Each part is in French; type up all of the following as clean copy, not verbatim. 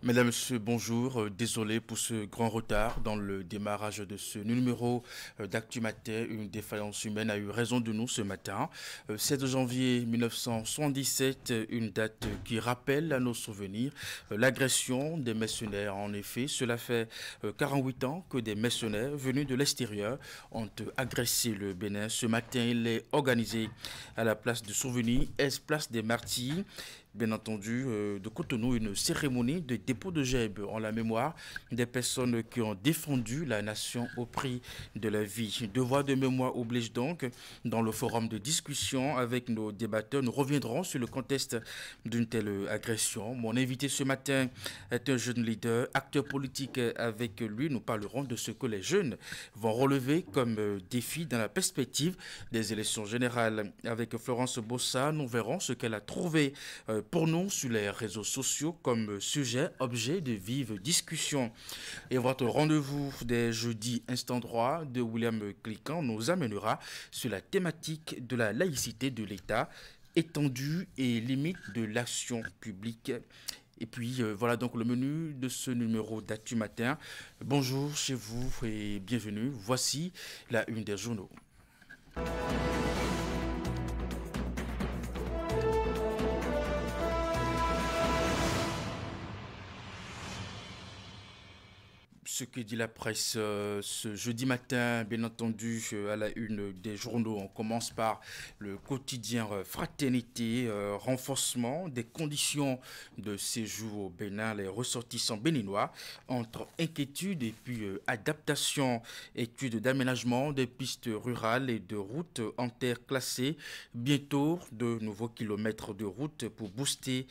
Mesdames, Messieurs, bonjour. Désolé pour ce grand retard dans le démarrage de ce numéro d'Actu Matin. Une défaillance humaine a eu raison de nous ce matin. 7 janvier 1977, une date qui rappelle à nos souvenirs l'agression des mercenaires. En effet, cela fait 48 ans que des mercenaires venus de l'extérieur ont agressé le Bénin. Ce matin, il est organisé à la place de souvenir, place des Martyrs. Bien entendu, de Cotonou, une cérémonie de dépôt de gerbes en la mémoire des personnes qui ont défendu la nation au prix de la vie. Devoir de mémoire oblige donc, dans le forum de discussion avec nos débatteurs, nous reviendrons sur le contexte d'une telle agression. Mon invité ce matin est un jeune leader, acteur politique. Avec lui, nous parlerons de ce que les jeunes vont relever comme défi dans la perspective des élections générales. Avec Florence Bossa, nous verrons ce qu'elle a trouvé pour nous sur les réseaux sociaux comme sujet, objet de vive discussion. Et votre rendez-vous des jeudis instant droit de William Cliquant nous amènera sur la thématique de la laïcité de l'État, étendue et limite de l'action publique. Et puis voilà donc le menu de ce numéro d'Actu Matin. Bonjour chez vous et bienvenue. Voici la une des journaux. Ce que dit la presse ce jeudi matin, bien entendu, à la une des journaux. On commence par le quotidien Fraternité, renforcement des conditions de séjour au Bénin, les ressortissants béninois, entre inquiétude et puis adaptation, études d'aménagement des pistes rurales et de routes en terre classées. Bientôt, de nouveaux kilomètres de route pour booster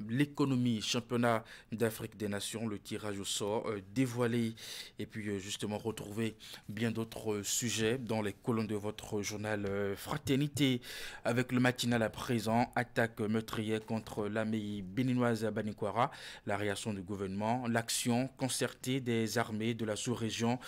l'économie. Championnat d'Afrique des Nations, le tirage au sort dévoilé et puis justement retrouver bien d'autres sujets dans les colonnes de votre journal Fraternité. Avec le matinal à présent, attaque meurtrière contre l'armée béninoise à Banikwara, la réaction du gouvernement, l'action concertée des armées de la sous-région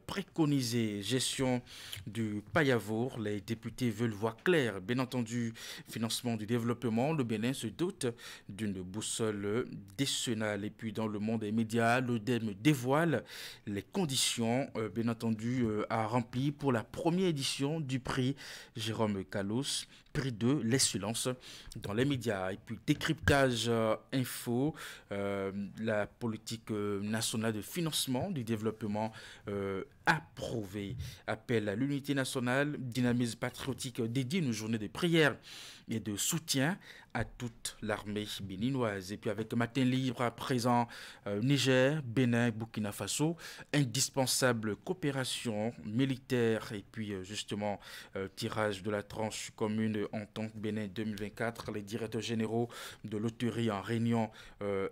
préconisée, gestion du Payavour, les députés veulent voir clair, bien entendu, financement du développement, le Bénin se dote d'une boussole décennale. Et puis dans le monde des médias, l'ODEM dévoile les conditions, bien entendu, à remplir pour la première édition du prix Jérôme Kalos, prix de l'excellence dans les médias. Et puis décryptage info, la politique nationale de financement du développement approuvé. Appel à l'unité nationale, dynamisme patriotique dédié à une journée de prière et de soutien à toute l'armée béninoise. Et puis avec Matin Libre à présent, Niger, Bénin, Burkina Faso, indispensable coopération militaire et puis justement tirage de la tranche commune entente Bénin 2024, les directeurs généraux de l'autorité en réunion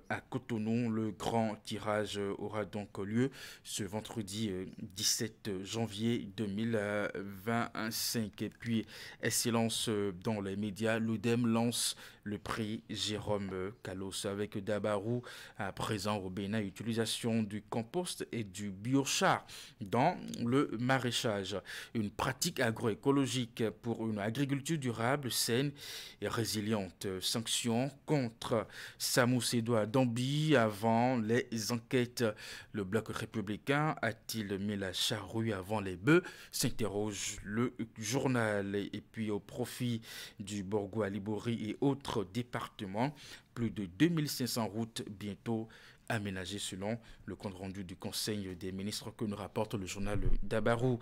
à Cotonou. Le grand tirage aura donc lieu ce vendredi 17 janvier 2025. Et puis excellence dans les médias, l'ODEM lance le prix Jérôme Kalos avec Dabarou à présent au Bénin, utilisation du compost et du biochar dans le maraîchage, une pratique agroécologique pour une agriculture durable, saine et résiliente. Sanctions contre Samou Edouard Dambi avant les enquêtes. Le bloc républicain a-t-il mis la charrue avant les bœufs, s'interroge le journal. Et puis au profit du Borgo Alibori et autres départements, plus de 2500 routes bientôt aménagées selon le compte rendu du Conseil des ministres que nous rapporte le journal Dabarou.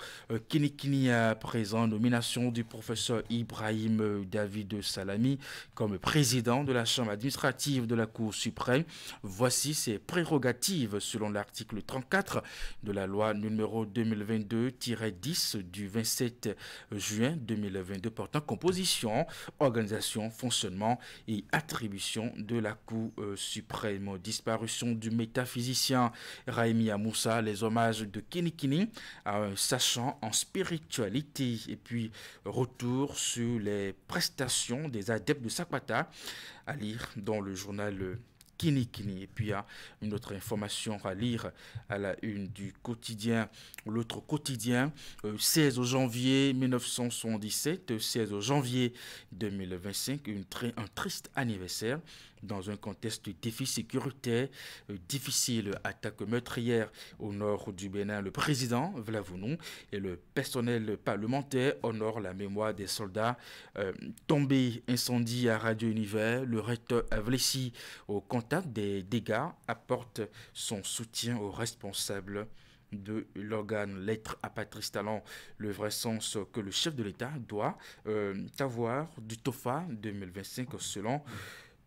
Kinikini à présent, nomination du professeur Ibrahim David Salami comme président de la Chambre administrative de la Cour suprême. Voici ses prérogatives selon l'article 34 de la loi numéro 2022-10 du 27 juin 2022 portant composition, organisation, fonctionnement et attribution de la Cour suprême. Disparition du métaphysicien Raimi Amoussa, les hommages de Kinikini à un sachant en spiritualité. Et puis retour sur les prestations des adeptes de Sakwata à lire dans le journal Kinikini. Et puis il y a une autre information à lire à la une du quotidien, l'autre quotidien, 16 janvier 1977, 16 janvier 2025, un triste anniversaire dans un contexte de défis sécuritaires difficiles, attaques meurtrières au nord du Bénin. Le président Vlavounou et le personnel parlementaire honorent la mémoire des soldats tombés. Incendie à Radio Univers, le recteur Avlessi, au contact des dégâts, apporte son soutien aux responsables de l'organe. Lettre à Patrice Talon, le vrai sens que le chef de l'État doit avoir du TOFA 2025 selon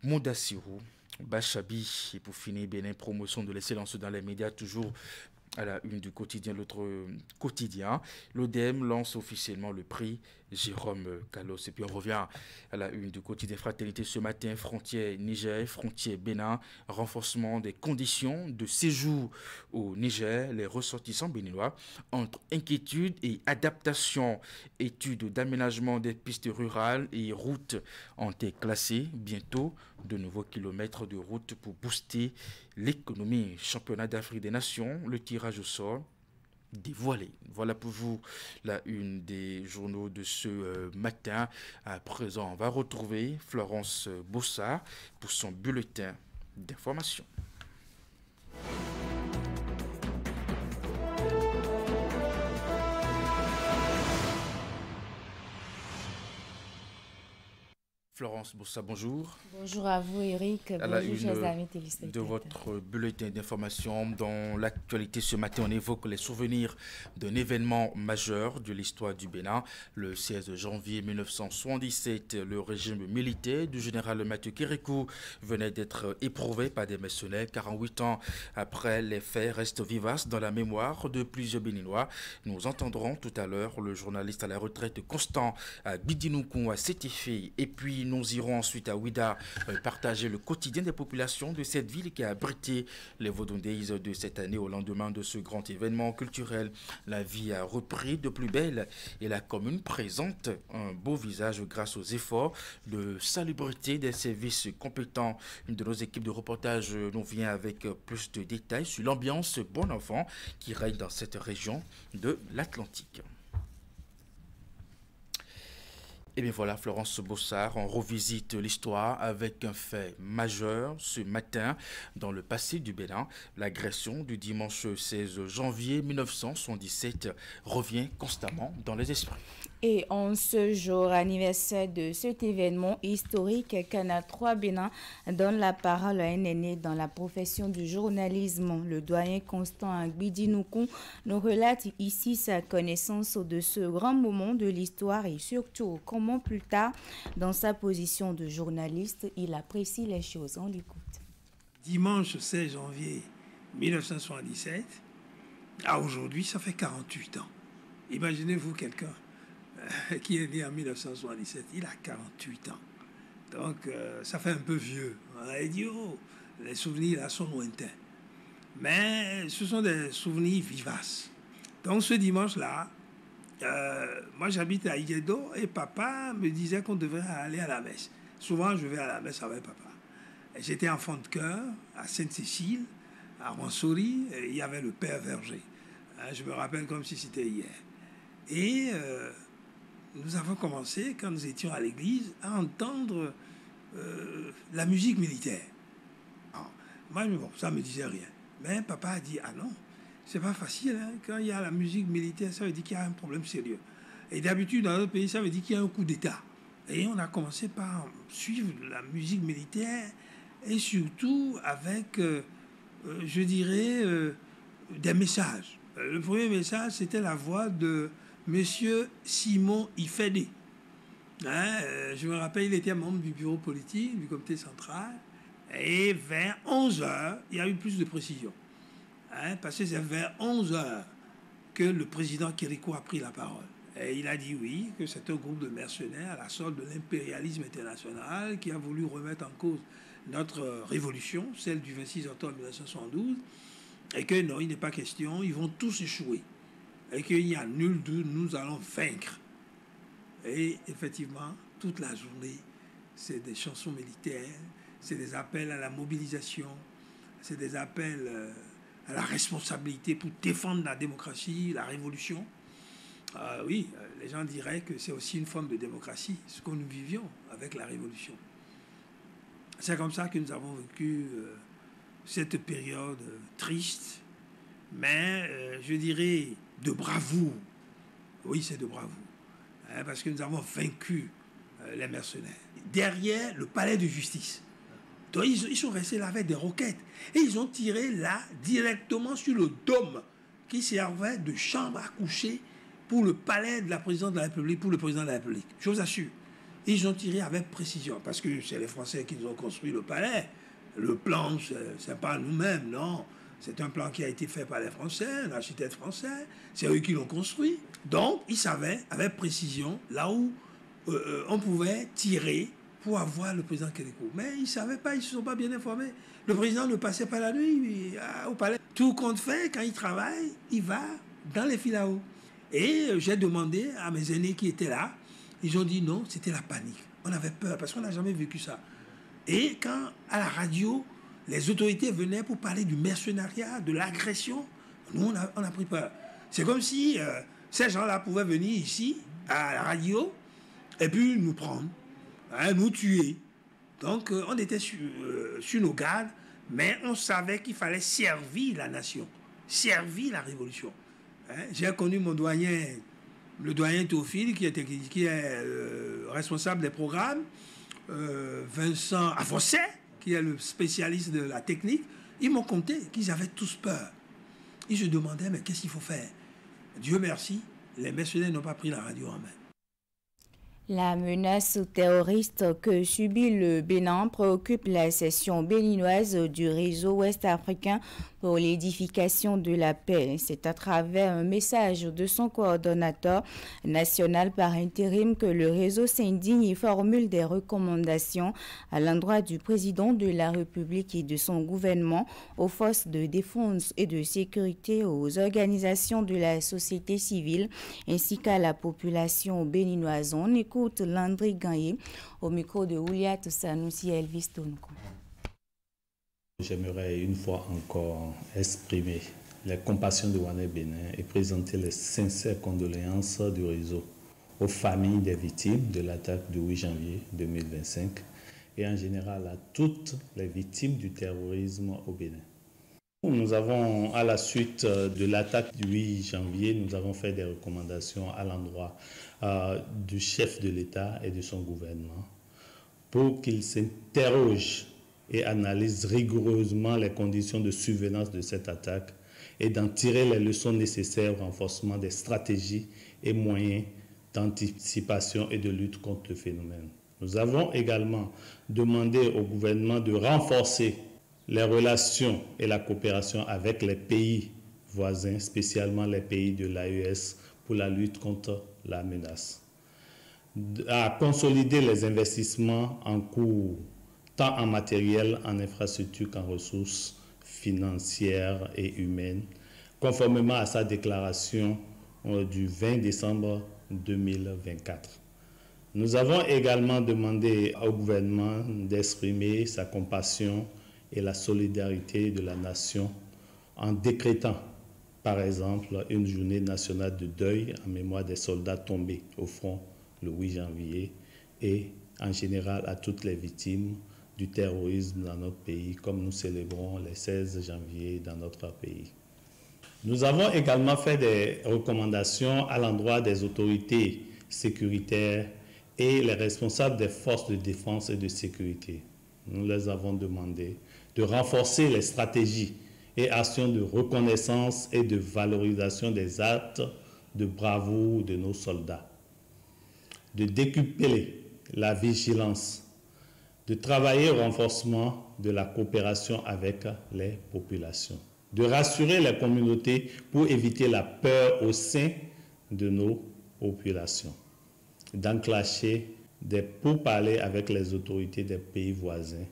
Mondassirou Bachabi. Et pour finir, Bénin, promotion de l'excellence dans les médias, toujours à la une du quotidien, l'autre quotidien. L'ODM lance officiellement le prix Jérôme Kalos. Et puis on revient à la une du quotidien Fraternité ce matin. Frontière Niger, frontière Bénin, renforcement des conditions de séjour au Niger. Les ressortissants béninois entre inquiétude et adaptation. Études d'aménagement des pistes rurales et routes ont été classées. Bientôt, de nouveaux kilomètres de route pour booster l'économie. Championnat d'Afrique des Nations, le tirage au sort dévoilé. Voilà pour vous la une des journaux de ce matin. À présent, on va retrouver Florence Bossard pour son bulletin d'information. Florence Bossa, bonjour. Bonjour à vous, Eric. Bonjour, chers amis téléspectateurs. De votre bulletin d'information, dans l'actualité ce matin, on évoque les souvenirs d'un événement majeur de l'histoire du Bénin. Le 16 janvier 1977, le régime militaire du général Mathieu Kérékou venait d'être éprouvé par des mercenaires. 48 ans après, les faits restent vivaces dans la mémoire de plusieurs Béninois. Nous entendrons tout à l'heure le journaliste à la retraite Constant Bidinoukou à Sétifé. Et puis, nous irons ensuite à Ouida partager le quotidien des populations de cette ville qui a abrité les Vodun Days de cette année. Au lendemain de ce grand événement culturel, la vie a repris de plus belle et la commune présente un beau visage grâce aux efforts de salubrité des services compétents. Une de nos équipes de reportage nous vient avec plus de détails sur l'ambiance bon enfant qui règne dans cette région de l'Atlantique. Et bien voilà, Florence Bossard, on revisite l'histoire avec un fait majeur ce matin dans le passé du Bénin. L'agression du dimanche 16 janvier 1977 revient constamment dans les esprits. Et en ce jour anniversaire de cet événement historique, Canal 3 Bénin donne la parole à un aîné dans la profession du journalisme. Le doyen Constant Bidinoukou nous relate ici sa connaissance de ce grand moment de l'histoire et surtout comment plus tard, dans sa position de journaliste, il apprécie les choses. On l'écoute. Dimanche 16 janvier 1977, à aujourd'hui, ça fait 48 ans. Imaginez-vous quelqu'un qui est né en 1977, il a 48 ans. Donc, ça fait un peu vieux. On a dit, oh, les souvenirs là sont lointains. Mais ce sont des souvenirs vivaces. Donc, ce dimanche-là, moi j'habite à Igedo et papa me disait qu'on devrait aller à la messe. Souvent, je vais à la messe avec papa. J'étais enfant de chœur à Sainte-Cécile, à Ronsori, et il y avait le père Verger. Je me rappelle comme si c'était hier. Et nous avons commencé, quand nous étions à l'église, à entendre la musique militaire. Alors, moi, bon, ça ne me disait rien. Mais papa a dit, ah non, c'est pas facile. Hein. Quand il y a la musique militaire, ça veut dire qu'il y a un problème sérieux. Et d'habitude, dans notre pays, ça veut dire qu'il y a un coup d'État. Et on a commencé par suivre la musique militaire et surtout avec, je dirais, des messages. Le premier message, c'était la voix de Monsieur Simon Ifede. Hein, je me rappelle, il était membre du bureau politique, du comité central. Et vers 11h, il y a eu plus de précision. Hein, parce que c'est vers 11h que le président Kérékou a pris la parole. Et il a dit oui, que c'est un groupe de mercenaires à la solde de l'impérialisme international qui a voulu remettre en cause notre révolution, celle du 26 octobre 1972, et que non, il n'est pas question, ils vont tous échouer. Et qu'il n'y a nul doute, nous allons vaincre. Et effectivement, toute la journée, c'est des chansons militaires, c'est des appels à la mobilisation, c'est des appels à la responsabilité pour défendre la démocratie, la révolution. Oui, les gens diraient que c'est aussi une forme de démocratie, ce que nous vivions avec la révolution. C'est comme ça que nous avons vécu cette période triste, mais je dirais de bravoure. Oui, c'est de bravoure, hein, parce que nous avons vaincu les mercenaires. Derrière le palais de justice. Donc ils sont restés là avec des roquettes. Et ils ont tiré là directement sur le dôme qui servait de chambre à coucher pour le palais de la présidente de la République, pour le président de la République. Je vous assure. Ils ont tiré avec précision, parce que c'est les Français qui nous ont construit le palais. Le plan, c'est pas nous-mêmes, non. C'est un plan qui a été fait par les Français, un architecte français. C'est eux qui l'ont construit. Donc, ils savaient avec précision là où on pouvait tirer pour avoir le président Kérékou. Mais ils ne savaient pas, ils ne se sont pas bien informés. Le président ne passait pas la nuit au palais. Tout compte fait, quand il travaille, il va dans les filaos. Et j'ai demandé à mes aînés qui étaient là, ils ont dit non, c'était la panique. On avait peur parce qu'on n'a jamais vécu ça. Et quand à la radio, les autorités venaient pour parler du mercenariat, de l'agression, nous on a pris peur. C'est comme si ces gens-là pouvaient venir ici, à la radio, et puis nous prendre, hein, nous tuer. Donc on était sur nos gardes, mais on savait qu'il fallait servir la nation, servir la révolution. Hein, j'ai connu mon doyen, le doyen Théophile, qui est responsable des programmes, Vincent Avoncet, qui est le spécialiste de la technique. Ils m'ont conté qu'ils avaient tous peur. Ils se demandaient, mais qu'est-ce qu'il faut faire? Dieu merci, les mercenaires n'ont pas pris la radio en main. La menace terroriste que subit le Bénin préoccupe la section béninoise du réseau ouest-africain pour l'édification de la paix. C'est à travers un message de son coordonnateur national par intérim que le réseau s'indigne et formule des recommandations à l'endroit du président de la République et de son gouvernement, aux forces de défense et de sécurité, aux organisations de la société civile ainsi qu'à la population béninoise. On écoute Landry Gagné au micro de Ouliat Sanoussi Elvis Tonko. J'aimerais une fois encore exprimer la compassion de Wanné Bénin et présenter les sincères condoléances du réseau aux familles des victimes de l'attaque du 8 janvier 2025 et en général à toutes les victimes du terrorisme au Bénin. Nous avons, à la suite de l'attaque du 8 janvier, nous avons fait des recommandations à l'endroit du chef de l'État et de son gouvernement pour qu'il s'interroge et analyse rigoureusement les conditions de survenance de cette attaque et d'en tirer les leçons nécessaires au renforcement des stratégies et moyens d'anticipation et de lutte contre le phénomène. Nous avons également demandé au gouvernement de renforcer les relations et la coopération avec les pays voisins, spécialement les pays de l'AES, pour la lutte contre la menace. À consolider les investissements en cours, tant en matériel, en infrastructure qu'en ressources financières et humaines, conformément à sa déclaration du 20 décembre 2024. Nous avons également demandé au gouvernement d'exprimer sa compassion et la solidarité de la nation en décrétant, par exemple, une journée nationale de deuil en mémoire des soldats tombés au front le 8 janvier et en général à toutes les victimes du terrorisme dans notre pays, comme nous célébrons le 16 janvier dans notre pays. Nous avons également fait des recommandations à l'endroit des autorités sécuritaires et les responsables des forces de défense et de sécurité. Nous les avons demandé de renforcer les stratégies et actions de reconnaissance et de valorisation des actes de bravoure de nos soldats, de décupler la vigilance, de travailler au renforcement de la coopération avec les populations, de rassurer les communautés pour éviter la peur au sein de nos populations, d'enclencher des pourparlers avec les autorités des pays voisins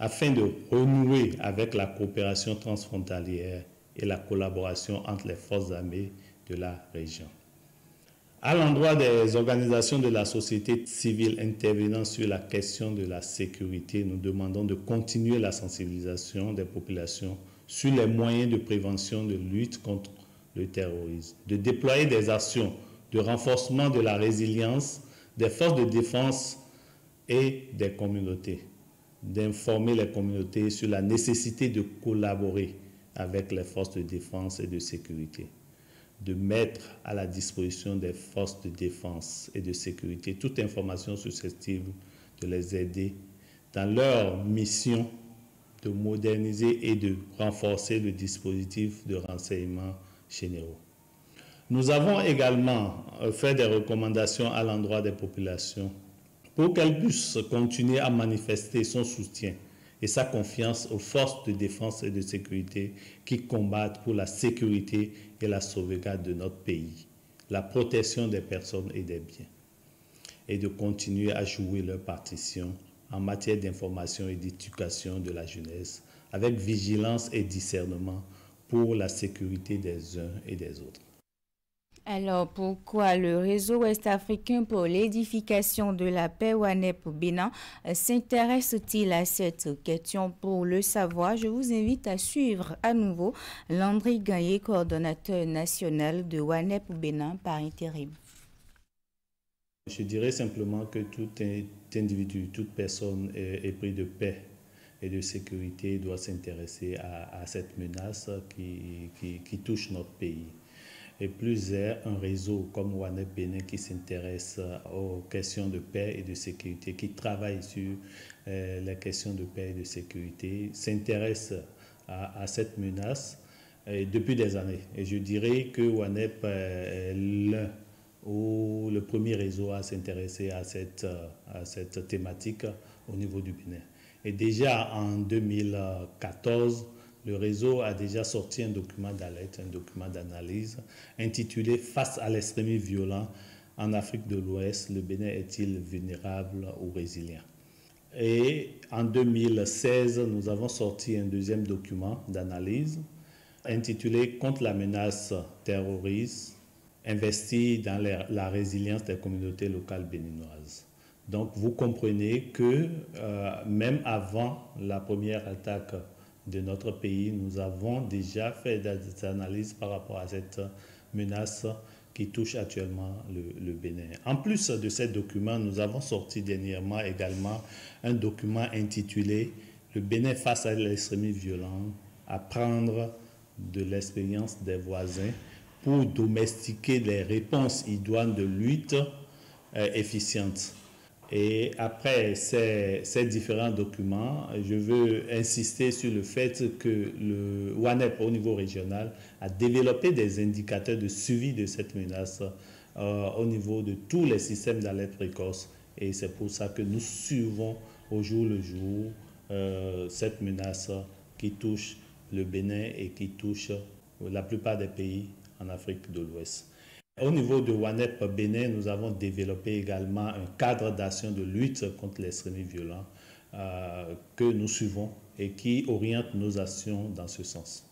afin de renouer avec la coopération transfrontalière et la collaboration entre les forces armées de la région. À l'endroit des organisations de la société civile intervenant sur la question de la sécurité, nous demandons de continuer la sensibilisation des populations sur les moyens de prévention de lutte contre le terrorisme, de déployer des actions de renforcement de la résilience des forces de défense et des communautés, d'informer les communautés sur la nécessité de collaborer avec les forces de défense et de sécurité, de mettre à la disposition des forces de défense et de sécurité toute information susceptible de les aider dans leur mission de moderniser et de renforcer le dispositif de renseignement généraux. Nous avons également fait des recommandations à l'endroit des populations pour qu'elles puissent continuer à manifester son soutien et sa confiance aux forces de défense et de sécurité qui combattent pour la sécurité et la sauvegarde de notre pays, la protection des personnes et des biens, et de continuer à jouer leur partition en matière d'information et d'éducation de la jeunesse avec vigilance et discernement pour la sécurité des uns et des autres. Alors, pourquoi le réseau ouest-africain pour l'édification de la paix WANEP au Bénin s'intéresse-t-il à cette question? Pour le savoir, je vous invite à suivre à nouveau Landry Gagné, coordonnateur national de WANEP au Bénin par intérim. Je dirais simplement que tout individu, toute personne épris de paix et de sécurité doit s'intéresser à cette menace qui touche notre pays. Et plus est un réseau comme WANEP Bénin qui s'intéresse aux questions de paix et de sécurité, qui travaille sur les questions de paix et de sécurité, s'intéresse à cette menace depuis des années. Et je dirais que WANEP est l'un ou le premier réseau à s'intéresser à cette thématique au niveau du Bénin. Et déjà en 2014, le réseau a déjà sorti un document d'alerte, un document d'analyse intitulé « Face à l'extrémisme violent en Afrique de l'Ouest, le Bénin est-il vulnérable ou résilient ?» Et en 2016, nous avons sorti un deuxième document d'analyse intitulé « Contre la menace terroriste, investir dans la résilience des communautés locales béninoises ». Donc vous comprenez que même avant la première attaque de notre pays, nous avons déjà fait des analyses par rapport à cette menace qui touche actuellement le Bénin. En plus de ces documents, nous avons sorti dernièrement également un document intitulé « Le Bénin face à l'extrémisme violent, apprendre de l'expérience des voisins pour domestiquer les réponses idoines de lutte efficientes ». Et après ces différents documents, je veux insister sur le fait que le WANEP au niveau régional a développé des indicateurs de suivi de cette menace au niveau de tous les systèmes d'alerte précoce. Et c'est pour ça que nous suivons au jour le jour cette menace qui touche le Bénin et qui touche la plupart des pays en Afrique de l'Ouest. Au niveau de WANEP Bénin, nous avons développé également un cadre d'action de lutte contre l'extrémisme violent que nous suivons et qui oriente nos actions dans ce sens.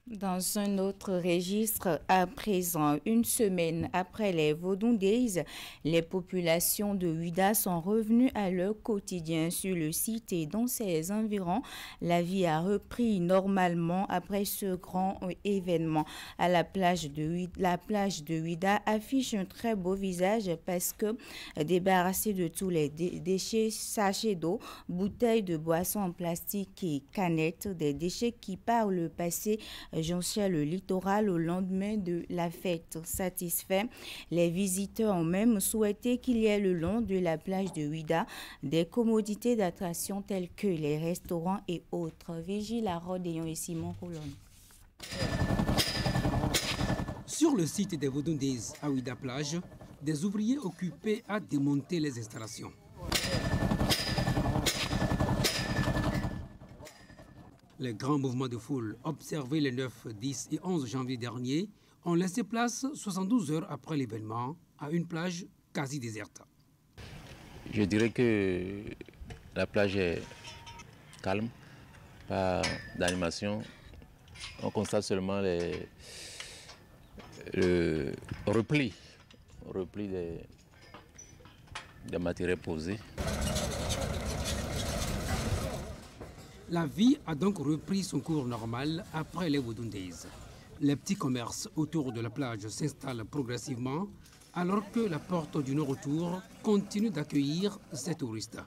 Dans un autre registre, à présent, une semaine après les Vodun Days, les populations de Ouidah sont revenues à leur quotidien sur le site et dans ses environs. La vie a repris normalement après ce grand événement. À la plage de Ouidah affiche un très beau visage parce que débarrassée de tous les déchets, sachets d'eau, bouteilles de boissons en plastique et canettes, des déchets qui par le passé jonchait le littoral au lendemain de la fête. Satisfaits, les visiteurs ont même souhaité qu'il y ait le long de la plage de Ouidah des commodités d'attraction telles que les restaurants et autres. Vigile à Rodéon et Simon Roulon. Sur le site des Vodun Days à Ouidah plage, des ouvriers occupés à démonter les installations. Les grands mouvements de foule observés les 9, 10 et 11 janvier dernier ont laissé place 72 heures après l'événement à une plage quasi déserte. Je dirais que la plage est calme, pas d'animation. On constate seulement le repli des matériaux posés. La vie a donc repris son cours normal après les Vodun Days. Les petits commerces autour de la plage s'installent progressivement alors que la porte du non-retour continue d'accueillir ces touristes.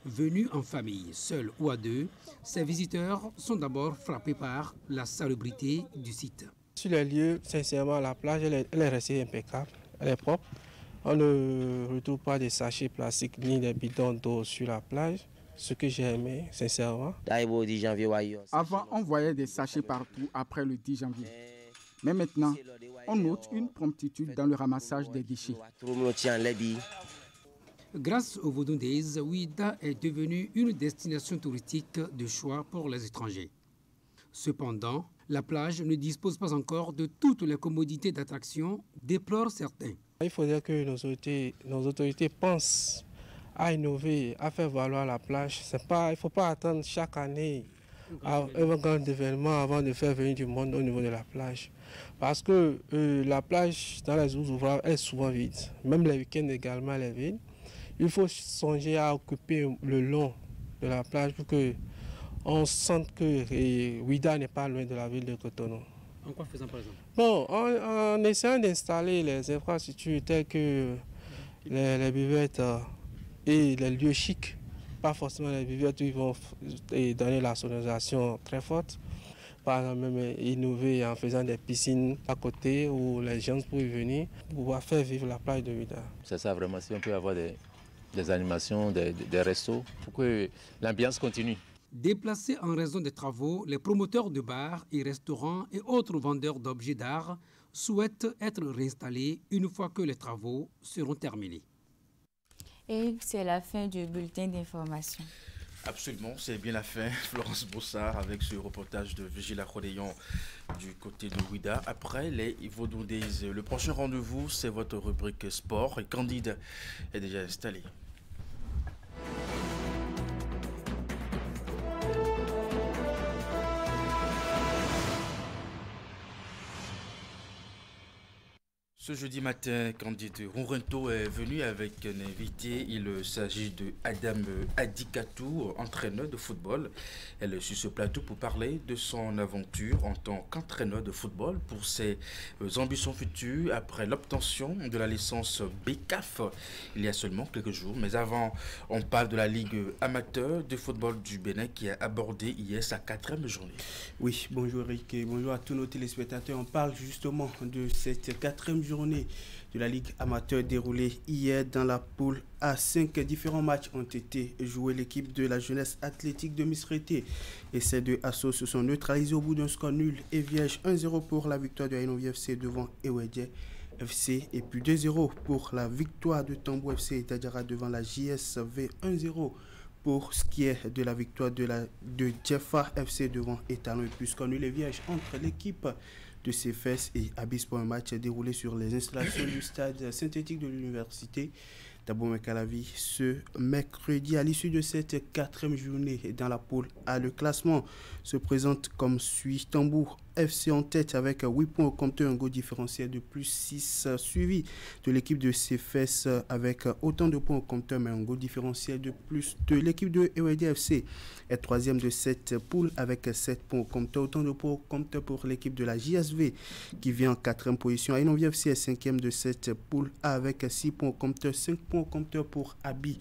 Venus en famille, seuls ou à deux, ces visiteurs sont d'abord frappés par la salubrité du site. Sur les lieux, sincèrement, la plage elle est restée impeccable, elle est propre. On ne retrouve pas de sachets plastiques ni des bidons d'eau sur la plage, ce que j'ai aimé, sincèrement. Avant, on voyait des sachets partout après le 10 janvier. Mais maintenant, on note une promptitude dans le ramassage des déchets. Grâce au Vodou Days, Ouida est devenue une destination touristique de choix pour les étrangers. Cependant, la plage ne dispose pas encore de toutes les commodités d'attraction, déplorent certains. Il faudrait que nos autorités pensent à innover, à faire valoir la plage. Il ne faut pas attendre chaque année un grand événement avant de faire venir du monde au niveau de la plage. Parce que la plage dans les zones ouvrables est souvent vide. Même les week-ends également, elle est vide. Il faut songer à occuper le long de la plage pour qu'on sente que Ouida n'est pas loin de la ville de Cotonou. En quoi faisant par exemple? Bon, en essayant d'installer les infrastructures telles que les buvettes et les lieux chics, pas forcément les buvettes où ils vont donner la sonorisation très forte. Par exemple, même innover en faisant des piscines à côté où les gens peuvent venir pour pouvoir faire vivre la plage de Ouida. C'est ça vraiment, si on peut avoir des animations, des restos, pour que l'ambiance continue. Déplacés en raison des travaux, les promoteurs de bars et restaurants et autres vendeurs d'objets d'art souhaitent être réinstallés une fois que les travaux seront terminés. Et c'est la fin du bulletin d'information. Absolument, c'est bien la fin. Florence Broussard avec ce reportage de Vigile Akrodeyon du côté de Ouida. Après les Vodou Days, le prochain rendez-vous, c'est votre rubrique sport et Candide est déjà installé. Ce jeudi matin, Candide Rourinto est venu avec un invité. Il s'agit de Adam Adikatou, entraîneur de football. Elle est sur ce plateau pour parler de son aventure en tant qu'entraîneur de football, pour ses ambitions futures après l'obtention de la licence BCAF il y a seulement quelques jours. Mais avant, on parle de la Ligue amateur de football du Bénin qui a abordé hier sa 4e journée. Oui, bonjour Eric et bonjour à tous nos téléspectateurs. On parle justement de cette 4e journée de la Ligue amateur déroulée hier dans la poule A. 5 différents matchs ont été joués. L'équipe de la jeunesse athlétique de Misrété et ces deux assos se sont neutralisés au bout d'un score nul et vierge. 1-0 pour la victoire de Ainovi FC devant Ewedje FC et puis 2-0 pour la victoire de Tambou FC et Tadjara devant la JSV. 1-0 pour ce qui est de la victoire de Djefa FC devant Etalon et puis score nul et vierge entre l'équipe de CFS et Abyss pour un match déroulé sur les installations du stade synthétique de l'université d'Abomey-Calavi ce mercredi. À l'issue de cette 4e journée dans la poule A, le classement se présente comme suit. Tambour FC en tête avec 8 points au compteur, un goal différentiel de plus 6, suivi de l'équipe de CFS avec autant de points au compteur mais un goal différentiel de plus 2. L'équipe de EWD FC est 3e de cette poule avec 7 points au compteur, autant de points au compteur pour l'équipe de la JSV qui vient en 4e position. Ainovi FC est 5e de cette poule A avec 6 points au compteur, 5 points au compteur pour Abi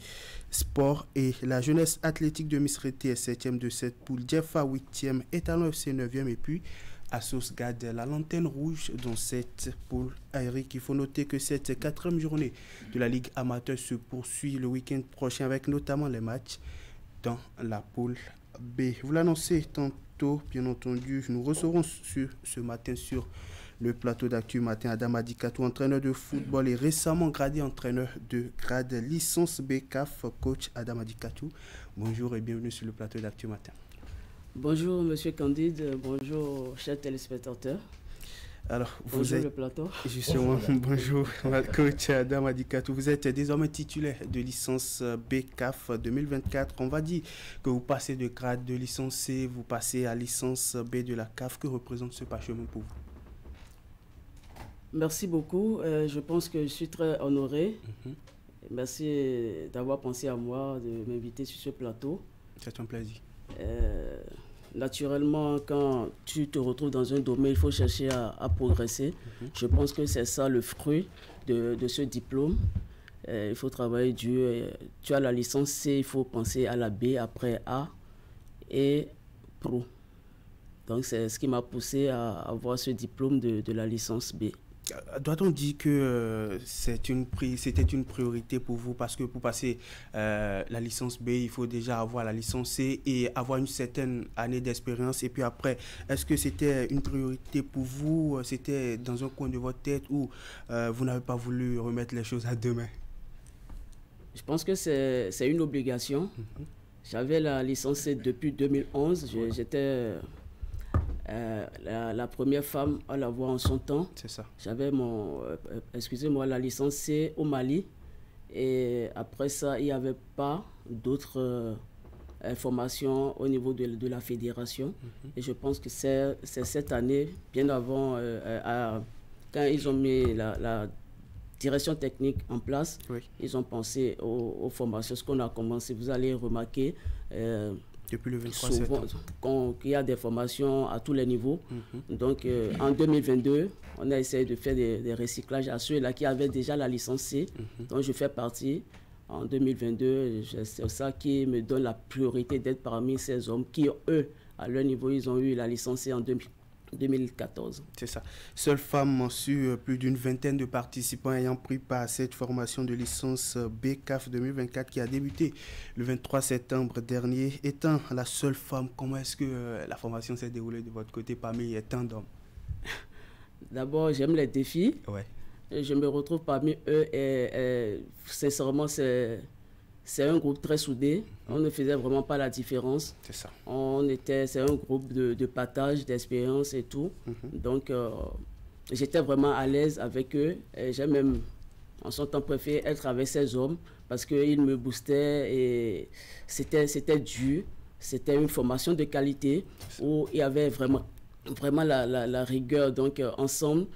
Sport et la jeunesse athlétique de Misrété est 7e de cette poule. Djefa 8e, Etalon FC 9e et puis Assos garde la lanterne rouge dans cette poule. Eric, il faut noter que cette 4e journée de la Ligue amateur se poursuit le week-end prochain avec notamment les matchs dans la poule B. Vous l'annoncez tantôt, bien entendu, nous recevrons ce matin sur le plateau d'Actu Matin Adam Adikatou, entraîneur de football et récemment gradé entraîneur de grade licence BCAF, coach Adam Adikatou. Bonjour et bienvenue sur le plateau d'Actu Matin. Bonjour Monsieur Candide, bonjour chers téléspectateurs. Alors, bonjour le plateau. Justement, bonjour coach Adam Adikatou. Vous êtes désormais titulaire de licence BCAF 2024. On va dire que vous passez de grade de licence C, vous passez à licence B de la CAF. Que représente ce parchemin pour vous? Merci beaucoup. Je pense que je suis très honoré. Merci d'avoir pensé à moi, de m'inviter sur ce plateau. C'est un plaisir. Naturellement, quand tu te retrouves dans un domaine, il faut chercher à progresser. Je pense que c'est ça le fruit de ce diplôme. il faut travailler dur. Tu as la licence C, il faut penser à la B, après A et Pro. Donc c'est ce qui m'a poussé à avoir ce diplôme de la licence B. Doit-on dire que c'était une priorité pour vous parce que pour passer la licence B, il faut déjà avoir la licence C et avoir une certaine année d'expérience. Et puis après, est-ce que c'était une priorité pour vous? C'était dans un coin de votre tête ou vous n'avez pas voulu remettre les choses à demain? Je pense que c'est une obligation. J'avais la licence C depuis 2011. J'étais... la première femme à l'avoir en son temps. C'est ça. J'avais la licence C au Mali. Et après ça, il n'y avait pas d'autres formations au niveau de la fédération. Et je pense que c'est cette année, bien avant, quand ils ont mis la direction technique en place, ils ont pensé aux formations. Ce qu'on a commencé, vous allez remarquer... depuis le 23 septembre. Il y a des formations à tous les niveaux. Donc, en 2022, on a essayé de faire des recyclages à ceux-là qui avaient déjà la licence C. Donc, je fais partie. En 2022, c'est ça qui me donne la priorité d'être parmi ces hommes qui, eux, à leur niveau, ils ont eu la licence C en 2014. C'est ça. Seule femme sur plus d'une vingtaine de participants ayant pris part à cette formation de licence BCAF 2024 qui a débuté le 23 septembre dernier. Étant la seule femme, comment est-ce que la formation s'est déroulée de votre côté parmi tant d'hommes? D'abord, j'aime les défis. Ouais. Je me retrouve parmi eux et sincèrement, c'est un groupe très soudé. On ne faisait vraiment pas la différence. C'est ça. C'est un groupe de partage d'expérience et tout. Donc, j'étais vraiment à l'aise avec eux. Et j'ai même, en son temps, préféré être avec ces hommes parce qu'ils me boostaient et c'était dur. C'était une formation de qualité où il y avait vraiment la rigueur. Donc, ensemble,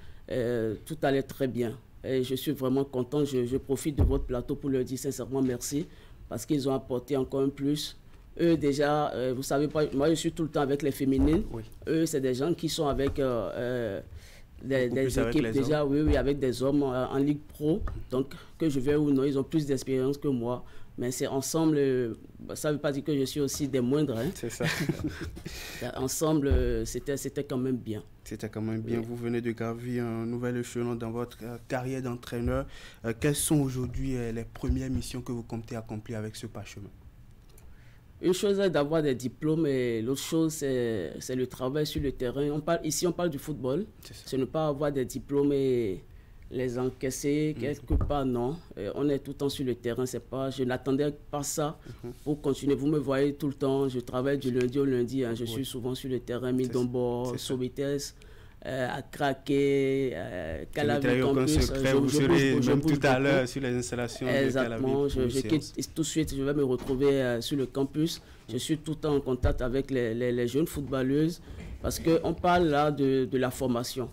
tout allait très bien. Et je suis vraiment content. Je profite de votre plateau pour leur dire sincèrement merci parce qu'ils ont apporté encore un plus. Eux, déjà, vous savez pas, moi je suis tout le temps avec les féminines. Oui. Eux, c'est des gens qui sont avec des équipes déjà, oui, avec des hommes en Ligue Pro. Donc, que je vais ou non, ils ont plus d'expérience que moi. Mais c'est ensemble, ça ne veut pas dire que je suis aussi des moindres. Hein. C'est ça. Ensemble, c'était quand même bien. C'était quand même bien. Oui. Vous venez de gravir un nouvel échelon dans votre carrière d'entraîneur. Quelles sont aujourd'hui les premières missions que vous comptez accomplir avec ce parchemin? Une chose est d'avoir des diplômes et l'autre chose, c'est le travail sur le terrain. Ici, on parle du football. C'est ne pas avoir des diplômes et les encaisser quelque part, non. On est tout le temps sur le terrain, je n'attendais pas ça pour continuer. Vous me voyez tout le temps, je travaille du lundi au lundi, hein. Je suis souvent sur le terrain, Mildombo, Sobites, à Craquer, Calavi Campus. Vous serez même tout à l'heure sur les installations. Exactement, je quitte tout de suite, je vais me retrouver sur le campus. Je suis tout le temps en contact avec les jeunes footballeuses parce qu'on parle là de la formation.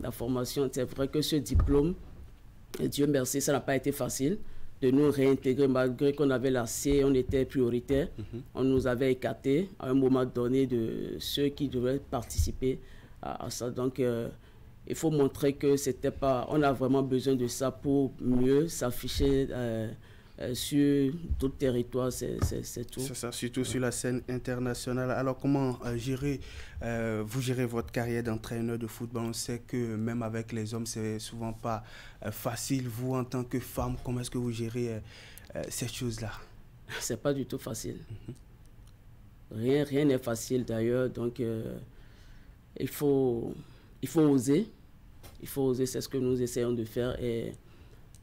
La formation, c'est vrai que ce diplôme, Dieu merci, ça n'a pas été facile de nous réintégrer malgré qu'on avait la C, on était prioritaire. On nous avait écarté à un moment donné de ceux qui devaient participer à ça. Donc, il faut montrer que c'était pas... On a vraiment besoin de ça pour mieux s'afficher sur tout le territoire, c'est tout. C'est ça, surtout sur la scène internationale. Alors, comment vous gérez votre carrière d'entraîneur de football? On sait que même avec les hommes, c'est souvent pas facile. Vous, en tant que femme, comment est-ce que vous gérez ces choses-là? C'est pas du tout facile. Rien n'est facile d'ailleurs. Donc, il faut oser. Il faut oser, c'est ce que nous essayons de faire. Et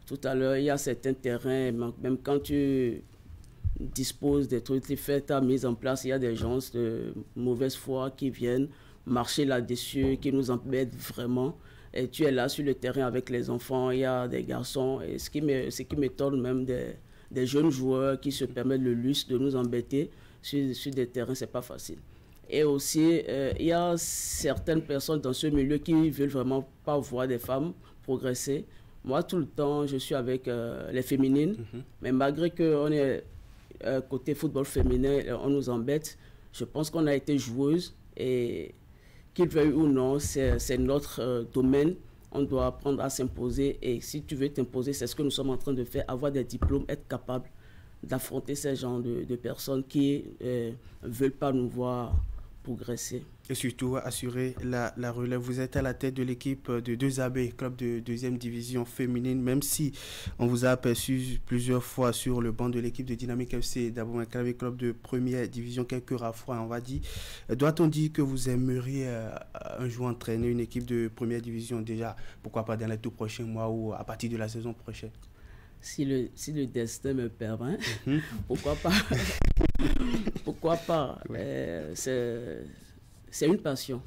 tout à l'heure, il y a certains terrains, même quand tu disposes des trucs, tu fais ta mise en place, il y a des gens de mauvaise foi qui viennent marcher là-dessus, qui nous embêtent vraiment. Et tu es là sur le terrain avec les enfants, il y a des garçons. Et ce qui m'étonne même des jeunes joueurs qui se permettent le luxe de nous embêter sur des terrains, c'est pas facile. Et aussi, il y a certaines personnes dans ce milieu qui ne veulent vraiment pas voir des femmes progresser. Moi, tout le temps, je suis avec les féminines, mais malgré qu'on est côté football féminin, on nous embête. Je pense qu'on a été joueuse et qu'ils veuillent ou non, c'est notre domaine. on doit apprendre à s'imposer. Et si tu veux t'imposer, c'est ce que nous sommes en train de faire, avoir des diplômes, être capable d'affronter ces genres de personnes qui ne veulent pas nous voir progresser. Et surtout assurer la relève. Vous êtes à la tête de l'équipe de 2AB, club de 2e division féminine, même si on vous a aperçu plusieurs fois sur le banc de l'équipe de Dynamique FC, d'abord un club de 1e division, quelques rares fois, on va dire. Doit-on dire que vous aimeriez un jour entraîner une équipe de 1e division déjà, pourquoi pas dans les tout prochains mois ou à partir de la saison prochaine? Si le destin me permet, pourquoi pas? Pourquoi pas? C'est une passion.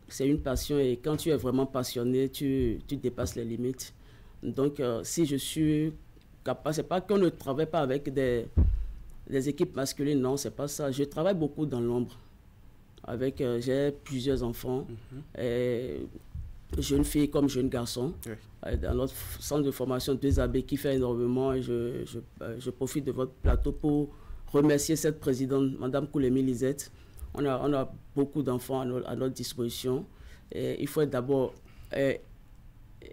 C'est une passion et quand tu es vraiment passionné, tu dépasses les limites. Donc, si je suis capable, c'est pas qu'on ne travaille pas avec des équipes masculines, non, c'est pas ça. Je travaille beaucoup dans l'ombre. J'ai plusieurs enfants, jeunes filles comme jeunes garçons. Dans notre centre de formation 2AB qui fait énormément, et je profite de votre plateau pour remercier cette présidente, Mme Koulemi Lisette. On a beaucoup d'enfants à notre disposition. Et il faut être d'abord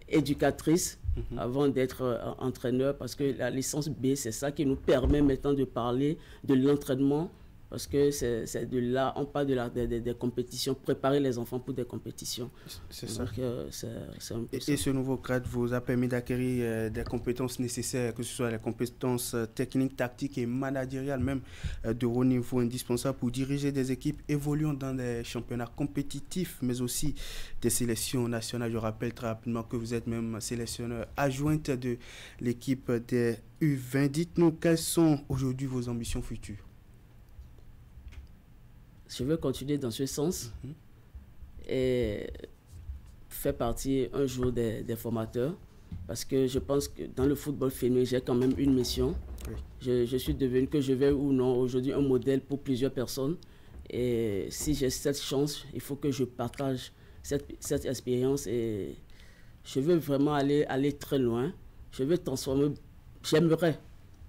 éducatrice avant d'être entraîneur, parce que la licence B, c'est ça qui nous permet maintenant de parler de l'entraînement, parce que c'est de là, on parle des compétitions, préparer les enfants pour des compétitions. C'est ça. Donc, et ce nouveau cadre vous a permis d'acquérir des compétences nécessaires, que ce soit les compétences techniques, tactiques et managériales, même de haut niveau, indispensables pour diriger des équipes évoluant dans des championnats compétitifs, mais aussi des sélections nationales. Je rappelle très rapidement que vous êtes même sélectionneur adjointe de l'équipe des U20. Dites-nous, quelles sont aujourd'hui vos ambitions futures? Je veux continuer dans ce sens et faire partie un jour des formateurs, parce que je pense que dans le football féminin, j'ai quand même une mission. Je suis devenu, que je vais ou non, aujourd'hui un modèle pour plusieurs personnes. Et si j'ai cette chance, il faut que je partage cette expérience et je veux vraiment aller très loin. J'aimerais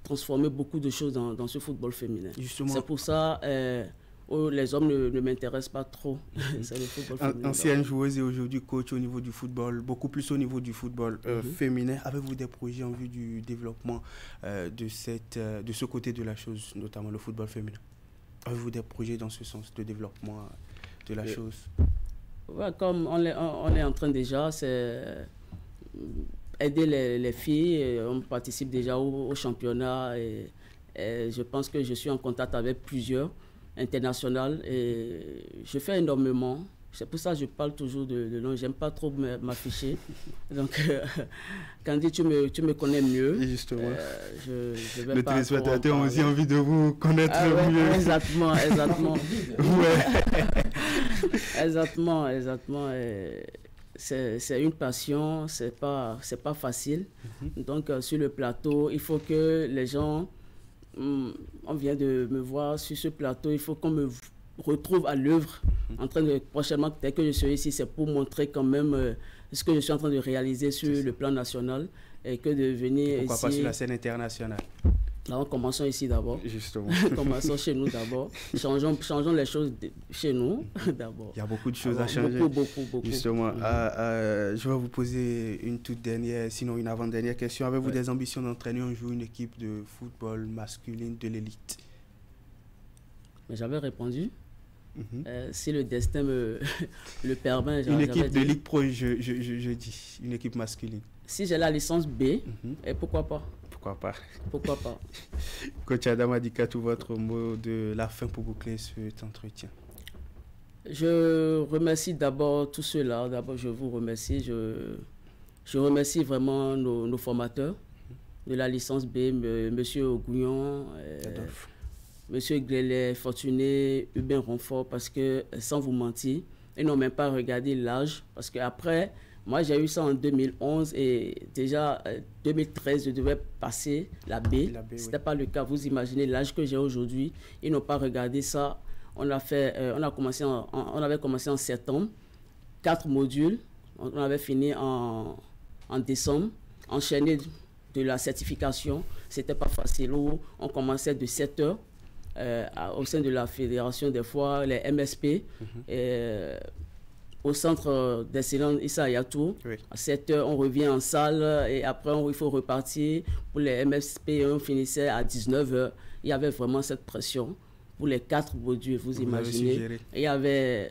transformer beaucoup de choses dans ce football féminin. C'est pour ça... les hommes ne m'intéressent pas trop. C'est le football féminin. Ancienne joueuse et aujourd'hui coach au niveau du football, beaucoup plus au niveau du football féminin. Avez-vous des projets en vue du développement de ce côté de la chose, notamment le football féminin? Avez-vous des projets dans ce sens de développement de la chose? Ouais, comme on est en train déjà, c'est aider les filles. On participe déjà au championnat et je pense que je suis en contact avec plusieurs international et je fais énormément. C'est pour ça que je parle toujours de nom. J'aime pas trop m'afficher. Donc, Candy, tu me connais mieux. Et justement, je vais les téléspectateurs ont aussi envie de vous connaître mieux. Exactement. Exactement. C'est une passion, c'est pas facile. Donc, sur le plateau, il faut que les gens... On vient de me voir sur ce plateau, il faut qu'on me retrouve à l'œuvre. En train de, prochainement, dès que je suis ici, c'est pour montrer quand même ce que je suis en train de réaliser sur le plan national et que de venir Pourquoi ici... pas sur la scène internationale? Là, commençons ici d'abord. Justement. Commençons chez nous d'abord. Changeons les choses chez nous d'abord. Il y a beaucoup de choses à changer. Beaucoup. Justement. Je vais vous poser une toute dernière, sinon une avant-dernière question. Avez-vous des ambitions d'entraîner un jour une équipe de football masculine de l'élite? Mais j'avais répondu. Si le destin me le permet. Une équipe de Ligue Pro, je dis. Une équipe masculine. Si j'ai la licence B, et pourquoi pas? Pourquoi pas? Coach Adam Adikatou, votre mot de la fin pour boucler cet entretien. Je remercie d'abord tous ceux-là. D'abord, je vous remercie. Je remercie vraiment nos formateurs de la licence B, M. Ogouillon, M. Glélet, Fortuné, Hubin Ronfort, parce que, sans vous mentir, ils n'ont même pas regardé l'âge. Parce qu'après, moi, j'ai eu ça en 2011 et déjà 2013, je devais passer la B. Ce n'était pas le cas. Vous imaginez l'âge que j'ai aujourd'hui. Ils n'ont pas regardé ça. On avait commencé en septembre, 4 modules. On avait fini en décembre. Enchaîné de la certification, ce n'était pas facile. On commençait de 7 heures au sein de la fédération, des fois, les MSP. au centre d'excellence Issa Hayatou. Oui. À 7 h, on revient en salle et après, il faut repartir pour les MSP. On finissait à 19 h. Il y avait vraiment cette pression pour les 4 modules, vous imaginez. Il y avait,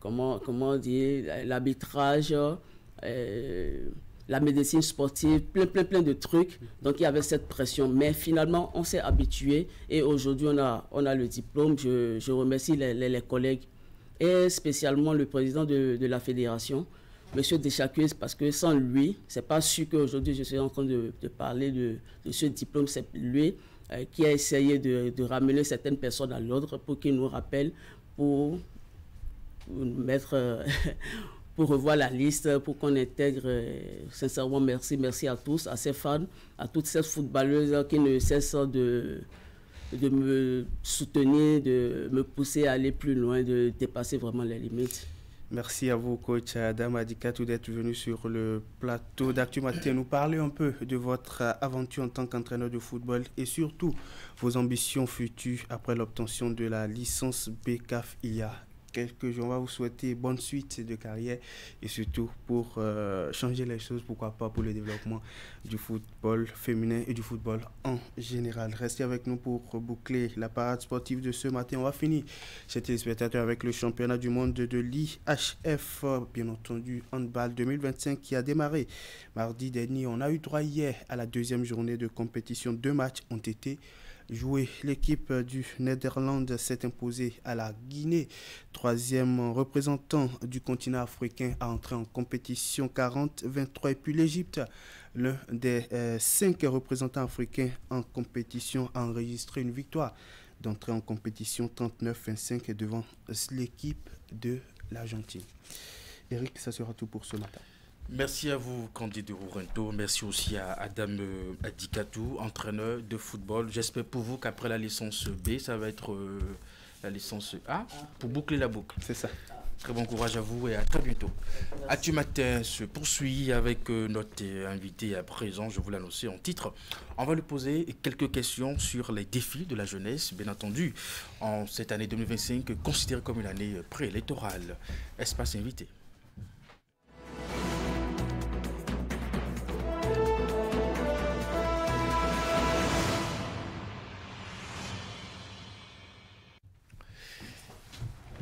comment dire, l'arbitrage, la médecine sportive, plein de trucs. Donc, il y avait cette pression. Mais finalement, on s'est habitué et aujourd'hui, on a le diplôme. Je remercie les collègues et spécialement le président de la fédération, M. Deschacus, parce que sans lui, c'est pas sûr qu'aujourd'hui je suis en train de parler de ce diplôme. C'est lui qui a essayé de ramener certaines personnes à l'ordre pour qu'ils nous rappellent, pour mettre, pour revoir la liste, pour qu'on intègre. Sincèrement, merci à tous, à ces fans, à toutes ces footballeuses qui ne cessent de me soutenir, de me pousser à aller plus loin, de dépasser vraiment les limites. Merci à vous, coach Adam Adikatou, d'être venu sur le plateau d'Actu Matin. Nous parler un peu de votre aventure en tant qu'entraîneur de football et surtout vos ambitions futures après l'obtention de la licence BCAF il y a quelques jours. On va vous souhaiter bonne suite de carrière et surtout pour changer les choses, pourquoi pas pour le développement du football féminin et du football en général. Restez avec nous pour boucler la parade sportive de ce matin. On va finir, chers téléspectateurs, avec le championnat du monde de l'IHF, bien entendu, handball 2025 qui a démarré mardi dernier. On a eu droit hier à la deuxième journée de compétition. 2 matchs ont été joué. L'équipe du Netherlands s'est imposée à la Guinée, 3e représentant du continent africain à entrer en compétition, 40-23. Et puis l'Égypte, l'un des 5 représentants africains en compétition, a enregistré une victoire d'entrée en compétition, 39-25 devant l'équipe de l'Argentine. Eric, ça sera tout pour ce matin. Merci à vous, Candide Rourinto. Merci aussi à Adam Adikatou, entraîneur de football. J'espère pour vous qu'après la licence B, ça va être la licence A pour boucler la boucle. C'est ça. Très bon courage à vous et à très bientôt. Actu Matin se poursuit avec notre invité à présent, je vous l'annonçais en titre. On va lui poser quelques questions sur les défis de la jeunesse, bien entendu, en cette année 2025, considérée comme une année préélectorale. Espace invité.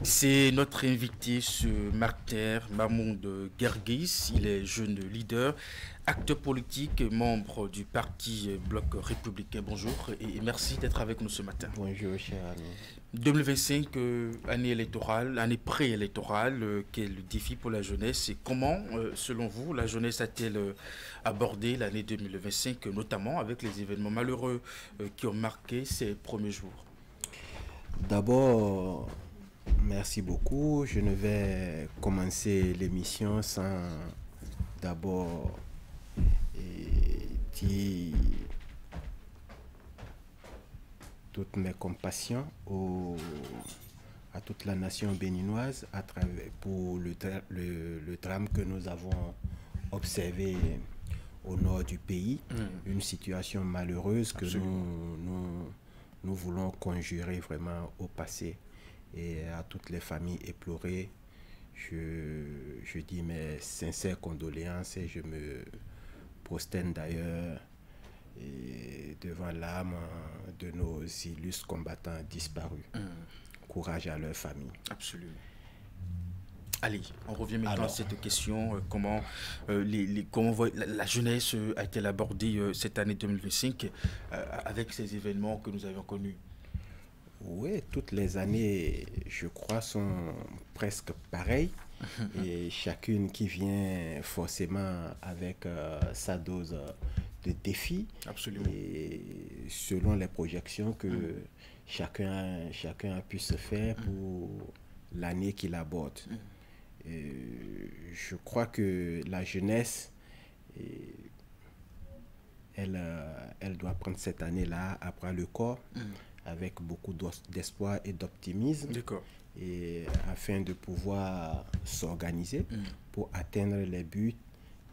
C'est notre invité ce matin, Mahmoud Guerguis. Il est jeune leader, acteur politique, membre du parti Bloc républicain. Bonjour et merci d'être avec nous ce matin. Bonjour, cher ami. 2025, année électorale, année préélectorale, quel défi pour la jeunesse et comment, selon vous, la jeunesse a-t-elle abordé l'année 2025, notamment avec les événements malheureux qui ont marqué ces premiers jours? D'abord, merci beaucoup. Je ne vais commencer l'émission sans d'abord dire toutes mes compassions à toute la nation béninoise pour le drame que nous avons observé au nord du pays. Une situation malheureuse que nous voulons conjurer vraiment au passé. Et à toutes les familles éplorées, je dis mes sincères condoléances et je me prosterne d'ailleurs devant l'âme de nos illustres combattants disparus. Courage à leurs familles. Absolument. Allez, on revient maintenant à cette question. Comment la jeunesse a-t-elle abordé cette année 2025 avec ces événements que nous avons connus? Oui, toutes les années, je crois, sont presque pareilles. Et chacune qui vient forcément avec sa dose de défi. Absolument. Et selon les projections que chacun a pu se faire pour l'année qu'il aborde. Je crois que la jeunesse, elle doit prendre cette année-là à bras le corps. Avec beaucoup d'espoir et d'optimisme, et afin de pouvoir s'organiser pour atteindre les buts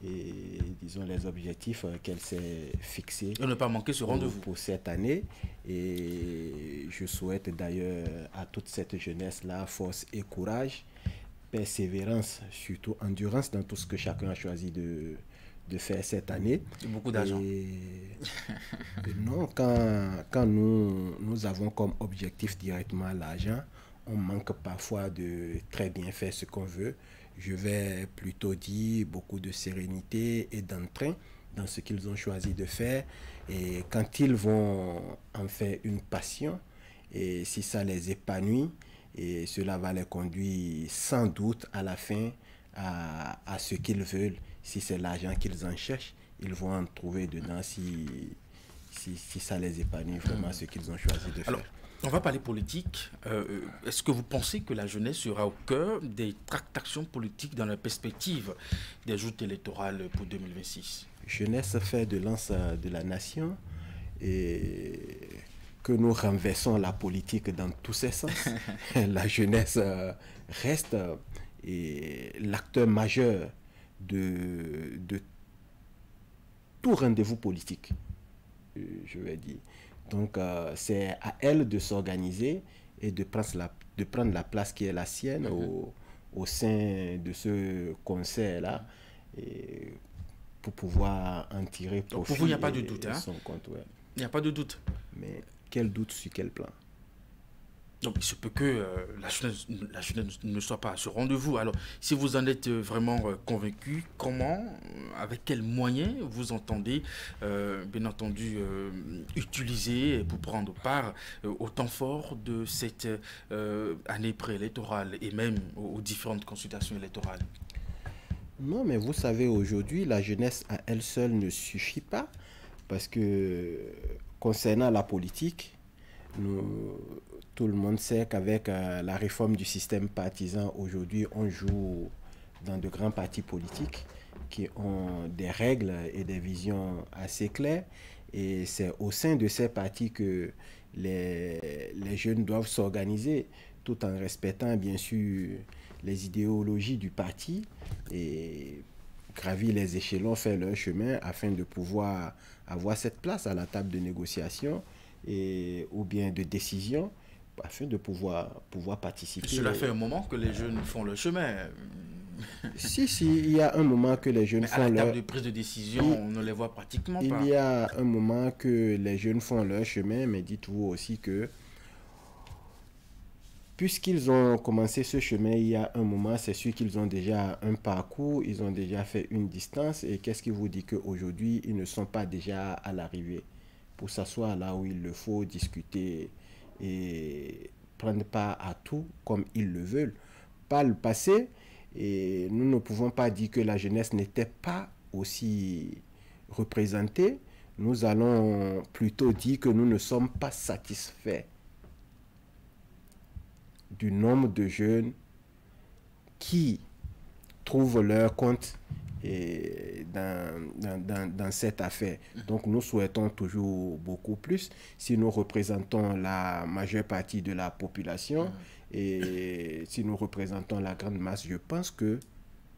et disons les objectifs qu'elle s'est fixés. Et ne pas manquer ce rendez-vous. Pour cette année. Et je souhaite d'ailleurs à toute cette jeunesse-là force et courage, persévérance, surtout endurance dans tout ce que chacun a choisi de faire cette année. Beaucoup d'argent. Non, quand nous avons comme objectif directement l'argent, on manque parfois de très bien faire ce qu'on veut. Je vais plutôt dire beaucoup de sérénité et d'entrain dans ce qu'ils ont choisi de faire. Et quand ils vont en faire une passion, et si ça les épanouit, et cela va les conduire sans doute à la fin à ce qu'ils veulent. Si c'est l'argent qu'ils en cherchent, ils vont en trouver dedans si ça les épanouit vraiment ce qu'ils ont choisi de faire. Alors, on va parler politique. Est-ce que vous pensez que la jeunesse sera au cœur des tractations politiques dans la perspective des joutes électorales pour 2026? Jeunesse fait de lance de la nation et que nous renversons la politique dans tous ses sens. La jeunesse reste l'acteur majeur de tout rendez-vous politique, je vais dire. Donc, c'est à elle de s'organiser et de prendre la place qui est la sienne au sein de ce concert-là pour pouvoir en tirer profit. Donc pour vous, il n'y a pas de doute. Son compte, ouais. Il n'y a pas de doute. Mais quel doute sur quel plan? Donc il se peut que la jeunesse ne soit pas à ce rendez-vous. Alors, si vous en êtes vraiment convaincu, comment, avec quels moyens vous entendez, bien entendu, utiliser pour prendre part au temps fort de cette année préélectorale et même aux différentes consultations électorales? Non, mais vous savez, aujourd'hui, la jeunesse à elle seule ne suffit pas parce que concernant la politique, tout le monde sait qu'avec la réforme du système partisan, aujourd'hui, on joue dans de grands partis politiques qui ont des règles et des visions assez claires. Et c'est au sein de ces partis que les jeunes doivent s'organiser tout en respectant, bien sûr, les idéologies du parti et gravir les échelons, faire leur chemin afin de pouvoir avoir cette place à la table de négociation ou bien de décision, afin de pouvoir participer. Cela fait un moment que les jeunes font le chemin. Si, il y a un moment que les jeunes font leur... à la table de prise de décision, on ne les voit pratiquement pas. Il y a un moment que les jeunes font leur chemin, mais dites-vous aussi que puisqu'ils ont commencé ce chemin, il y a un moment, c'est sûr qu'ils ont déjà un parcours, ils ont déjà fait une distance, et qu'est-ce qui vous dit qu'aujourd'hui, ils ne sont pas déjà à l'arrivée pour s'asseoir là où il le faut, discuter et prendre part à tout comme ils le veulent. Pas le passé, et nous ne pouvons pas dire que la jeunesse n'était pas aussi représentée. Nous allons plutôt dire que nous ne sommes pas satisfaits du nombre de jeunes qui trouvent leur compte dans cette affaire. Donc nous souhaitons toujours beaucoup plus. Si nous représentons la majeure partie de la population et si nous représentons la grande masse, je pense que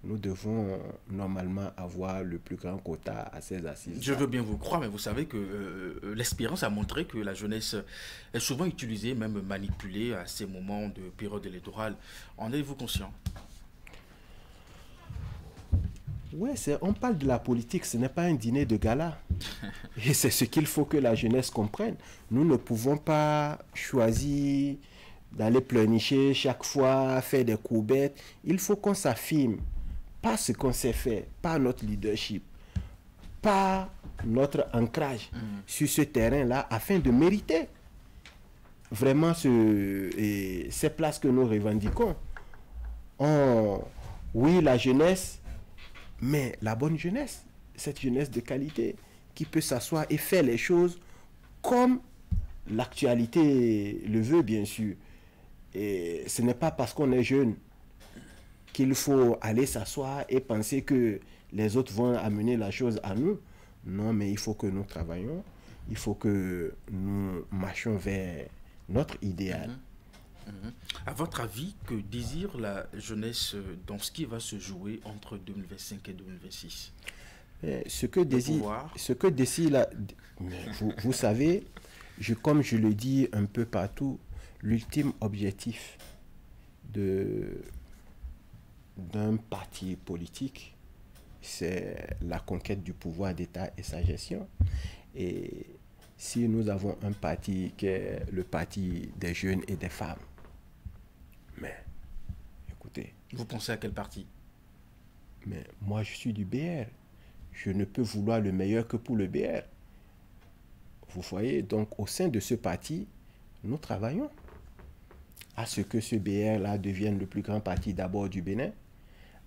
nous devons normalement avoir le plus grand quota à ces assises. Je veux bien vous croire, mais vous savez que l'expérience a montré que la jeunesse est souvent utilisée, même manipulée à ces moments de période électorale. En êtes-vous conscient? Oui, on parle de la politique, ce n'est pas un dîner de gala. Et c'est ce qu'il faut que la jeunesse comprenne. Nous ne pouvons pas choisir d'aller pleurnicher chaque fois, faire des courbettes. Il faut qu'on s'affirme. Pas ce qu'on sait faire, pas notre leadership, pas notre ancrage sur ce terrain-là afin de mériter vraiment ces places que nous revendiquons. Oui, la jeunesse, mais la bonne jeunesse, cette jeunesse de qualité qui peut s'asseoir et faire les choses comme l'actualité le veut, bien sûr. Et ce n'est pas parce qu'on est jeune qu'il faut aller s'asseoir et penser que les autres vont amener la chose à nous. Non, mais il faut que nous travaillions, il faut que nous marchions vers notre idéal. À votre avis, que désire la jeunesse dans ce qui va se jouer entre 2025 et 2026? Ce que décide vous savez, comme je le dis un peu partout, l'ultime objectif d'un parti politique, c'est la conquête du pouvoir d'État et sa gestion. Et si nous avons un parti qui est le parti des jeunes et des femmes, mais écoutez... Vous pensez à quel parti? Mais moi, je suis du BR. Je ne peux vouloir le meilleur que pour le BR. Vous voyez, donc au sein de ce parti, nous travaillons à ce que ce BR-là devienne le plus grand parti d'abord du Bénin,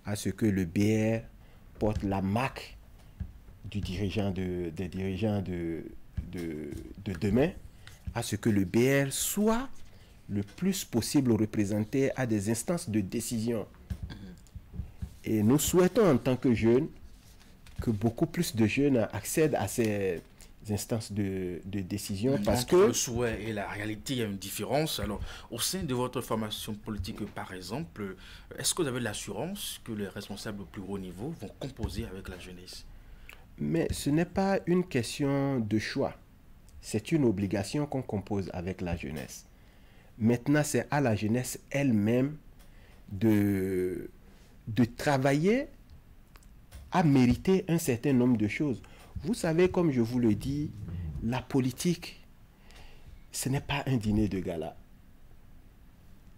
à ce que le BR porte la marque des dirigeants de demain, à ce que le BR soit le plus possible représenté à des instances de décision. Et nous souhaitons en tant que jeunes que beaucoup plus de jeunes accèdent à ces instances de décision. Parce que le souhait et la réalité, il y a une différence. Alors, au sein de votre formation politique, par exemple, est-ce que vous avez l'assurance que les responsables au plus haut niveau vont composer avec la jeunesse? Mais ce n'est pas une question de choix. C'est une obligation qu'on compose avec la jeunesse. Maintenant, c'est à la jeunesse elle-même de travailler à mériter un certain nombre de choses. Vous savez, comme je vous le dis, la politique, ce n'est pas un dîner de gala.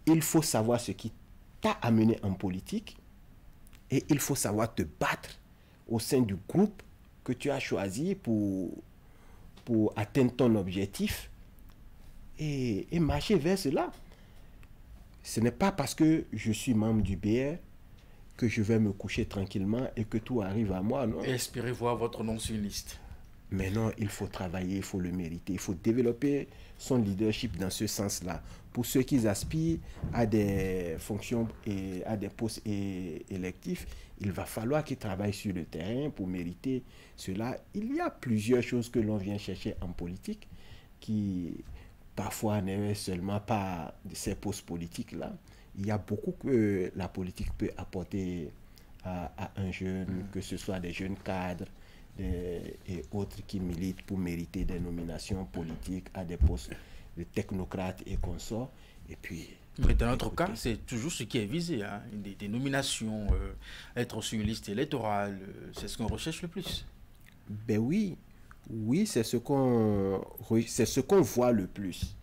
Il faut savoir ce qui t'a amené en politique et il faut savoir te battre au sein du groupe que tu as choisi pour atteindre ton objectif et marcher vers cela. Ce n'est pas parce que je suis membre du BR que je vais me coucher tranquillement et que tout arrive à moi, non. Et espérez voir votre nom sur une liste. Mais non, il faut travailler, il faut le mériter, il faut développer son leadership dans ce sens-là. Pour ceux qui aspirent à des fonctions et à des postes électifs, il va falloir qu'ils travaillent sur le terrain pour mériter cela. Il y a plusieurs choses que l'on vient chercher en politique qui parfois n'est seulement pas ces postes politiques-là. Il y a beaucoup que la politique peut apporter à un jeune, que ce soit des jeunes cadres et autres qui militent pour mériter des nominations politiques à des postes de technocrates et consorts. Et puis, mais dans notre cas, c'est toujours ce qui est visé, hein, des nominations, être sur une liste électorale, c'est ce qu'on recherche le plus. Ben oui, c'est ce qu'on voit le plus.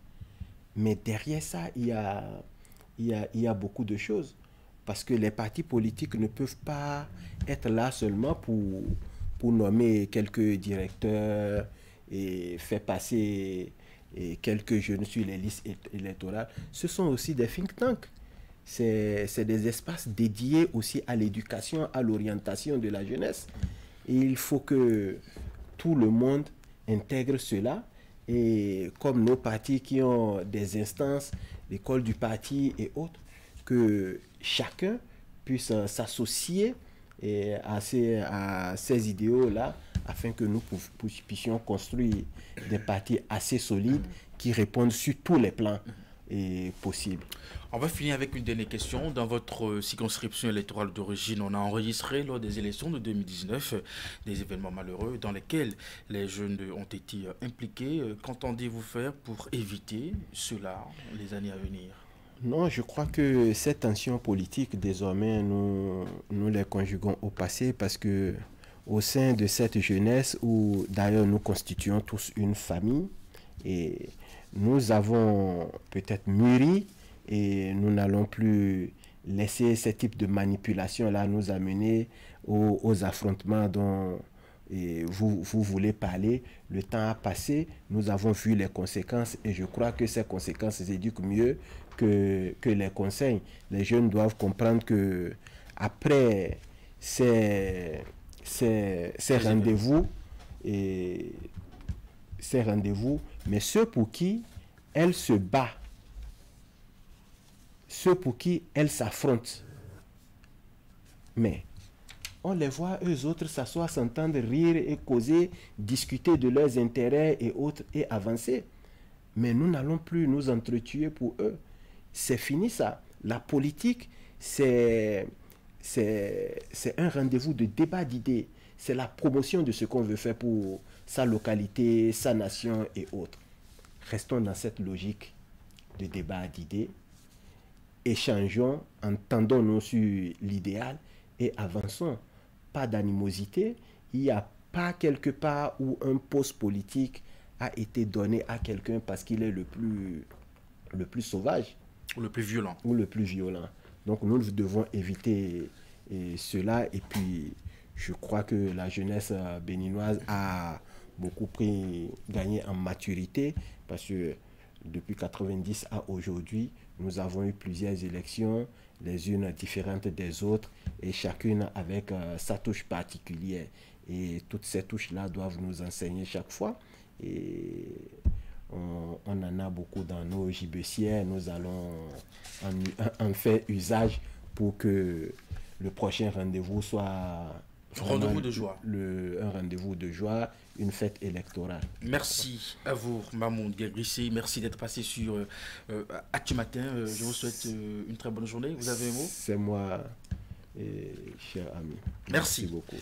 Mais derrière ça, il y a beaucoup de choses. Parce que les partis politiques ne peuvent pas être là seulement pour nommer quelques directeurs et faire passer quelques jeunes sur les listes électorales. Ce sont aussi des think tanks. C'est des espaces dédiés aussi à l'éducation, à l'orientation de la jeunesse. Et il faut que tout le monde intègre cela. Et comme nos partis qui ont des instances, l'école du parti et autres, que chacun puisse s'associer à ces idéaux-là afin que nous puissions construire des partis assez solides qui répondent sur tous les plans possibles. On va finir avec une dernière question. Dans votre circonscription électorale d'origine, on a enregistré lors des élections de 2019 des événements malheureux dans lesquels les jeunes ont été impliqués. Qu'entendez-vous faire pour éviter cela les années à venir? Non, je crois que ces tensions politiques, désormais, nous les conjuguons au passé parce que au sein de cette jeunesse, où d'ailleurs nous constituons tous une famille, et nous avons peut-être mûri et nous n'allons plus laisser ce type de manipulation-là nous amener aux affrontements dont vous voulez parler. Le temps a passé, nous avons vu les conséquences et je crois que ces conséquences éduquent mieux que les conseils. Les jeunes doivent comprendre que après ces rendez-vous, mais ceux pour qui elle se bat, ceux pour qui elle s'affronte, mais on les voit eux autres s'asseoir, s'entendre, rire et causer, discuter de leurs intérêts et autres et avancer. Mais nous n'allons plus nous entretuer pour eux. C'est fini ça. La politique, c'est un rendez-vous de débat d'idées. c'est la promotion de ce qu'on veut faire pour sa localité, sa nation et autres. Restons dans cette logique de débat d'idées, échangeons, entendons-nous sur l'idéal et avançons. Pas d'animosité, il n'y a pas quelque part où un poste politique a été donné à quelqu'un parce qu'il est le plus sauvage. Ou le plus violent. Ou le plus violent. Donc nous devons éviter cela, et puis je crois que la jeunesse béninoise a beaucoup gagné en maturité, parce que depuis 90 à aujourd'hui, nous avons eu plusieurs élections, les unes différentes des autres, et chacune avec sa touche particulière. Et toutes ces touches-là doivent nous enseigner chaque fois. Et on en a beaucoup dans nos gibecières. Nous allons en faire usage pour que le prochain rendez-vous soit rendez-vous de joie. Un rendez-vous de joie, une fête électorale. Merci à vous, Mamoud Guerrissi. Merci d'être passé sur Actu Matin. Je vous souhaite une très bonne journée. Vous avez un mot? C'est moi, cher ami. Merci beaucoup.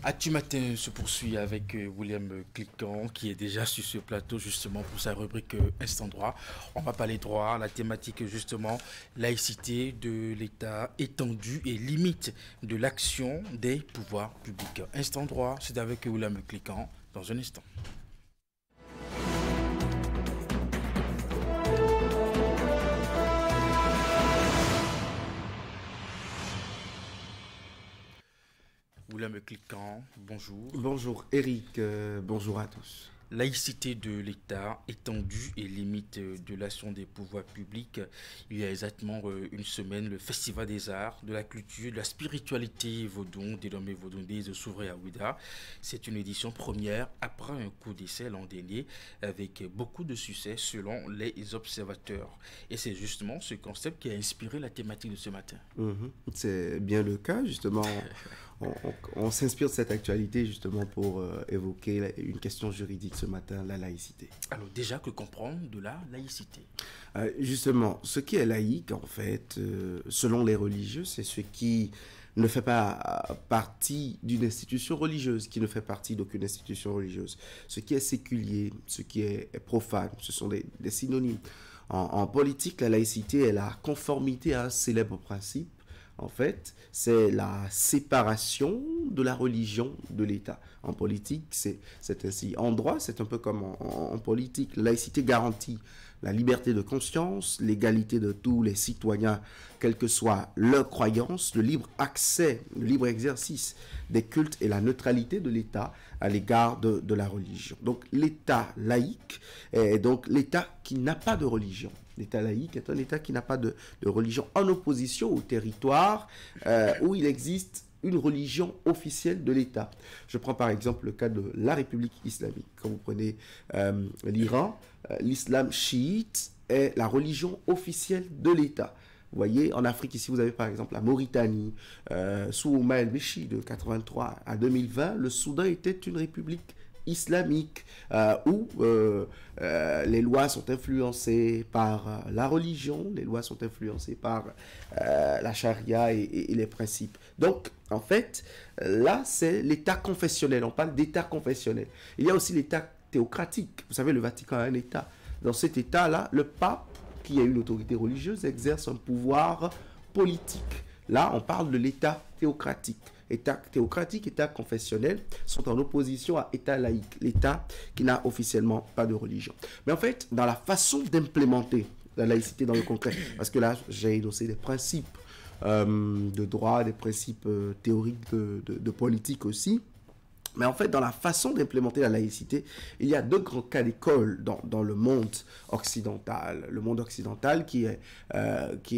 Actu Matin se poursuit avec William Cliquant, qui est déjà sur ce plateau justement pour sa rubrique Instant Droit. On va parler droit, la thématique justement laïcité de l'État étendue et limite de l'action des pouvoirs publics. Instant Droit, c'est avec William Cliquant dans un instant. William Cliquant, bonjour. Bonjour Eric, bonjour à tous. Laïcité de l'État, étendue et limite de l'action des pouvoirs publics. Il y a exactement une semaine, le Festival des Arts, de la Culture, de la Spiritualité Vaudon, dénommé Vaudondaise s'ouvrait à Ouida. C'est une édition première après un coup d'essai l'an dernier, avec beaucoup de succès selon les observateurs. Et c'est justement ce concept qui a inspiré la thématique de ce matin. C'est bien le cas, justement. On s'inspire de cette actualité justement pour évoquer une question juridique ce matin, la laïcité. Alors déjà, que comprendre de la laïcité? Justement, ce qui est laïque, en fait, selon les religieux, c'est ce qui ne fait pas partie d'une institution religieuse, qui ne fait partie d'aucune institution religieuse. Ce qui est séculier, ce qui est profane, ce sont des synonymes. En politique, la laïcité est la conformité à un célèbre principe. En fait, c'est la séparation de la religion de l'État. En politique, c'est ainsi. En droit, c'est un peu comme en politique. La laïcité garantit la liberté de conscience, l'égalité de tous les citoyens, quelle que soit leur croyance, le libre accès, le libre exercice des cultes et la neutralité de l'État à l'égard de la religion. Donc l'État laïque est donc l'État qui n'a pas de religion. L'État laïque est un État qui n'a pas de religion, en opposition au territoire où il existe une religion officielle de l'État. Je prends par exemple le cas de la République islamique. Quand vous prenez l'Iran, l'islam chiite est la religion officielle de l'État. Vous voyez, en Afrique, ici, vous avez par exemple la Mauritanie, sous Omar el-Béchi de 83 à 2020, le Soudan était une république islamique où les lois sont influencées par la religion, les lois sont influencées par la charia et les principes. Donc, en fait, là, c'est l'État confessionnel. On parle d'État confessionnel. Il y a aussi l'État théocratique. Vous savez, le Vatican a un État. Dans cet État-là, le pape, qui a une autorité religieuse, exerce un pouvoir politique. Là, on parle de l'État théocratique. État théocratique, État confessionnel sont en opposition à État laïque, l'État qui n'a officiellement pas de religion. Mais en fait, dans la façon d'implémenter la laïcité dans le concret, parce que là, j'ai énoncé des principes de droit, des principes théoriques de politique aussi. Mais en fait, dans la façon d'implémenter la laïcité, il y a deux grands cas d'école dans le monde occidental. Le monde occidental qui est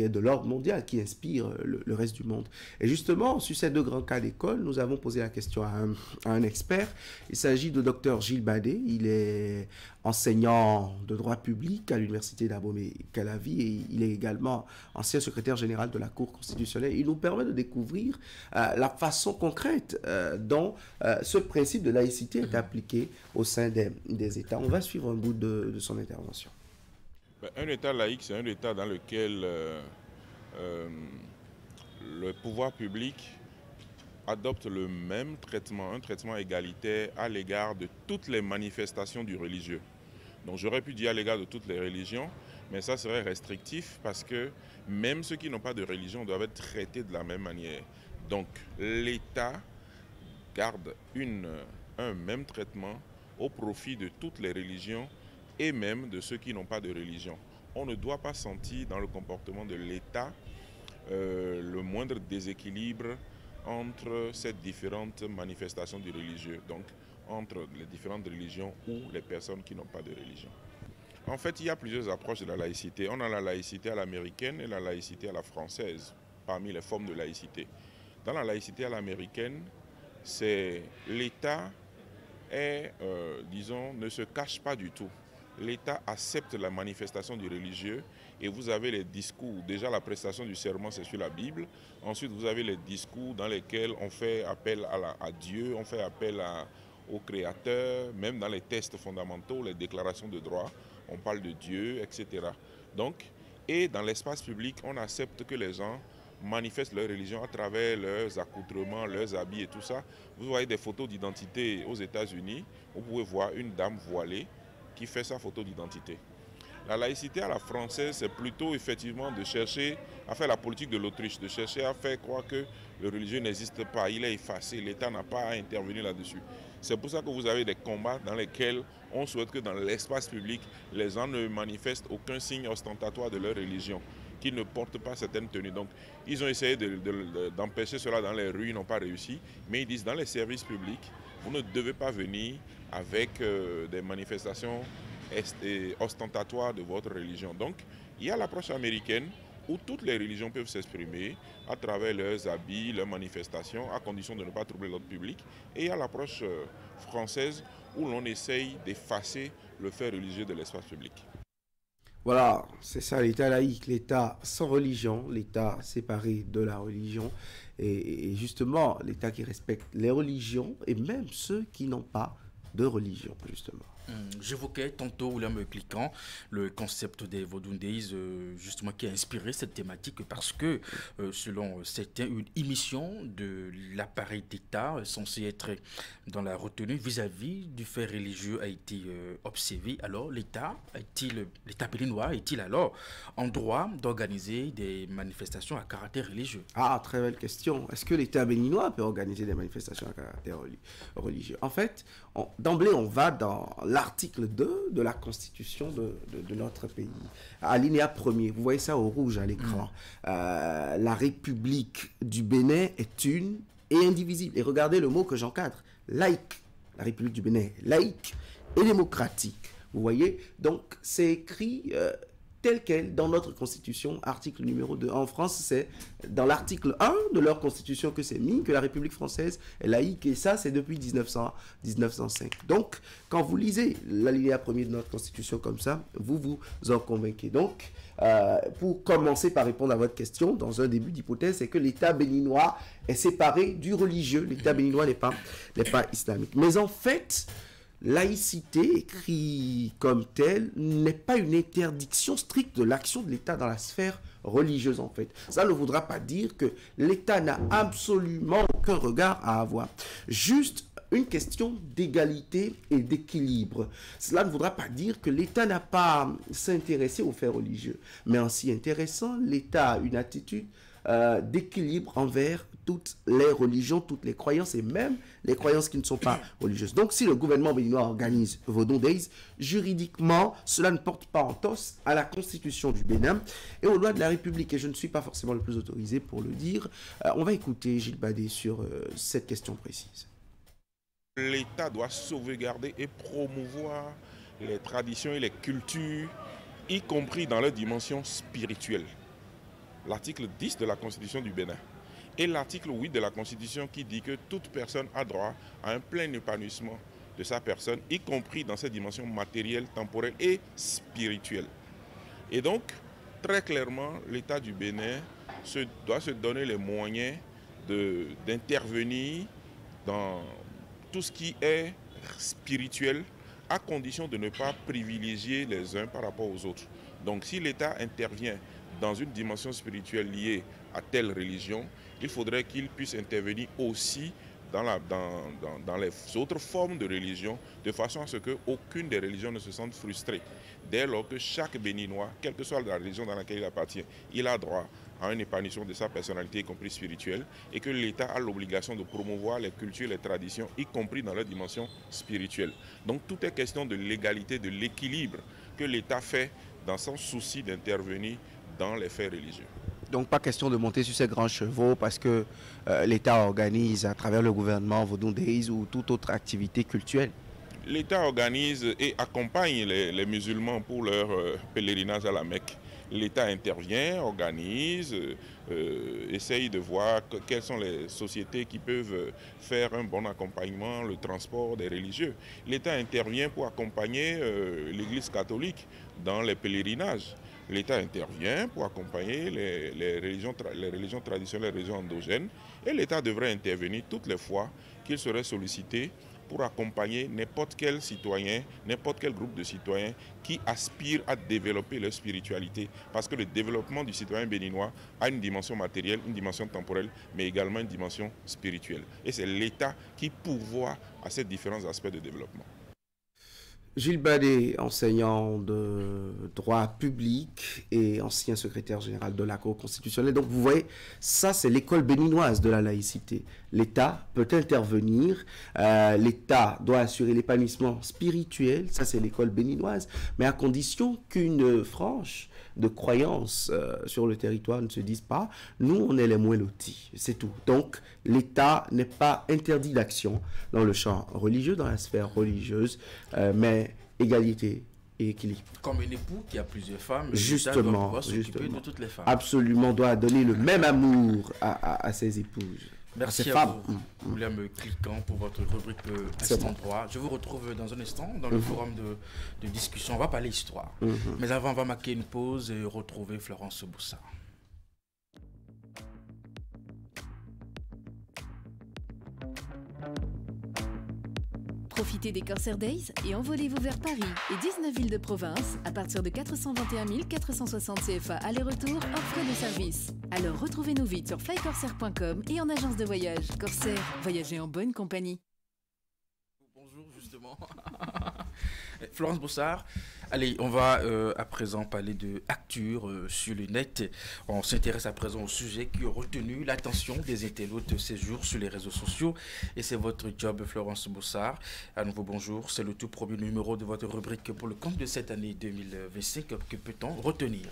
de l'ordre mondial, qui inspire le reste du monde. Et justement, sur ces deux grands cas d'école, nous avons posé la question à un expert. Il s'agit de Dr Gilles Badé. Il est enseignant de droit public à l'université d'Abomey-Calavi et il est également ancien secrétaire général de la Cour constitutionnelle. Il nous permet de découvrir la façon concrète dont ce principe de laïcité est appliqué au sein des États. On va suivre un bout de son intervention. Un État laïque, c'est un État dans lequel le pouvoir public adopte le même traitement, un traitement égalitaire à l'égard de toutes les manifestations du religieux. Donc j'aurais pu dire à l'égard de toutes les religions, mais ça serait restrictif parce que même ceux qui n'ont pas de religion doivent être traités de la même manière. Donc l'État garde un même traitement au profit de toutes les religions et même de ceux qui n'ont pas de religion. On ne doit pas sentir dans le comportement de l'État le moindre déséquilibre entre ces différentes manifestations du religieux, donc entre les différentes religions ou les personnes qui n'ont pas de religion. En fait, il y a plusieurs approches de la laïcité. On a la laïcité à l'américaine et la laïcité à la française, parmi les formes de laïcité. Dans la laïcité à l'américaine, c'est l'État disons, ne se cache pas du tout. L'État accepte la manifestation du religieux et vous avez les discours. Déjà, la prestation du serment, c'est sur la Bible. Ensuite, vous avez les discours dans lesquels on fait appel à Dieu, on fait appel au Créateur, même dans les tests fondamentaux, les déclarations de droit, on parle de Dieu, etc. Donc, et dans l'espace public, on accepte que les gens manifestent leur religion à travers leurs accoutrements, leurs habits et tout ça. Vous voyez des photos d'identité aux États-Unis, vous pouvez voir une dame voilée qui fait sa photo d'identité. La laïcité à la française, c'est plutôt effectivement de chercher à faire la politique de l'autruche, de chercher à faire croire que le religieux n'existe pas, il est effacé, l'État n'a pas à intervenir là-dessus. C'est pour ça que vous avez des combats dans lesquels on souhaite que dans l'espace public, les gens ne manifestent aucun signe ostentatoire de leur religion, qu'ils ne portent pas certaines tenues. Donc, ils ont essayé d'empêcher cela dans les rues, ils n'ont pas réussi, mais ils disent dans les services publics, vous ne devez pas venir avec des manifestations ostentatoires de votre religion. Donc, il y a l'approche américaine où toutes les religions peuvent s'exprimer à travers leurs habits, leurs manifestations, à condition de ne pas troubler l'ordre public. Et il y a l'approche française où l'on essaye d'effacer le fait religieux de l'espace public. Voilà, c'est ça l'État laïque, l'État sans religion, l'État séparé de la religion, et justement l'État qui respecte les religions et même ceux qui n'ont pas de religion, justement. J'évoquais tantôt, William Cliquant, le concept des Vodun Days, justement, qui a inspiré cette thématique parce que, selon certains, une émission de l'appareil d'État censée être dans la retenue vis-à-vis du fait religieux a été observée. Alors, l'État béninois est-il alors en droit d'organiser des manifestations à caractère religieux? Ah, très belle question. Est-ce que l'État béninois peut organiser des manifestations à caractère religieux? En fait, d'emblée, on va dans l'article 2 de la Constitution de notre pays. Alinéa 1er, vous voyez ça au rouge à l'écran. La République du Bénin est une et indivisible. Et regardez le mot que j'encadre, laïque. La République du Bénin est laïque et démocratique. Vous voyez, donc c'est écrit tel quel dans notre Constitution, article numéro 2. En France, c'est dans l'article 1 de leur Constitution que c'est mis que la République française est laïque, et ça, c'est depuis 1905. Donc, quand vous lisez l'alinéa 1er de notre Constitution comme ça, vous vous en convainquez. Donc, pour commencer par répondre à votre question, dans un début d'hypothèse, c'est que l'État béninois est séparé du religieux. L'État béninois n'est pas islamique. Mais en fait, laïcité, écrit comme tel, n'est pas une interdiction stricte de l'action de l'État dans la sphère religieuse, en fait. Ça ne voudra pas dire que l'État n'a absolument aucun regard à avoir. Juste une question d'égalité et d'équilibre. Cela ne voudra pas dire que l'État n'a pas à s'intéresser aux faits religieux. Mais en s'y intéressant, l'État a une attitude d'équilibre envers toutes les religions, toutes les croyances et même les croyances qui ne sont pas religieuses. Donc, si le gouvernement béninois organise Vodun Days, juridiquement, cela ne porte pas entorse à la Constitution du Bénin et aux lois de la République. Et je ne suis pas forcément le plus autorisé pour le dire. On va écouter Gilles Badé sur cette question précise. L'État doit sauvegarder et promouvoir les traditions et les cultures, y compris dans leur dimension spirituelle. L'article 10 de la Constitution du Bénin et l'article 8 de la Constitution qui dit que toute personne a droit à un plein épanouissement de sa personne, y compris dans ses dimensions matérielles, temporelles et spirituelles. Et donc, très clairement, l'État du Bénin doit se donner les moyens d'intervenir dans tout ce qui est spirituel à condition de ne pas privilégier les uns par rapport aux autres. Donc si l'État intervient dans une dimension spirituelle liée à telle religion, il faudrait qu'il puisse intervenir aussi dans les autres formes de religion, de façon à ce qu'aucune des religions ne se sente frustrée. Dès lors que chaque Béninois, quelle que soit la religion dans laquelle il appartient, il a droit à une épanouissement de sa personnalité, y compris spirituelle, et que l'État a l'obligation de promouvoir les cultures, les traditions, y compris dans leur dimension spirituelle. Donc tout est question de l'égalité, de l'équilibre que l'État fait dans son souci d'intervenir dans les faits religieux. Donc pas question de monter sur ces grands chevaux parce que l'État organise à travers le gouvernement Vodou Days ou toute autre activité culturelle. L'État organise et accompagne les musulmans pour leur pèlerinage à la Mecque. L'État intervient, organise, essaye de voir quelles sont les sociétés qui peuvent faire un bon accompagnement, le transport des religieux. L'État intervient pour accompagner l'Église catholique dans les pèlerinages. L'État intervient pour accompagner les religions traditionnelles, les religions endogènes, et l'État devrait intervenir toutes les fois qu'il serait sollicité pour accompagner n'importe quel citoyen, n'importe quel groupe de citoyens qui aspirent à développer leur spiritualité. Parce que le développement du citoyen béninois a une dimension matérielle, une dimension temporelle, mais également une dimension spirituelle. Et c'est l'État qui pourvoit à ces différents aspects de développement. Gilles Badé, enseignant de droit public et ancien secrétaire général de la Cour constitutionnelle. Donc vous voyez, ça c'est l'école béninoise de la laïcité. L'État peut intervenir, l'État doit assurer l'épanouissement spirituel, ça c'est l'école béninoise, mais à condition qu'une frange de croyances sur le territoire ne se dise pas, nous on est les moins lotis, c'est tout. Donc l'État n'est pas interdit d'action dans le champ religieux, dans la sphère religieuse, mais égalité et équilibre. Comme un époux qui a plusieurs femmes, justement, doit pouvoir s'occuper de toutes les femmes. Absolument, doit donner le même amour à ses épouses. Merci à vous, William Cliquant, pour votre rubrique Instant Droit. Je vous retrouve dans un instant dans le forum de discussion. On va parler histoire. Mais avant, on va marquer une pause et retrouver Florence Boussard. Profitez des Corsair Days et envolez-vous vers Paris et 19 villes de province à partir de 421 460 CFA aller-retour hors frais de service. Alors retrouvez-nous vite sur flycorsair.com et en agence de voyage. Corsair, voyagez en bonne compagnie. Bonjour justement. Florence Boussard. Allez, on va à présent parler de Actu sur le net. On s'intéresse à présent au sujet qui a retenu l'attention des internautes ces jours sur les réseaux sociaux. Et c'est votre job, Florence Boussard. À nouveau, bonjour. C'est le tout premier numéro de votre rubrique pour le compte de cette année 2025. Que peut-on retenir ?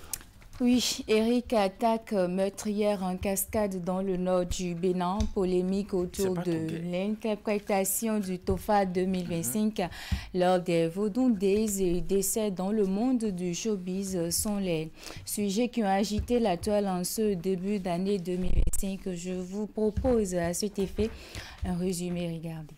Oui, Eric, attaque meurtrière en cascade dans le nord du Bénin, polémique autour de l'interprétation du TOFA 2025 lors des Vodou Days et décès dans le monde du showbiz sont les sujets qui ont agité la toile en ce début d'année 2025. Je vous propose à cet effet un résumé, regardez.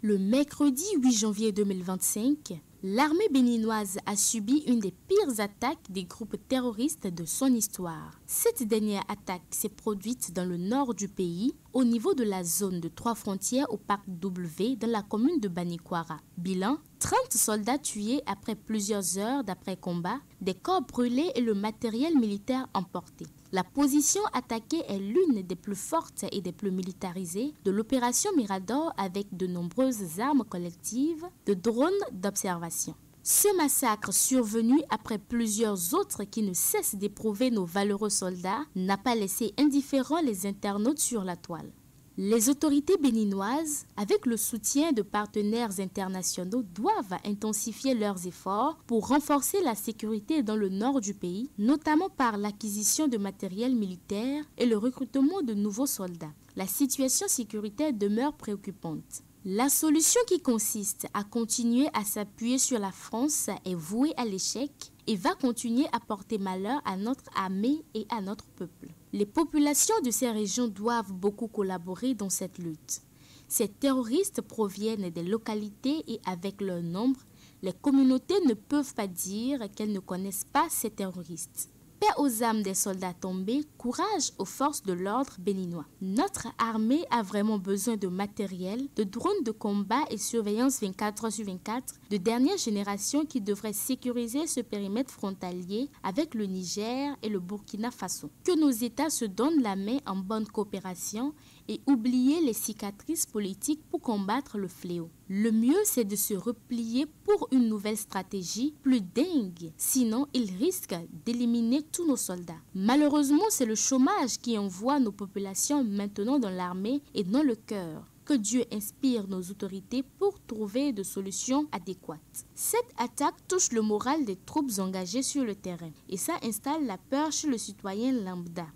Le mercredi 8 janvier 2025, l'armée béninoise a subi une des pires attaques des groupes terroristes de son histoire. Cette dernière attaque s'est produite dans le nord du pays, au niveau de la zone de 3 frontières au parc W dans la commune de Banikwara. Bilan, 30 soldats tués après plusieurs heures d'après-combat, des corps brûlés et le matériel militaire emporté. La position attaquée est l'une des plus fortes et des plus militarisées de l'opération Mirador avec de nombreuses armes collectives, de drones d'observation. Ce massacre survenu après plusieurs autres qui ne cessent d'éprouver nos valeureux soldats n'a pas laissé indifférents les internautes sur la toile. Les autorités béninoises, avec le soutien de partenaires internationaux, doivent intensifier leurs efforts pour renforcer la sécurité dans le nord du pays, notamment par l'acquisition de matériel militaire et le recrutement de nouveaux soldats. La situation sécuritaire demeure préoccupante. La solution qui consiste à continuer à s'appuyer sur la France est vouée à l'échec et va continuer à porter malheur à notre armée et à notre peuple. Les populations de ces régions doivent beaucoup collaborer dans cette lutte. Ces terroristes proviennent des localités et avec leur nombre, les communautés ne peuvent pas dire qu'elles ne connaissent pas ces terroristes. Paix aux âmes des soldats tombés, courage aux forces de l'ordre béninois. Notre armée a vraiment besoin de matériel, de drones de combat et surveillance 24/24 de dernière génération qui devraient sécuriser ce périmètre frontalier avec le Niger et le Burkina Faso. Que nos États se donnent la main en bonne coopération et oublier les cicatrices politiques pour combattre le fléau. Le mieux, c'est de se replier pour une nouvelle stratégie plus dingue. Sinon, ils risquent d'éliminer tous nos soldats. Malheureusement, c'est le chômage qui envoie nos populations maintenant dans l'armée et dans le cœur. Que Dieu inspire nos autorités pour trouver des solutions adéquates. Cette attaque touche le moral des troupes engagées sur le terrain et ça installe la peur chez le citoyen lambda.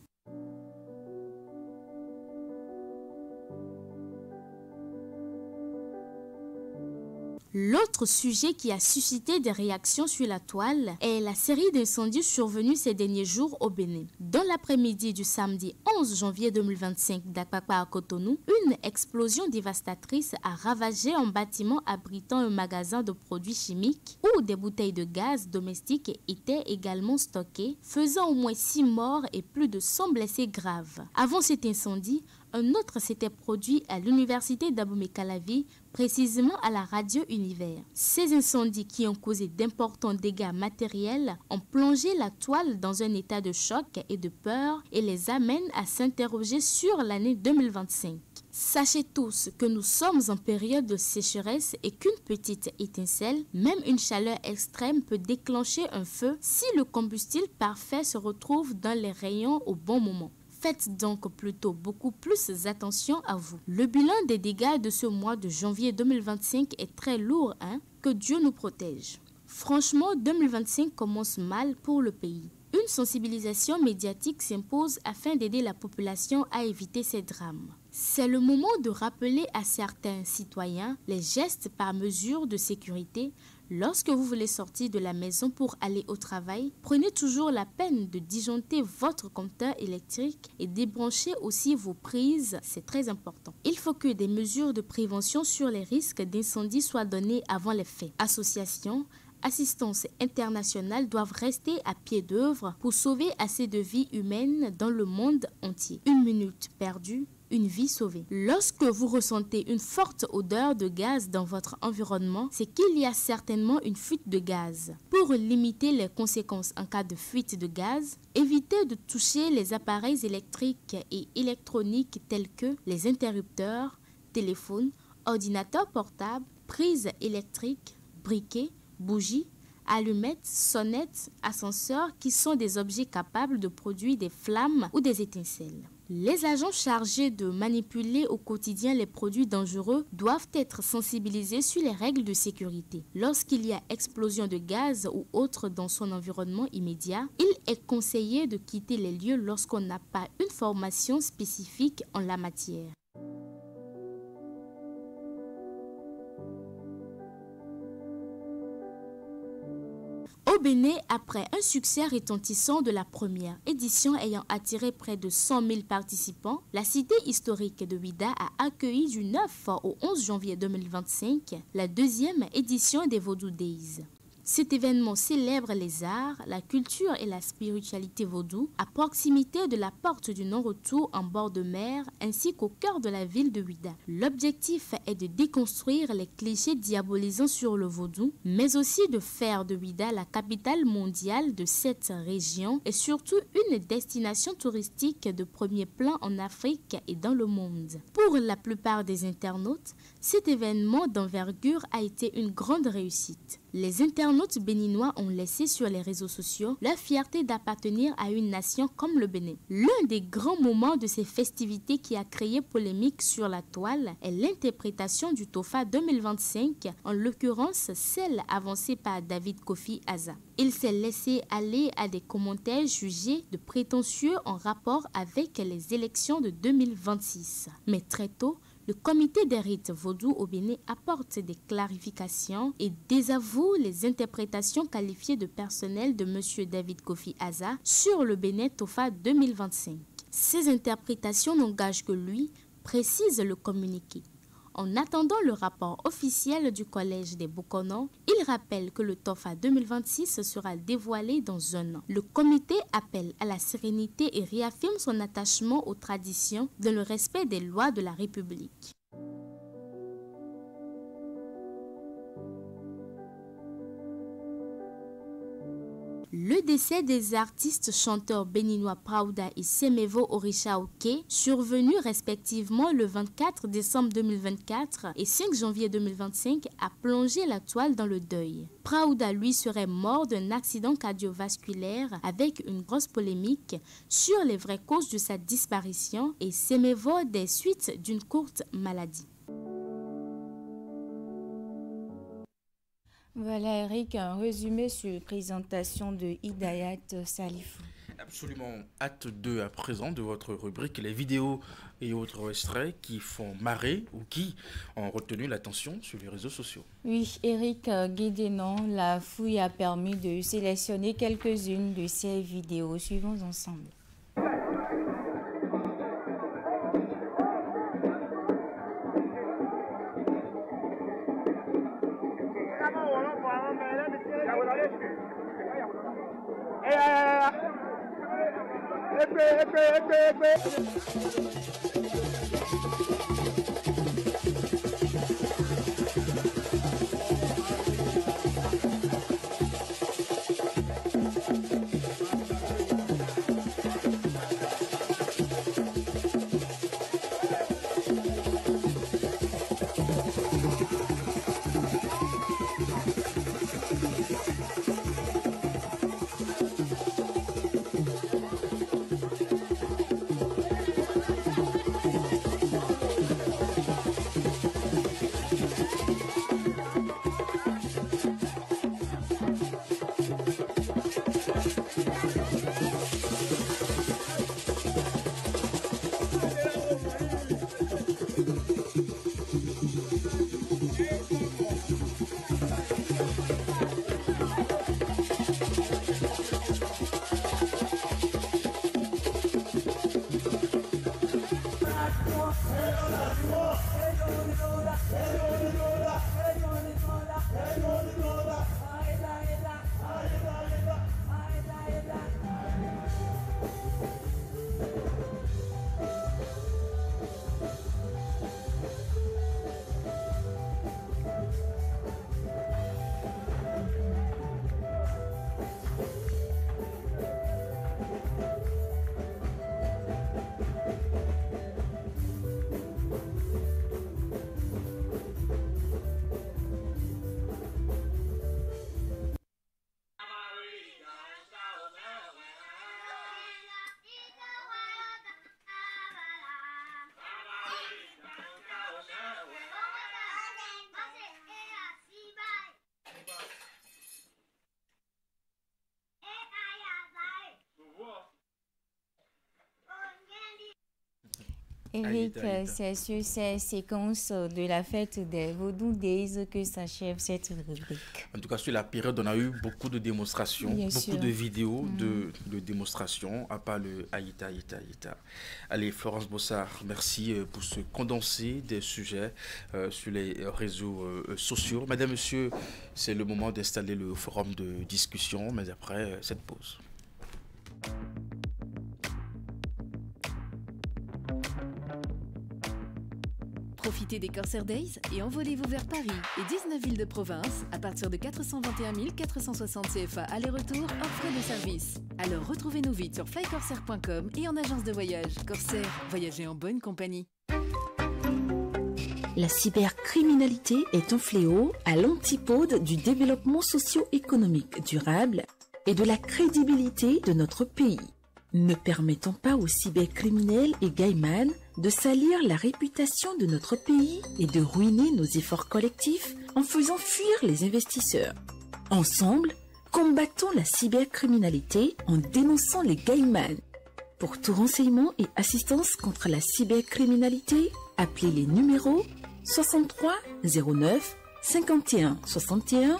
L'autre sujet qui a suscité des réactions sur la toile est la série d'incendies survenus ces derniers jours au Bénin. Dans l'après-midi du samedi 11 janvier 2025 d'Akpakpa à Cotonou, une explosion dévastatrice a ravagé un bâtiment abritant un magasin de produits chimiques où des bouteilles de gaz domestiques étaient également stockées, faisant au moins 6 morts et plus de 100 blessés graves. Avant cet incendie, un autre s'était produit à l'université d'Abomey-Calavi, précisément à la radio Univers. Ces incendies qui ont causé d'importants dégâts matériels ont plongé la toile dans un état de choc et de peur et les amènent à s'interroger sur l'année 2025. Sachez tous que nous sommes en période de sécheresse et qu'une petite étincelle, même une chaleur extrême, peut déclencher un feu si le combustible parfait se retrouve dans les rayons au bon moment. Faites donc plutôt beaucoup plus attention à vous. Le bilan des dégâts de ce mois de janvier 2025 est très lourd, que Dieu nous protège. Franchement, 2025 commence mal pour le pays. Une sensibilisation médiatique s'impose afin d'aider la population à éviter ces drames. C'est le moment de rappeler à certains citoyens les gestes par mesure de sécurité. Lorsque vous voulez sortir de la maison pour aller au travail, prenez toujours la peine de disjoncter votre compteur électrique et débrancher aussi vos prises, c'est très important. Il faut que des mesures de prévention sur les risques d'incendie soient données avant les faits. Associations, assistance internationale doivent rester à pied d'œuvre pour sauver assez de vies humaines dans le monde entier. 1 minute perdue, une vie sauvée. Lorsque vous ressentez une forte odeur de gaz dans votre environnement, c'est qu'il y a certainement une fuite de gaz. Pour limiter les conséquences en cas de fuite de gaz, évitez de toucher les appareils électriques et électroniques tels que les interrupteurs, téléphones, ordinateurs portables, prises électriques, briquets, bougies, allumettes, sonnettes, ascenseurs qui sont des objets capables de produire des flammes ou des étincelles. Les agents chargés de manipuler au quotidien les produits dangereux doivent être sensibilisés sur les règles de sécurité. Lorsqu'il y a explosion de gaz ou autre dans son environnement immédiat, il est conseillé de quitter les lieux lorsqu'on n'a pas une formation spécifique en la matière. Au Bénin, après un succès retentissant de la première édition ayant attiré près de 100 000 participants, la cité historique de Ouidah a accueilli du 9 au 11 janvier 2025 la deuxième édition des Vodou Days. Cet événement célèbre les arts, la culture et la spiritualité vaudou à proximité de la porte du non-retour en bord de mer ainsi qu'au cœur de la ville de Ouidah. L'objectif est de déconstruire les clichés diabolisants sur le vaudou, mais aussi de faire de Ouidah la capitale mondiale de cette région et surtout une destination touristique de premier plan en Afrique et dans le monde. Pour la plupart des internautes, cet événement d'envergure a été une grande réussite. Les internautes béninois ont laissé sur les réseaux sociaux leur fierté d'appartenir à une nation comme le Bénin. L'un des grands moments de ces festivités qui a créé polémique sur la toile est l'interprétation du TOFA 2025, en l'occurrence celle avancée par David Kofi Aza. Il s'est laissé aller à des commentaires jugés de prétentieux en rapport avec les élections de 2026. Mais très tôt, le comité des rites vaudou au Bénin apporte des clarifications et désavoue les interprétations qualifiées de personnelles de M. David Kofi Aza sur le Bénin TOFA 2025. Ces interprétations n'engagent que lui, précise le communiqué. En attendant le rapport officiel du Collège des Bokono, il rappelle que le TOFA 2026 sera dévoilé dans un an. Le comité appelle à la sérénité et réaffirme son attachement aux traditions dans le respect des lois de la République. Le décès des artistes chanteurs béninois Praouda et Semevo Orishaoke, survenu respectivement le 24 décembre 2024 et 5 janvier 2025, a plongé la toile dans le deuil. Praouda, lui, serait mort d'un accident cardiovasculaire avec une grosse polémique sur les vraies causes de sa disparition et Semevo des suites d'une courte maladie. Voilà Eric, un résumé sur la présentation de Hidayat Salifou. Absolument. Acte 2 à présent de votre rubrique, les vidéos et autres extraits qui font marrer ou qui ont retenu l'attention sur les réseaux sociaux. Oui, Eric Guédénon, la fouille a permis de sélectionner quelques-unes de ces vidéos. Suivons ensemble. Eric, c'est sur ces séquences de la fête des Vodou Days que s'achève cette rubrique. En tout cas, sur la période, on a eu beaucoup de démonstrations, beaucoup de vidéos de démonstrations, à part le Aïta. Allez, Florence Bossard, merci pour ce condensé des sujets sur les réseaux sociaux. Madame, Monsieur, c'est le moment d'installer le forum de discussion, mais après cette pause. Profitez des Corsair Days et envolez-vous vers Paris et 19 villes de province à partir de 421 460 CFA aller-retour hors frais de service. Alors retrouvez-nous vite sur flycorsair.com et en agence de voyage. Corsair, voyagez en bonne compagnie. La cybercriminalité est un fléau à l'antipode du développement socio-économique durable et de la crédibilité de notre pays. Ne permettons pas aux cybercriminels et gaïmans de salir la réputation de notre pays et de ruiner nos efforts collectifs en faisant fuir les investisseurs. Ensemble, combattons la cybercriminalité en dénonçant les gaïmans. Pour tout renseignement et assistance contre la cybercriminalité, appelez les numéros 63 09 51 61,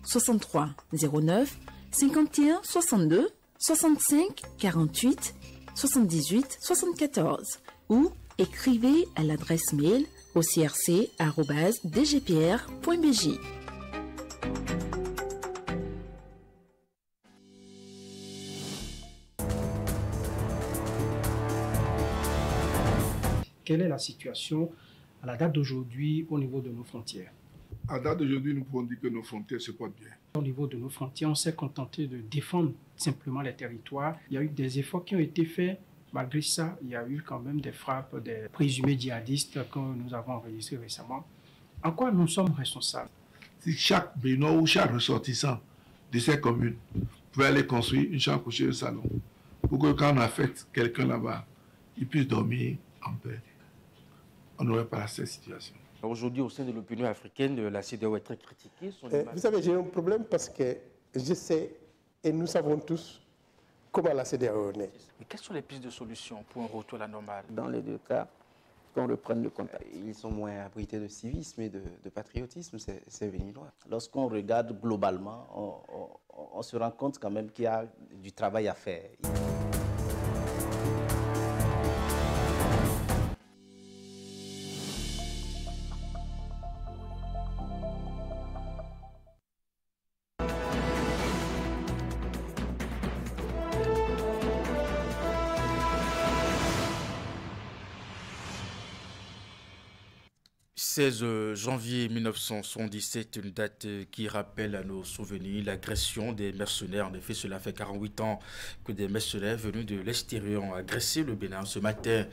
63 09 51 62, 65 48 78 74 ou écrivez à l'adresse mail au crc@dgpr.bj. Quelle est la situation à la date d'aujourd'hui au niveau de nos frontières? À date d'aujourd'hui, nous pouvons dire que nos frontières se portent bien. Au niveau de nos frontières, on s'est contenté de défendre simplement les territoires. Il y a eu des efforts qui ont été faits. Malgré ça, il y a eu quand même des frappes des présumés djihadistes que nous avons enregistrés récemment. En quoi nous sommes responsables? Si chaque Béninois ou chaque ressortissant de ces communes pouvait aller construire une chambre couchée au salon pour que quand on affecte quelqu'un là-bas, il puisse dormir en paix, on n'aurait pas cette situation. Aujourd'hui, au sein de l'opinion africaine, la CEDEAO est très critiquée. Vous savez, j'ai un problème parce que je sais, et nous savons tous, comment la CEDEAO est. Mais quelles sont les pistes de solutions pour un retour à la normale? Dans les deux cas, qu'on reprenne le contact. Ils sont moins abrités de civisme et de patriotisme, ces Béninois. Lorsqu'on regarde globalement, on se rend compte quand même qu'il y a du travail à faire. 16 janvier 1977, une date qui rappelle à nos souvenirs l'agression des mercenaires. En effet, cela fait 48 ans que des mercenaires venus de l'extérieur ont agressé le Bénin. Ce matin,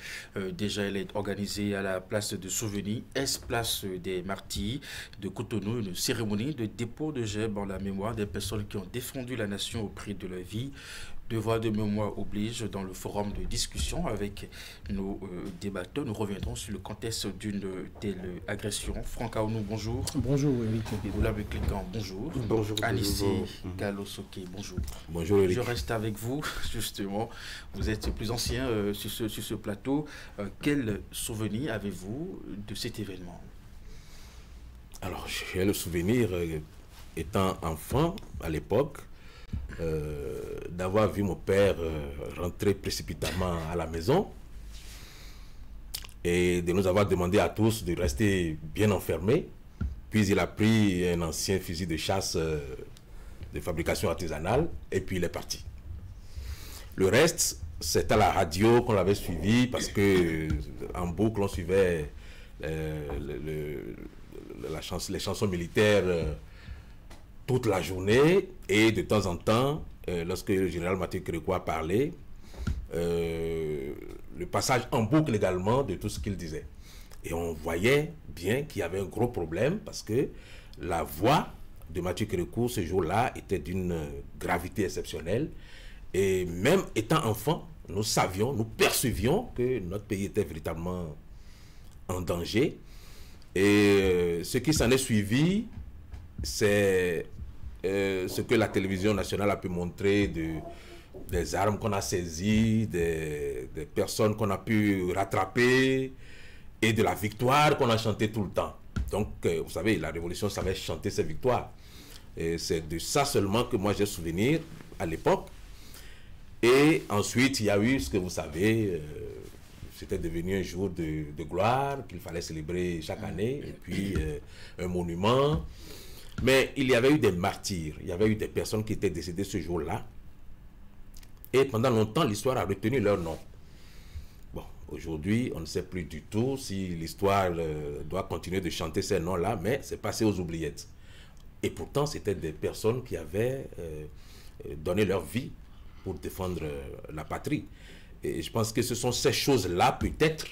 déjà, elle est organisée à la place de souvenirs, place des Martyrs de Cotonou, une cérémonie de dépôt de gerbes en la mémoire des personnes qui ont défendu la nation au prix de leur vie. Devoir de mémoire oblige dans le forum de discussion avec nos débatteurs. Nous reviendrons sur le contexte d'une telle agression. Franck Aounou, bonjour. Bonjour, Eric. Oula Beklikan, bonjour. Bonjour. Anissé Galosoke, bonjour. Bonjour, Eric. Je reste avec vous, justement. Vous êtes plus ancien sur ce plateau. Quel souvenir avez-vous de cet événement? Alors, j'ai le souvenir, étant enfant à l'époque, d'avoir vu mon père rentrer précipitamment à la maison et de nous avoir demandé à tous de rester bien enfermés. Puis il a pris un ancien fusil de chasse de fabrication artisanale et puis il est parti. Le reste, c'est à la radio qu'on l'avait suivi parce que en boucle on suivait les chansons militaires toute la journée, et de temps en temps, lorsque le général Mathieu Kérékois parlait, le passage en boucle également de tout ce qu'il disait. Et on voyait bien qu'il y avait un gros problème parce que la voix de Mathieu Kérékois ce jour-là était d'une gravité exceptionnelle. Et même étant enfant, nous savions, nous percevions que notre pays était véritablement en danger. Et ce qui s'en est suivi, c'est ce que la télévision nationale a pu montrer des armes qu'on a saisies, des personnes qu'on a pu rattraper et de la victoire qu'on a chantée tout le temps. Donc, vous savez, la Révolution savait chanter ses victoires. Et c'est de ça seulement que moi j'ai souvenir à l'époque. Et ensuite, il y a eu ce que vous savez, c'était devenu un jour de gloire qu'il fallait célébrer chaque année, et puis un monument. Mais il y avait eu des martyrs, il y avait eu des personnes qui étaient décédées ce jour-là. Et pendant longtemps, l'histoire a retenu leur nom. Bon, aujourd'hui, on ne sait plus du tout si l'histoire doit continuer de chanter ces noms-là, mais c'est passé aux oubliettes. Et pourtant, c'était des personnes qui avaient donné leur vie pour défendre la patrie. Et je pense que ce sont ces choses-là, peut-être,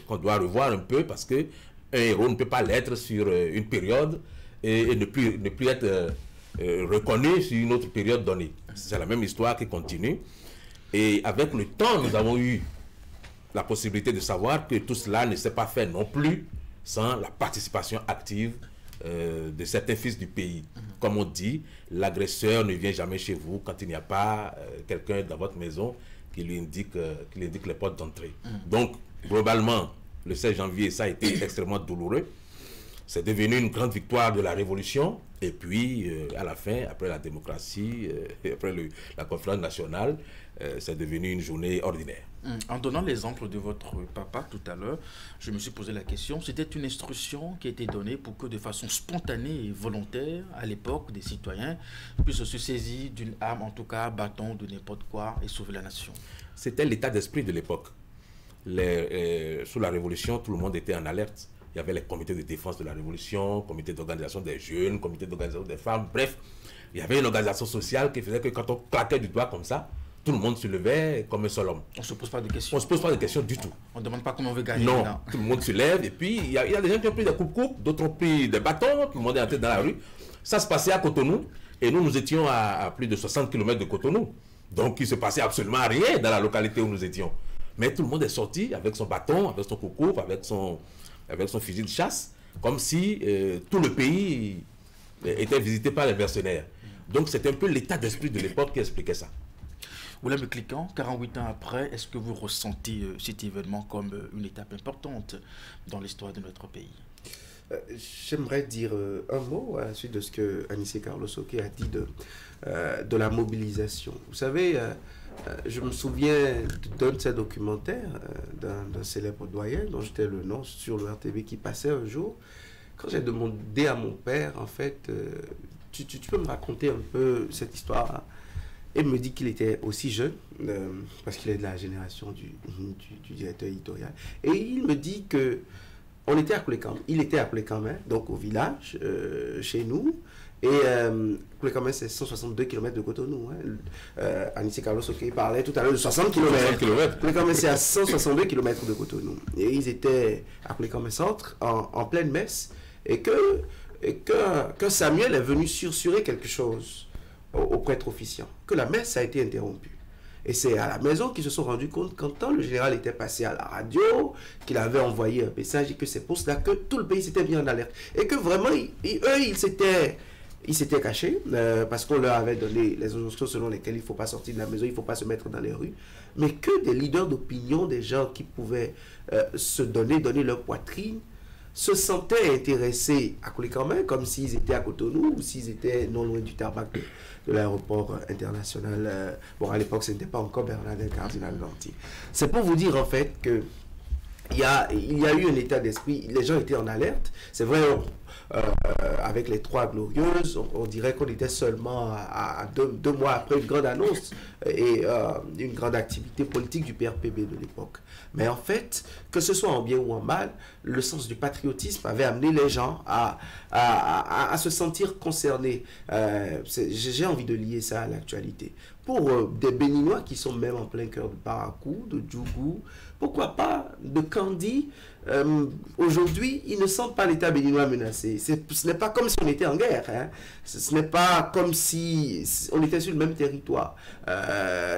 qu'on doit revoir un peu, parce qu'un héros ne peut pas l'être sur une période et ne plus être reconnu sur une autre période donnée. C'est la même histoire qui continue. Et avec le temps, nous avons eu la possibilité de savoir que tout cela ne s'est pas fait non plus sans la participation active de certains fils du pays. Comme on dit, l'agresseur ne vient jamais chez vous quand il n'y a pas quelqu'un dans votre maison qui lui indique les portes d'entrée. Donc, globalement, le 16 janvier, ça a été extrêmement douloureux. C'est devenu une grande victoire de la Révolution Et puis, à la fin, après la démocratie, après la conférence nationale, c'est devenu une journée ordinaire. En donnant l'exemple de votre papa tout à l'heure, je me suis posé la question, c'était une instruction qui a été donnée pour que de façon spontanée et volontaire, à l'époque, des citoyens puissent se saisir d'une arme, en tout cas bâton, de n'importe quoi, et sauver la nation. C'était l'état d'esprit de l'époque. Sous la Révolution, tout le monde était en alerte. Il y avait les comités de défense de la Révolution, comité d'organisation des jeunes, comité d'organisation des femmes, bref. Il y avait une organisation sociale qui faisait que quand on claquait du doigt comme ça, tout le monde se levait comme un seul homme. On ne se pose pas de questions. On ne se pose pas de questions du tout. On ne demande pas comment on veut gagner. Non, tout le monde se lève et puis il y a des gens qui ont pris des coupes-coupes, d'autres ont pris des bâtons, tout le monde est entré dans la rue. Ça se passait à Cotonou et nous étions à plus de 60 km de Cotonou. Donc il ne se passait absolument rien dans la localité où nous étions. Mais tout le monde est sorti avec son bâton, avec son coupe-coupe, avec son fusil de chasse, comme si tout le pays était visité par les mercenaires. Donc c'est un peu l'état d'esprit de l'époque qui expliquait ça. Oula Cliquant, 48 ans après, est-ce que vous ressentez cet événement comme une étape importante dans l'histoire de notre pays? J'aimerais dire un mot à la suite de ce que Anissé Carlos Oké a dit de la mobilisation. Vous savez, je me souviens d'un de ces documentaires d'un célèbre doyen dont j'étais le nom sur le RTV qui passait un jour. Quand j'ai demandé à mon père, en fait, tu peux me raconter un peu cette histoire? Et me dit qu'il était aussi jeune, parce qu'il est de la génération du directeur éditorial. Et il me dit que on était à Koulékamé. Il était à Koulékamé, donc au village, chez nous. Et Koulékamé, c'est 162 km de Cotonou. Anissé Carlos Oké parlait tout à l'heure de 60 km. Koulékamé, c'est à 162 km de Cotonou. Et ils étaient à Koulékamé Centre, en pleine messe. Et que Samuel est venu susurrer quelque chose au prêtre officiant, que la messe a été interrompue. Et c'est à la maison qu'ils se sont rendus compte quand le général était passé à la radio, qu'il avait envoyé un message et que c'est pour cela que tout le pays s'était mis en alerte. Et que vraiment, eux, ils s'étaient cachés parce qu'on leur avait donné les instructions selon lesquelles il ne faut pas sortir de la maison, il ne faut pas se mettre dans les rues. Mais que des leaders d'opinion, des gens qui pouvaient se donner leur poitrine, se sentaient intéressés à Koulékamé comme s'ils étaient à Cotonou ou s'ils étaient non loin du tarmac de l'aéroport international. Bon, à l'époque, ce n'était pas encore Bernardin Cardinal Lanty. C'est pour vous dire, en fait, que il y a eu un état d'esprit. Les gens étaient en alerte. C'est vrai, avec les Trois Glorieuses, on dirait qu'on était seulement à deux mois après une grande annonce et une grande activité politique du PRPB de l'époque. Mais en fait, que ce soit en bien ou en mal, le sens du patriotisme avait amené les gens à se sentir concernés. J'ai envie de lier ça à l'actualité. Pour des Béninois qui sont même en plein cœur de Parakou, de Djougou, pourquoi pas de Kandi, aujourd'hui, ils ne sentent pas l'État béninois menacé. Ce n'est pas comme si on était en guerre. Hein. Ce n'est pas comme si on était sur le même territoire.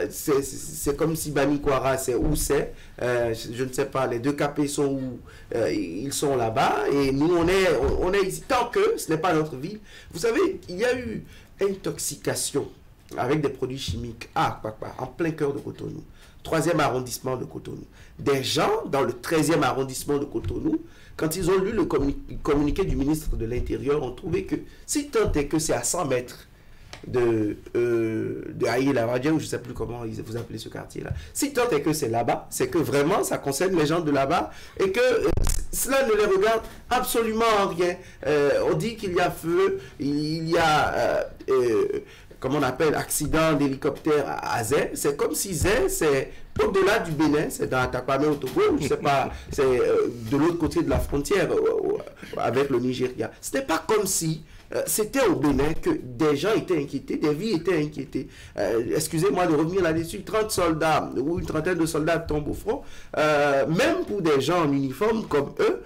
C'est comme si Bani Kwara, c'est où c'est. Je ne sais pas, les deux capés sont où. Ils sont là-bas. Et nous, on est ici. Tant que ce n'est pas notre ville. Vous savez, il y a eu intoxication avec des produits chimiques en plein cœur de Cotonou. 3e arrondissement de Cotonou. Des gens dans le 13e arrondissement de Cotonou, quand ils ont lu le communiqué du ministre de l'Intérieur, ont trouvé que si tant est que c'est à 100 mètres de Haï-la-Radia, ou je ne sais plus comment vous appelez ce quartier-là, si tant est que c'est là-bas, c'est que vraiment ça concerne les gens de là-bas et que cela ne les regarde absolument en rien. On dit qu'il y a feu, il y a... comme on appelle, accident d'hélicoptère à Zé. C'est comme si Zé, c'est au-delà du Bénin, c'est dans Takwame au Togo, je sais pas, c'est de l'autre côté de la frontière avec le Nigeria. Ce n'est pas comme si c'était au Bénin que des gens étaient inquiétés, des vies étaient inquiétées. Excusez-moi de revenir là-dessus, 30 soldats ou une trentaine de soldats tombent au front, même pour des gens en uniforme comme eux,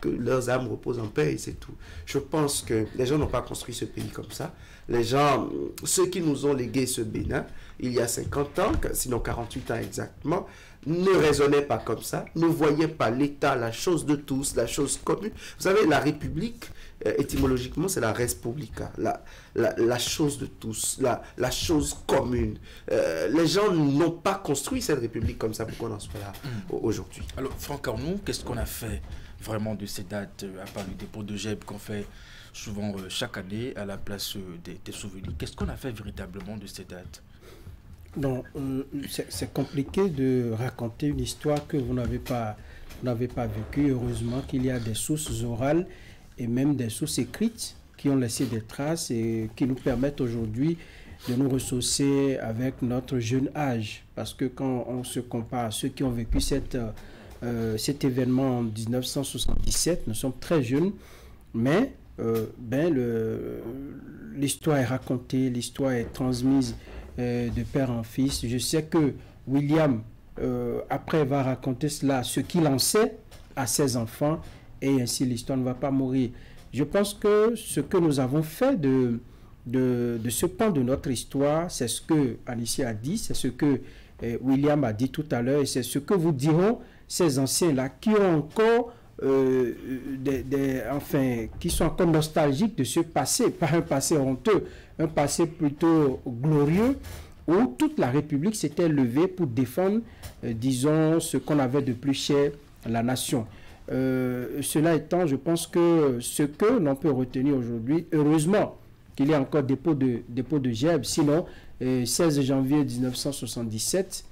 que leurs âmes reposent en paix et c'est tout. Je pense que les gens n'ont pas construit ce pays comme ça. Les gens, ceux qui nous ont légué ce Bénin, il y a 50 ans, sinon 48 ans exactement, ne raisonnaient pas comme ça, ne voyaient pas l'État, la chose de tous, la chose commune. Vous savez, la République, étymologiquement, c'est la res publica, la chose de tous, la chose commune. Les gens n'ont pas construit cette République comme ça pour qu'on en soit là aujourd'hui. Alors, Franck Arnoux, qu'est-ce qu'on a fait vraiment de ces dates, à part le dépôt de GEB qu'on fait souvent chaque année à la place des souvenirs? Qu'est-ce qu'on a fait véritablement de ces dates? Non, c'est compliqué de raconter une histoire que vous n'avez pas vécue. Heureusement qu'il y a des sources orales et même des sources écrites qui ont laissé des traces et qui nous permettent aujourd'hui de nous ressourcer avec notre jeune âge. Parce que quand on se compare à ceux qui ont vécu cet événement en 1977, nous sommes très jeunes, mais l'histoire est racontée, l'histoire est transmise de père en fils. Je sais que William, après, va raconter cela, ce qu'il en sait à ses enfants, et ainsi l'histoire ne va pas mourir. Je pense que ce que nous avons fait de ce pan de notre histoire, c'est ce que Anicia a dit, c'est ce que William a dit tout à l'heure, et c'est ce que vous diront ces anciens-là qui ont encore qui sont encore nostalgiques de ce passé, pas un passé honteux, un passé plutôt glorieux, où toute la République s'était levée pour défendre, disons, ce qu'on avait de plus cher à la nation. Cela étant, je pense que ce que l'on peut retenir aujourd'hui, heureusement qu'il y a encore dépôt de GEB, sinon 16 janvier 1977,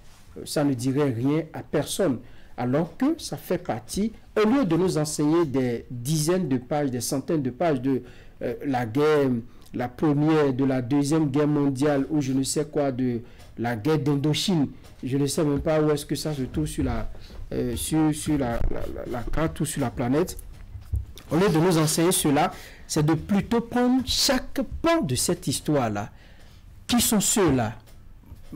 ça ne dirait rien à personne. Alors que ça fait partie, au lieu de nous enseigner des dizaines de pages, des centaines de pages de la guerre, la première, de la deuxième guerre mondiale, ou je ne sais quoi, de la guerre d'Indochine, je ne sais même pas où est-ce que ça se trouve sur la carte ou sur la planète. Au lieu de nous enseigner cela, c'est de plutôt prendre chaque pan de cette histoire-là. Qui sont ceux-là?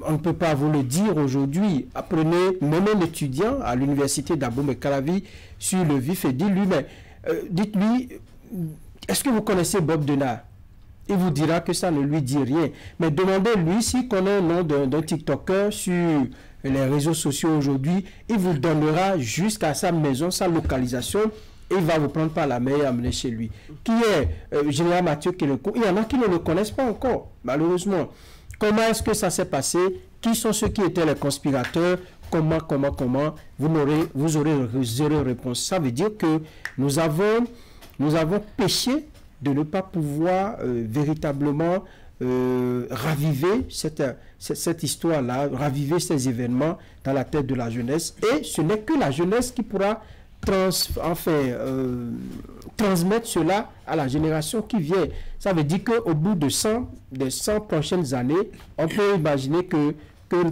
On ne peut pas vous le dire aujourd'hui. Apprenez même un étudiant à l'université d'Abomey-Calavi sur le vif et dites-lui, dites-lui, est-ce que vous connaissez Bob Denard? Il vous dira que ça ne lui dit rien. Mais demandez-lui s'il connaît le nom d'un TikToker sur les réseaux sociaux aujourd'hui. Il vous donnera jusqu'à sa maison, sa localisation. Et il va vous prendre par la main et amener chez lui. Qui est Général Mathieu Kélékou? Il y en a qui ne le connaissent pas encore, malheureusement. Comment est-ce que ça s'est passé? Qui sont ceux qui étaient les conspirateurs? Comment? Vous aurez zéro réponse. Ça veut dire que nous avons péché de ne pas pouvoir véritablement raviver cette histoire-là, raviver ces événements dans la tête de la jeunesse. Et ce n'est que la jeunesse qui pourra transmettre cela à la génération qui vient. Ça veut dire qu'au bout des 100 prochaines années, on peut imaginer que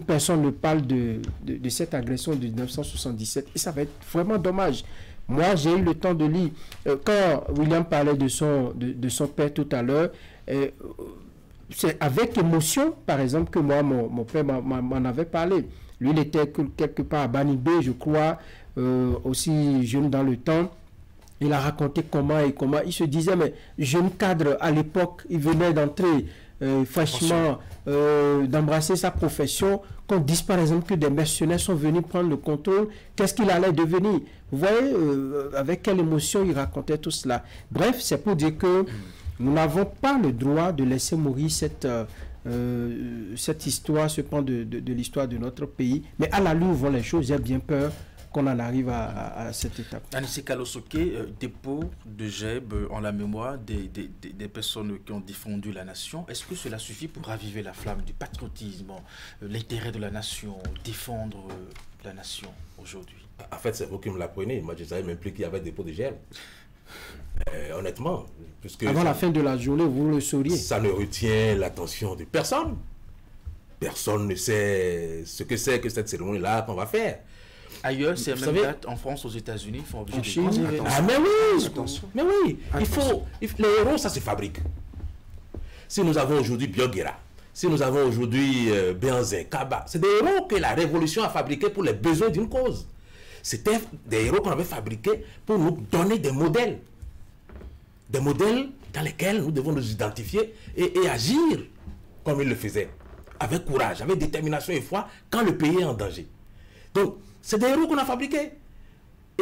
personne ne parle de cette agression de 1977. Et ça va être vraiment dommage. Moi, j'ai eu le temps de lire. Quand William parlait de son père tout à l'heure, c'est avec émotion, par exemple, que moi, mon père m'en avait parlé. Lui, il était quelque part à Banibé, je crois, aussi jeune dans le temps. Il a raconté comment. Il se disait, mais jeune cadre à l'époque, il venait d'entrer fraîchement, d'embrasser sa profession. Qu'on dise par exemple que des mercenaires sont venus prendre le contrôle, qu'est-ce qu'il allait devenir? Vous voyez avec quelle émotion il racontait tout cela. Bref, c'est pour dire que nous n'avons pas le droit de laisser mourir cette histoire, ce pan de l'histoire de notre pays. Mais à la loupe vont les choses, j'ai bien peur qu'on en arrive à cette étape. Anissé Kalosoke, dépôt de GEB en la mémoire des personnes qui ont défendu la nation. Est-ce que cela suffit pour raviver la flamme du patriotisme, l'intérêt de la nation, défendre la nation aujourd'hui? En fait, c'est vous qui me l'apprenez. Moi, je ne savais même plus qu'il y avait dépôt de GEB. Honnêtement, puisque avant la fin de la journée, vous le sauriez. Ça ne retient l'attention de personne. Personne ne sait ce que c'est que cette cérémonie-là qu'on va faire. Ailleurs, c'est la même date en France, aux États-Unis, ils font obligé de prendre. Ah, mais oui, mais oui. Les héros, ça se fabrique. Si nous avons aujourd'hui Bioguera, si nous avon aujourd'hui Béanzin, Kaba, c'est des héros que la révolution a fabriqués pour les besoins d'une cause. C'était des héros qu'on avait fabriqués pour nous donner des modèles. Des modèles dans lesquels nous devons nous identifier et agir comme ils le faisaient. Avec courage, avec détermination et foi, quand le pays est en danger. Donc, c'est des héros qu'on a fabriqués.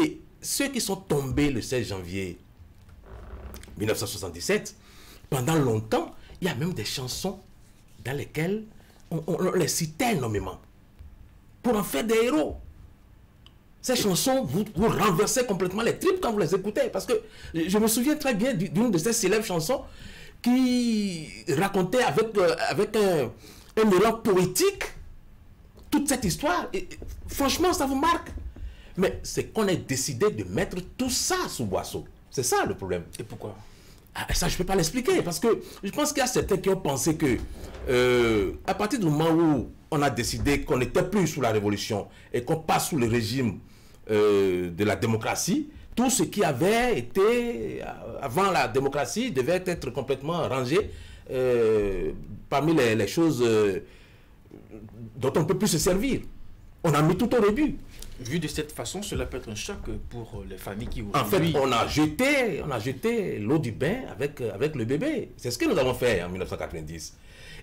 Et ceux qui sont tombés le 16 janvier 1977, pendant longtemps, il y a même des chansons dans lesquelles on les citait énormément pour en faire des héros. Ces chansons, vous renversez complètement les tripes quand vous les écoutez. Parce que je me souviens très bien d'une de ces célèbres chansons qui racontait avec un élan poétique toute cette histoire. Et franchement, ça vous marque. Mais c'est qu'on ait décidé de mettre tout ça sous boisseau. C'est ça le problème. Et pourquoi? Ça, je ne peux pas l'expliquer. Parce que je pense qu'il y a certains qui ont pensé que à partir du moment où on a décidé qu'on n'était plus sous la révolution et qu'on passe sous le régime de la démocratie, tout ce qui avait été avant la démocratie devait être complètement rangé parmi les choses dont on ne peut plus se servir. On a mis tout au début. Vu de cette façon, cela peut être un choc pour les familles qui... En fait, on a jeté l'eau du bain avec le bébé. C'est ce que nous avons fait en 1990.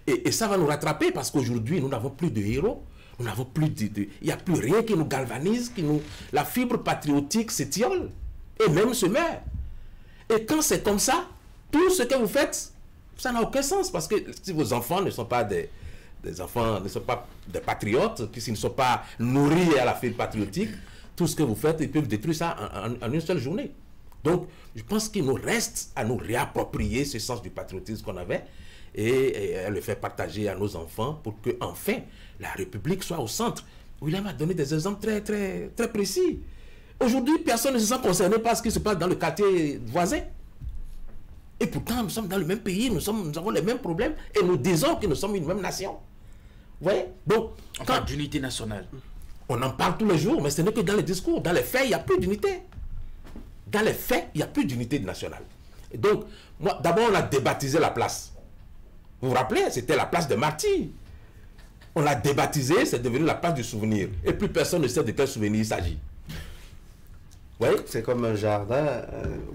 Et ça va nous rattraper parce qu'aujourd'hui, nous n'avons plus de héros. Nous n'avons plus il n'y a plus rien qui nous galvanise, la fibre patriotique s'étiole et même se meurt. Et quand c'est comme ça, tout ce que vous faites, ça n'a aucun sens parce que si vos enfants ne sont pas des enfants, ne sont pas des patriotes, s'ils ne sont pas nourris à la fibre patriotique, tout ce que vous faites, ils peuvent détruire ça en une seule journée. Donc, je pense qu'il nous reste à nous réapproprier ce sens du patriotisme qu'on avait et à le faire partager à nos enfants pour que, enfin, la République soit au centre. William a donné des exemples très, très, très précis. Aujourd'hui, personne ne se sent concerné par ce qui se passe dans le quartier voisin. Et pourtant, nous sommes dans le même pays, nous avons les mêmes problèmes et nous disons que nous sommes une même nation. Vous voyez? Donc, enfin, d'unité nationale. On en parle tous les jours, mais ce n'est que dans les discours. Dans les faits, il n'y a plus d'unité. Dans les faits, il n'y a plus d'unité nationale. Et donc, moi, d'abord, on a débaptisé la place. Vous vous rappelez, c'était la place des martyrs. On l'a débaptisé, c'est devenu la place du souvenir. Et plus personne ne sait de quel souvenir il s'agit. Oui, c'est comme un jardin,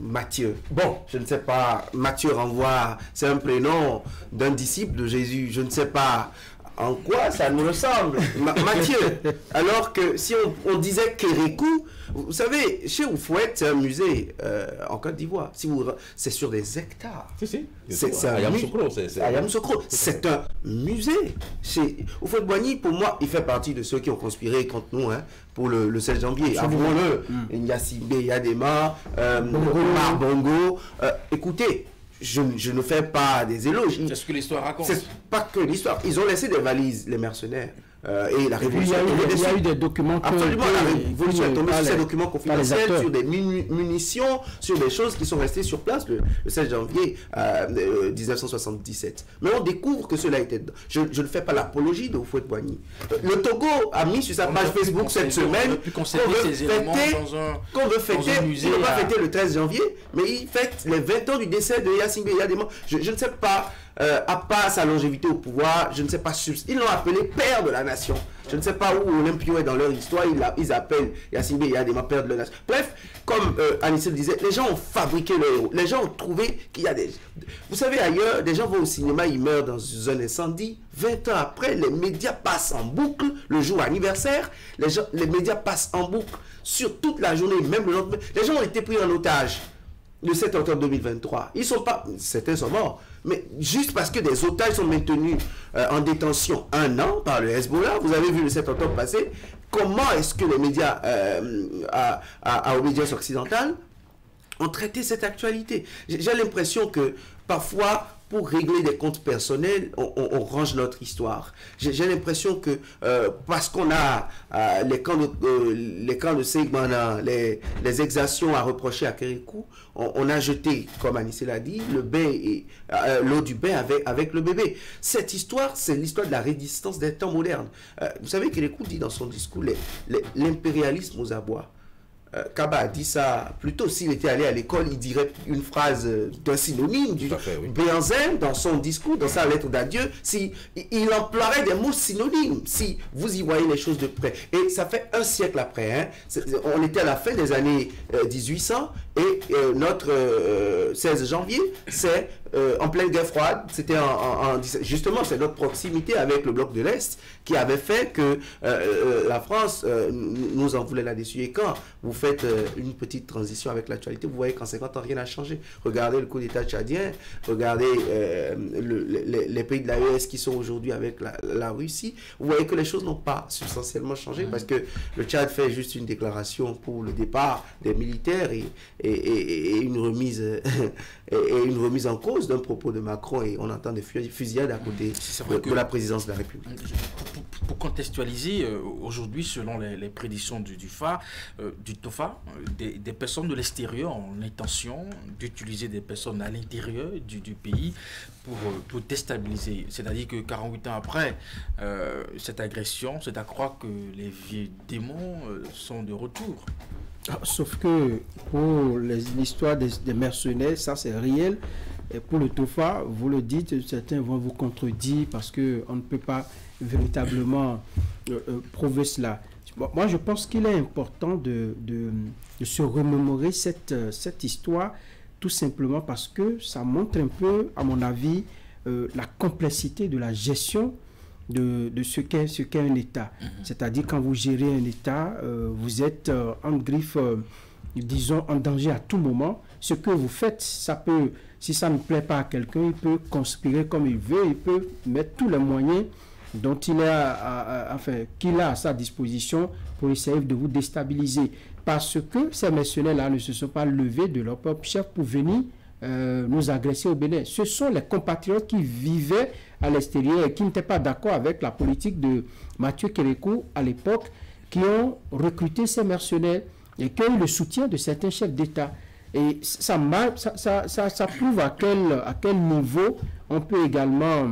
Matthieu. Bon, je ne sais pas, Matthieu renvoie, c'est un prénom d'un disciple de Jésus. Je ne sais pas en quoi ça nous ressemble, Matthieu. Alors que si on disait Kérékou, vous savez, chez Oufouette, c'est un musée en Côte d'Ivoire. C'est sur des hectares. Si. C'est un Yamoussoukro. C'est un musée. Chez Oufouette-Boigny, pour moi, il fait partie de ceux qui ont conspiré contre nous pour le 16 janvier. Avouons-le. Yassibé Yadema, Omar Bongo. Écoutez, je ne fais pas des éloges. C'est ce que l'histoire raconte. C'est pas que l'histoire. Ils ont laissé des valises, les mercenaires. Et la révolution il y a eu des documents. Absolument, la révolution est tombée sur ces documents confidentiels, sur des munitions, sur des choses qui sont restées sur place le 16 janvier 1977. Mais on découvre que cela était... Je ne fais pas l'apologie de Houphouët-Boigny. Le Togo a mis sur sa page Facebook cette semaine qu'on veut fêter, il ne va pas fêter le 13 janvier, mais il fête les 20 ans du décès de Yacine Yadema. Je ne sais pas... à part sa longévité au pouvoir, je ne sais pas, ils l'ont appelé père de la nation. Je ne sais pas où Olympio est dans leur histoire, ils appellent Yacine Yadema père de la nation. Bref, comme Anissé le disait, les gens ont fabriqué le héros. Les gens ont trouvé qu'il y a des... Vous savez, ailleurs, des gens vont au cinéma, ils meurent dans un incendie. 20 ans après, les médias passent en boucle le jour anniversaire. Les médias passent en boucle sur toute la journée, même le lendemain. Les gens ont été pris en otage le 7 octobre 2023. Ils sont pas... Certains sont morts. Mais juste parce que des otages sont maintenus en détention 1 an par le Hezbollah, vous avez vu le 7 octobre passé, comment est-ce que les médias à obédience occidentale ont traité cette actualité? J'ai l'impression que parfois, pour régler des comptes personnels, on range notre histoire. J'ai l'impression que parce qu'on a les camps de Seygmana, les exactions à reprocher à Kérékou, on a jeté, comme Anissé l'a dit, l'eau du bain avec le bébé. Cette histoire, c'est l'histoire de la résistance des temps modernes. Vous savez, Kérékou dit dans son discours l'impérialisme aux abois. Kaba a dit ça plutôt, s'il était allé à l'école, il dirait une phrase d'un synonyme du Béanzin dans son discours, dans sa lettre d'adieu, il emploierait des mots synonymes, si vous y voyez les choses de près. Et ça fait un siècle après, on était à la fin des années 1800 et notre 16 janvier, c'est en pleine guerre froide, c'était justement, c'est notre proximité avec le bloc de l'Est qui avait fait que la France nous en voulait là-dessus. Et quand vous faites une petite transition avec l'actualité, vous voyez qu'en 50 ans, rien n'a changé. Regardez le coup d'État tchadien, regardez les pays de l'AES qui sont aujourd'hui avec la Russie. Vous voyez que les choses n'ont pas substantiellement changé parce que le Tchad fait juste une déclaration pour le départ des militaires et une remise en cause d'un propos de Macron, et on entend des fusillades à côté de la présidence de la République. Pour contextualiser, aujourd'hui, selon les prédictions du TOFA, des personnes de l'extérieur ont l'intention d'utiliser des personnes à l'intérieur du pays pour déstabiliser. C'est-à-dire que 48 ans après cette agression, c'est à croire que les vieux démons sont de retour. Sauf que pour l'histoire des mercenaires, ça c'est réel. Et pour le TOFA, vous le dites, certains vont vous contredire parce qu'on ne peut pas véritablement prouver cela. Bon, moi, je pense qu'il est important de se remémorer cette histoire, tout simplement parce que ça montre un peu, à mon avis, la complexité de la gestion de ce qu'est un État. C'est-à-dire, quand vous gérez un État, vous êtes en griffe, disons, en danger à tout moment. Ce que vous faites, ça peut, si ça ne plaît pas à quelqu'un, il peut conspirer comme il veut, il peut mettre tous les moyens dont qu'il a à sa disposition pour essayer de vous déstabiliser. Parce que ces mercenaires-là ne se sont pas levés de leur propre chef pour venir nous agresser au Bénin. Ce sont les compatriotes qui vivaient à l'extérieur et qui n'étaient pas d'accord avec la politique de Mathieu Kérékou à l'époque, qui ont recruté ces mercenaires et qui ont eu le soutien de certains chefs d'État. Et ça prouve à quel niveau on peut également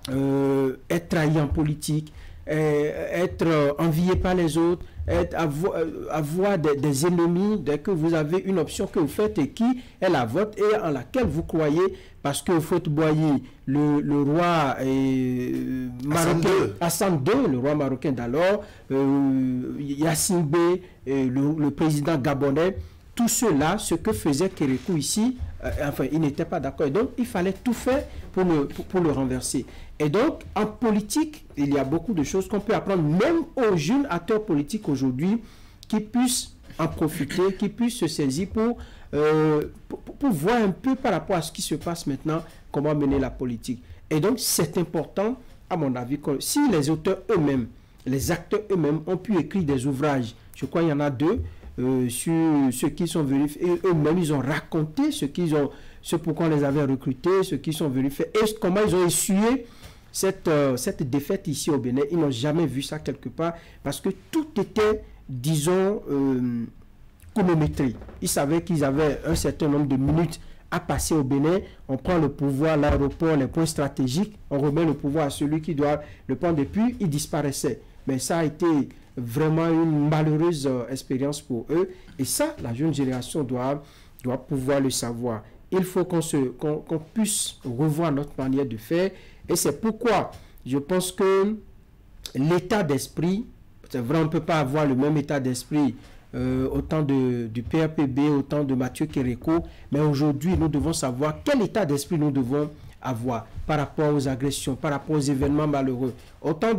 être trahi en politique, être envié par les autres, avoir des ennemis dès que vous avez une option que vous faites et qui est la vôtre et en laquelle vous croyez, parce que vous faites boyer le roi marocain, Hassan II, le roi marocain d'alors, Yassine Bey, le président gabonais. Tout cela, ce que faisait Kérékou ici, il n'était pas d'accord. Donc, il fallait tout faire pour le renverser. Et donc, en politique, il y a beaucoup de choses qu'on peut apprendre, même aux jeunes acteurs politiques aujourd'hui, qui puissent en profiter, qui puissent se saisir pour voir un peu par rapport à ce qui se passe maintenant, comment mener la politique. Et donc, c'est important, à mon avis, que si les auteurs eux-mêmes, les acteurs eux-mêmes ont pu écrire des ouvrages, je crois qu'il y en a 2, sur ceux qui sont venus, et eux-mêmes ils ont raconté ce pourquoi on les avait recrutés, ce qu'ils sont venus faire et comment ils ont essuyé cette défaite ici au Bénin. Ils n'ont jamais vu ça quelque part parce que tout était, disons, chronométré. Ils savaient qu'ils avaient un certain nombre de minutes à passer au Bénin. On prend le pouvoir, l'aéroport, les points stratégiques, on remet le pouvoir à celui qui doit le prendre et puis ils disparaissaient. Mais ça a été vraiment une malheureuse expérience pour eux. Et ça, la jeune génération doit pouvoir le savoir. Il faut qu'on puisse revoir notre manière de faire. Et c'est pourquoi je pense que l'état d'esprit, c'est vrai, on ne peut pas avoir le même état d'esprit au temps du PRPB, au temps de Mathieu Kérékou, mais aujourd'hui, nous devons savoir quel état d'esprit nous devons avoir par rapport aux agressions, par rapport aux événements malheureux. Au temps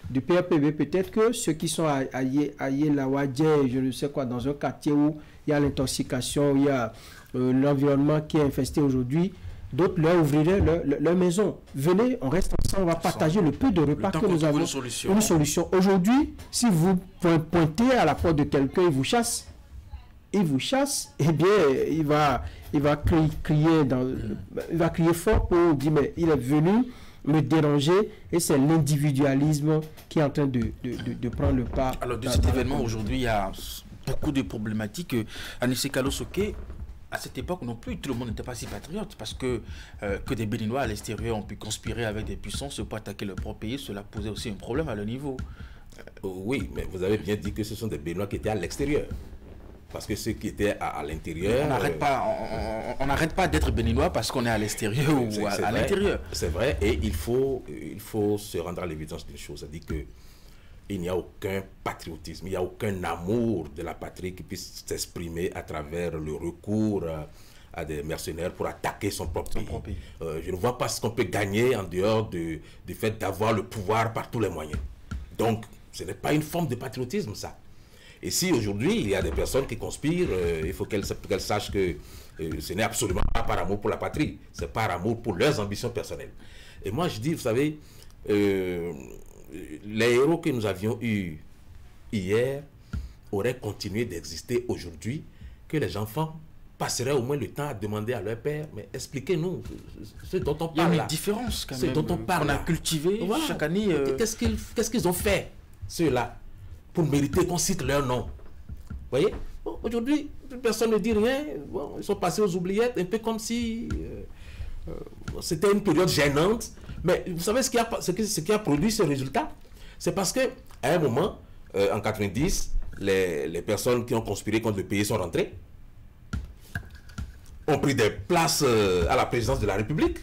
du PRPB, peut-être que ceux qui sont à Yelawadje, je ne sais quoi, dans un quartier où il y a l'intoxication, il y a l'environnement qui est infesté aujourd'hui, d'autres leur ouvriraient leur maison. Venez, on reste ensemble, on va partager le peu de repas que nous avons. Une solution. Aujourd'hui, si vous pointez à la porte de quelqu'un, il vous chasse, eh bien, il va crier fort pour dire, mais il est venu me déranger, et c'est l'individualisme qui est en train de prendre le pas. Alors, de cet événement, aujourd'hui, il y a beaucoup de problématiques. Anissé Kalo Soké, à cette époque non plus, tout le monde n'était pas si patriote, parce que des Béninois à l'extérieur ont pu conspirer avec des puissances pour attaquer leur propre pays, cela posait aussi un problème à leur niveau. Oui, mais vous avez bien dit que ce sont des Béninois qui étaient à l'extérieur. Parce que ceux qui étaient à l'intérieur... On n'arrête pas d'être béninois parce qu'on est à l'extérieur ou à l'intérieur. C'est vrai, et il faut se rendre à l'évidence d'une chose, c'est-à-dire qu'il n'y a aucun patriotisme, il n'y a aucun amour de la patrie qui puisse s'exprimer à travers le recours à des mercenaires pour attaquer son propre pays. Je ne vois pas ce qu'on peut gagner en dehors du fait d'avoir le pouvoir par tous les moyens. Donc, ce n'est pas une forme de patriotisme, ça. Et si aujourd'hui, il y a des personnes qui conspirent, il faut qu'elles sachent que ce n'est absolument pas par amour pour la patrie, c'est par amour pour leurs ambitions personnelles. Et moi, je dis, vous savez, les héros que nous avions eus hier auraient continué d'exister aujourd'hui, que les enfants passeraient au moins le temps à demander à leur père, mais expliquez-nous ce dont on parle. Il y a une différence quand même. Ce dont on parle. On a cultivé chaque année. Qu'est-ce qu'ils ont fait, ceux-là, pour mériter qu'on cite leur nom? Vous voyez, bon, aujourd'hui, personne ne dit rien. Bon, ils sont passés aux oubliettes, un peu comme si c'était une période gênante. Mais vous savez ce qui a produit ce résultat? C'est parce qu'à un moment, en 90, les personnes qui ont conspiré contre le pays sont rentrées, ont pris des places à la présidence de la République.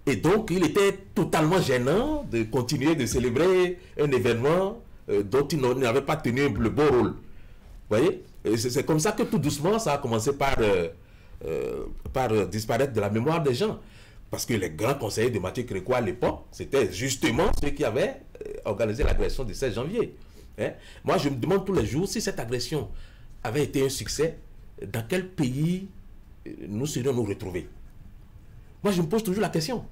Et donc, il était totalement gênant de continuer de célébrer un événement dont ils n'avaient pas tenu le beau rôle. Vous voyez? C'est comme ça que tout doucement, ça a commencé par disparaître de la mémoire des gens. Parce que les grands conseillers de Mathieu Créco à l'époque, c'était justement ceux qui avaient organisé l'agression du 16 janvier. Hein? Moi, je me demande tous les jours si cette agression avait été un succès, dans quel pays nous serions-nous retrouvés? Moi, je me pose toujours la question.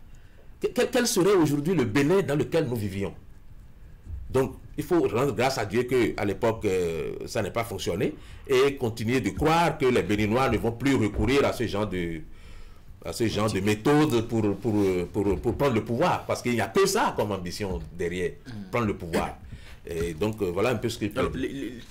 Quel serait aujourd'hui le Bénin dans lequel nous vivions? Donc, il faut rendre grâce à Dieu qu'à l'époque, ça n'a pas fonctionné et continuer de croire que les Béninois ne vont plus recourir à ce genre de méthode pour prendre le pouvoir. Parce qu'il n'y a que ça comme ambition derrière, prendre le pouvoir. Et donc, voilà un peu ce que...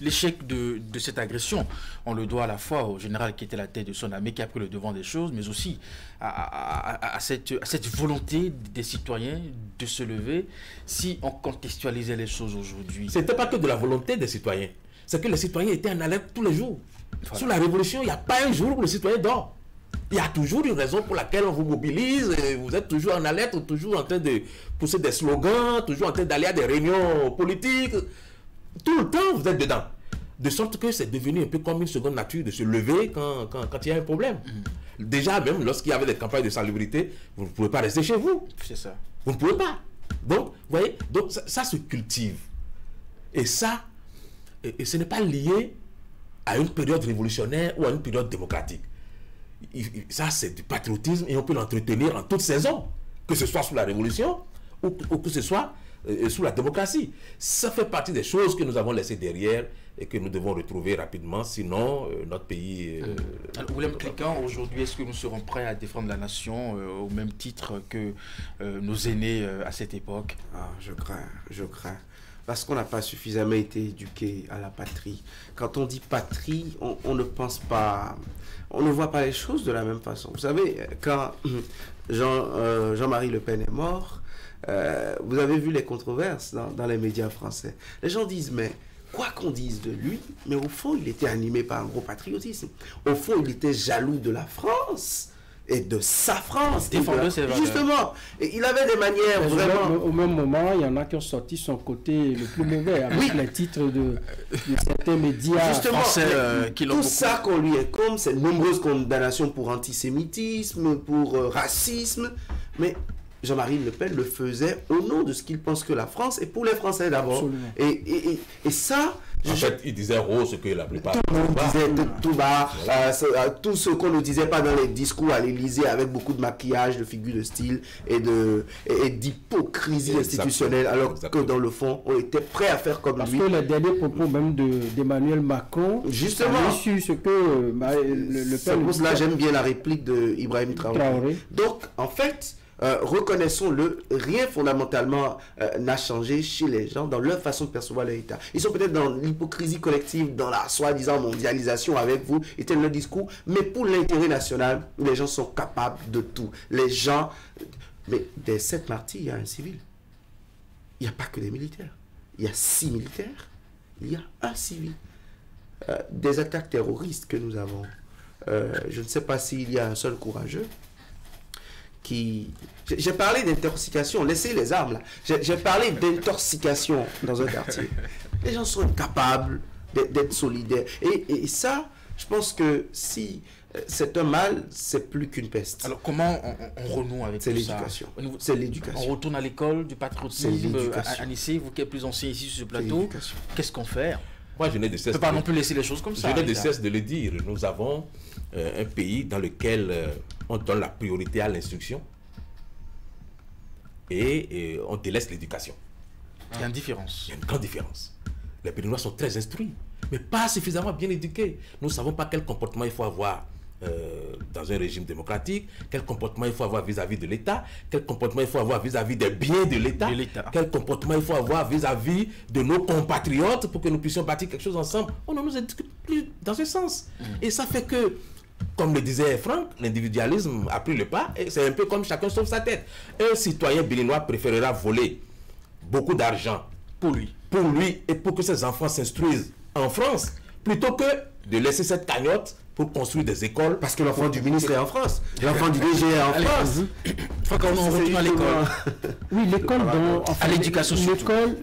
L'échec de cette agression, on le doit à la fois au général qui était à la tête de son armée, qui a pris le devant des choses, mais aussi à cette volonté des citoyens de se lever. Si on contextualisait les choses aujourd'hui... Ce n'était pas que de la volonté des citoyens. C'est que les citoyens étaient en alerte tous les jours. Voilà. Sous la Révolution, il n'y a pas un jour où le citoyen dort. Il y a toujours une raison pour laquelle on vous mobilise, et vous êtes toujours en alerte, toujours en train de pousser des slogans, toujours en train d'aller à des réunions politiques. Tout le temps, vous êtes dedans. De sorte que c'est devenu un peu comme une seconde nature de se lever quand il y a un problème. Déjà, même lorsqu'il y avait des campagnes de salubrité, vous ne pouvez pas rester chez vous. C'est ça. Vous ne pouvez pas. Donc, vous voyez, donc ça se cultive. Et ça, et ce n'est pas lié à une période révolutionnaire ou à une période démocratique. Ça, c'est du patriotisme et on peut l'entretenir en toute saison, que ce soit sous la Révolution ou que ce soit sous la démocratie. Ça fait partie des choses que nous avons laissées derrière et que nous devons retrouver rapidement, sinon notre pays... William Clécan, aujourd'hui, est-ce que nous serons prêts à défendre la nation au même titre que nos aînés à cette époque? Je crains. Parce qu'on n'a pas suffisamment été éduqué à la patrie. Quand on dit patrie, on ne pense pas... On ne voit pas les choses de la même façon. Vous savez, quand Jean-Marie Le Pen est mort, vous avez vu les controverses dans les médias français. Les gens disent, mais quoi qu'on dise de lui, mais au fond, il était animé par un gros patriotisme. Au fond, il était jaloux de la France et de sa France. Justement, et il avait des manières vraiment... Au même moment, il y en a qui ont sorti son côté le plus mauvais, avec les titres de certains médias français qui l'ont beaucoup... Tout ça qu'on lui incombe, ces nombreuses condamnations pour antisémitisme, pour racisme, mais Jean-Marie Le Pen le faisait au nom de ce qu'il pense que la France est pour les Français d'abord. Et ça... En fait, il disait ce que la plupart... Tout le monde disait tout bas, tout ce qu'on ne disait pas dans les discours à l'Élysée avec beaucoup de maquillage, de figures de style et d'hypocrisie institutionnelle, alors que dans le fond, on était prêt à faire comme lui. Parce que les derniers propos même d'Emmanuel Macron, justement, sur ce que Le Pen... Là, j'aime bien la réplique de Ibrahim Traoré. Donc, en fait... reconnaissons-le, rien fondamentalement n'a changé chez les gens dans leur façon de percevoir l'État. Ils sont peut-être dans l'hypocrisie collective, dans la soi-disant mondialisation avec vous, et tel le discours, mais pour l'intérêt national, les gens sont capables de tout. Les gens... Mais des 7 martyrs, il y a un civil. Il n'y a pas que des militaires. Il y a 6 militaires, il y a un civil. Des attaques terroristes que nous avons, je ne sais pas s'il y a un seul courageux qui... J'ai parlé d'intoxication, laissez les armes là. J'ai parlé d'intoxication dans un quartier. Les gens sont capables d'être solidaires. Et ça, je pense que si c'est un mal, c'est plus qu'une peste. Alors comment on renoue avec tout ça? C'est l'éducation. C'est l'éducation. On retourne à l'école du patriotisme. Anissé, vous qui êtes plus ancien ici sur ce plateau, qu'est-ce qu'on fait? Moi, je n'ai de cesse. On ne peut pas non plus laisser les choses comme ça. Je n'ai de cesse de le dire. Nous avons un pays dans lequel on donne la priorité à l'instruction et on délaisse l'éducation. Il y a une différence. Il y a une grande différence. Les Béninois sont très instruits, mais pas suffisamment bien éduqués. Nous ne savons pas quel comportement il faut avoir dans un régime démocratique, quel comportement il faut avoir vis-à-vis de l'État, quel comportement il faut avoir vis-à-vis des biens de l'État, quel comportement il faut avoir vis-à-vis de nos compatriotes pour que nous puissions bâtir quelque chose ensemble. On ne nous éduque plus dans ce sens. Et ça fait que, comme le disait Franck, l'individualisme a pris le pas et c'est un peu comme chacun sauve sa tête. Un citoyen béninois préférera voler beaucoup d'argent pour lui et pour que ses enfants s'instruisent en France plutôt que de laisser cette cagnotte pour construire des écoles. Parce que l'enfant du ministre est en France. L'enfant du DG est en France. Faut qu'on retourne à l'école. Oui, l'école à l'éducation.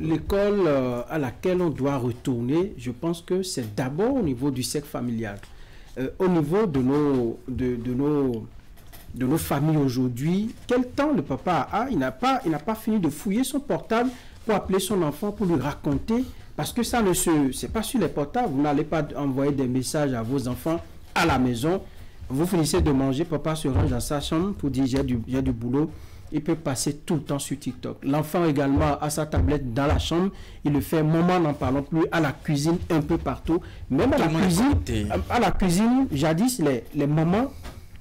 L'école à laquelle on doit retourner, je pense que c'est d'abord au niveau du cercle familial. Au niveau de nos familles aujourd'hui, quel temps le papa a? Il n'a pas fini de fouiller son portable pour appeler son enfant, pour lui raconter, parce que ça c'est pas sur les portables. Vous n'allez pas envoyer des messages à vos enfants à la maison. Vous finissez de manger, papa se range dans sa chambre pour dire j'ai du boulot. Il peut passer tout le temps sur TikTok. L'enfant également a sa tablette dans la chambre. Il le fait, maman n'en parlons plus, à la cuisine, un peu partout. Même à la cuisine, jadis, les mamans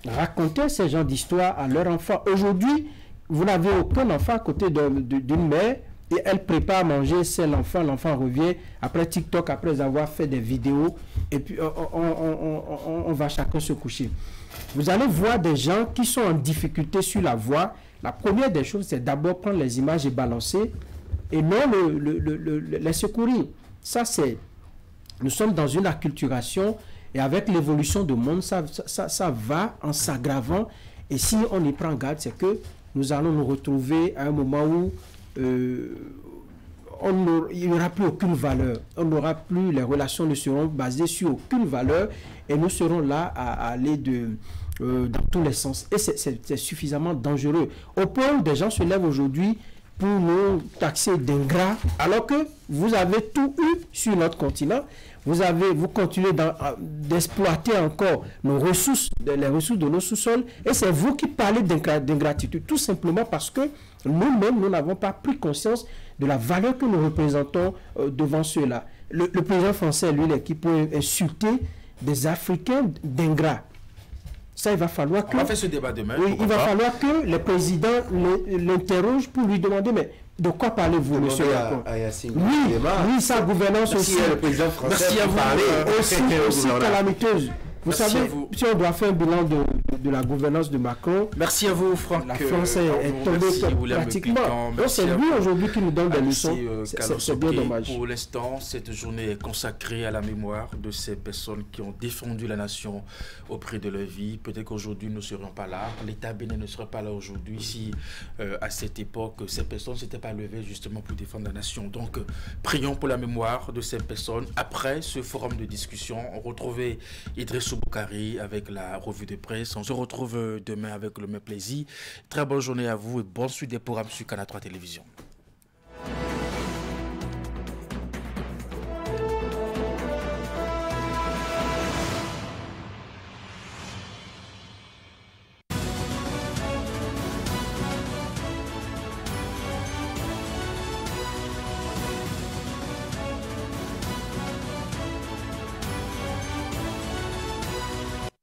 racontaient ces genres d'histoires à leurs enfants. Aujourd'hui, vous n'avez aucun enfant à côté d'une mère et elle prépare à manger, c'est l'enfant revient après TikTok, après avoir fait des vidéos et puis on va chacun se coucher. Vous allez voir des gens qui sont en difficulté sur la voie. La première des choses, c'est d'abord prendre les images et balancer et non les secourir. Ça, nous sommes dans une acculturation et avec l'évolution du monde, ça va en s'aggravant. Et si on y prend garde, c'est que nous allons nous retrouver à un moment où il n'y aura plus aucune valeur. On n'aura plus, les relations ne seront basées sur aucune valeur et nous serons là à aller dans tous les sens. Et c'est suffisamment dangereux. Au point où des gens se lèvent aujourd'hui pour nous taxer d'ingrats, alors que vous avez tout eu sur notre continent. Vous continuez d'exploiter encore nos ressources, les ressources de nos sous-sols, et c'est vous qui parlez d'ingratitude, tout simplement parce que nous-mêmes, nous n'avons pas pris conscience de la valeur que nous représentons devant ceux-là. Le président français, lui, qui peut insulter des Africains d'ingrats. Ça, il va falloir que... On va faire ce débat demain. Oui, il va falloir que les présidents l'interrogent pour lui demander, mais de quoi parlez-vous, monsieur Macron? Oui, sa gouvernance aussi. Le président français. Merci à vous. Aussi calamiteuse. Vous savez, si on doit faire un bilan de la gouvernance de Macron, merci à vous, Franck. La France est tombée pratiquement. Donc c'est lui aujourd'hui qui nous donne des leçons. C'est bien dommage. Pour l'instant, cette journée est consacrée à la mémoire de ces personnes qui ont défendu la nation au prix de leur vie. Peut-être qu'aujourd'hui, nous ne serions pas là. L'État bénin ne serait pas là aujourd'hui si, à cette époque, ces personnes ne s'étaient pas levées justement pour défendre la nation. Donc, prions pour la mémoire de ces personnes. Après ce forum de discussion, on retrouvait Idriss Boukari avec la revue de presse. On se retrouve demain avec le même plaisir. Très bonne journée à vous et bonne suite des programmes sur Canal 3 Télévision.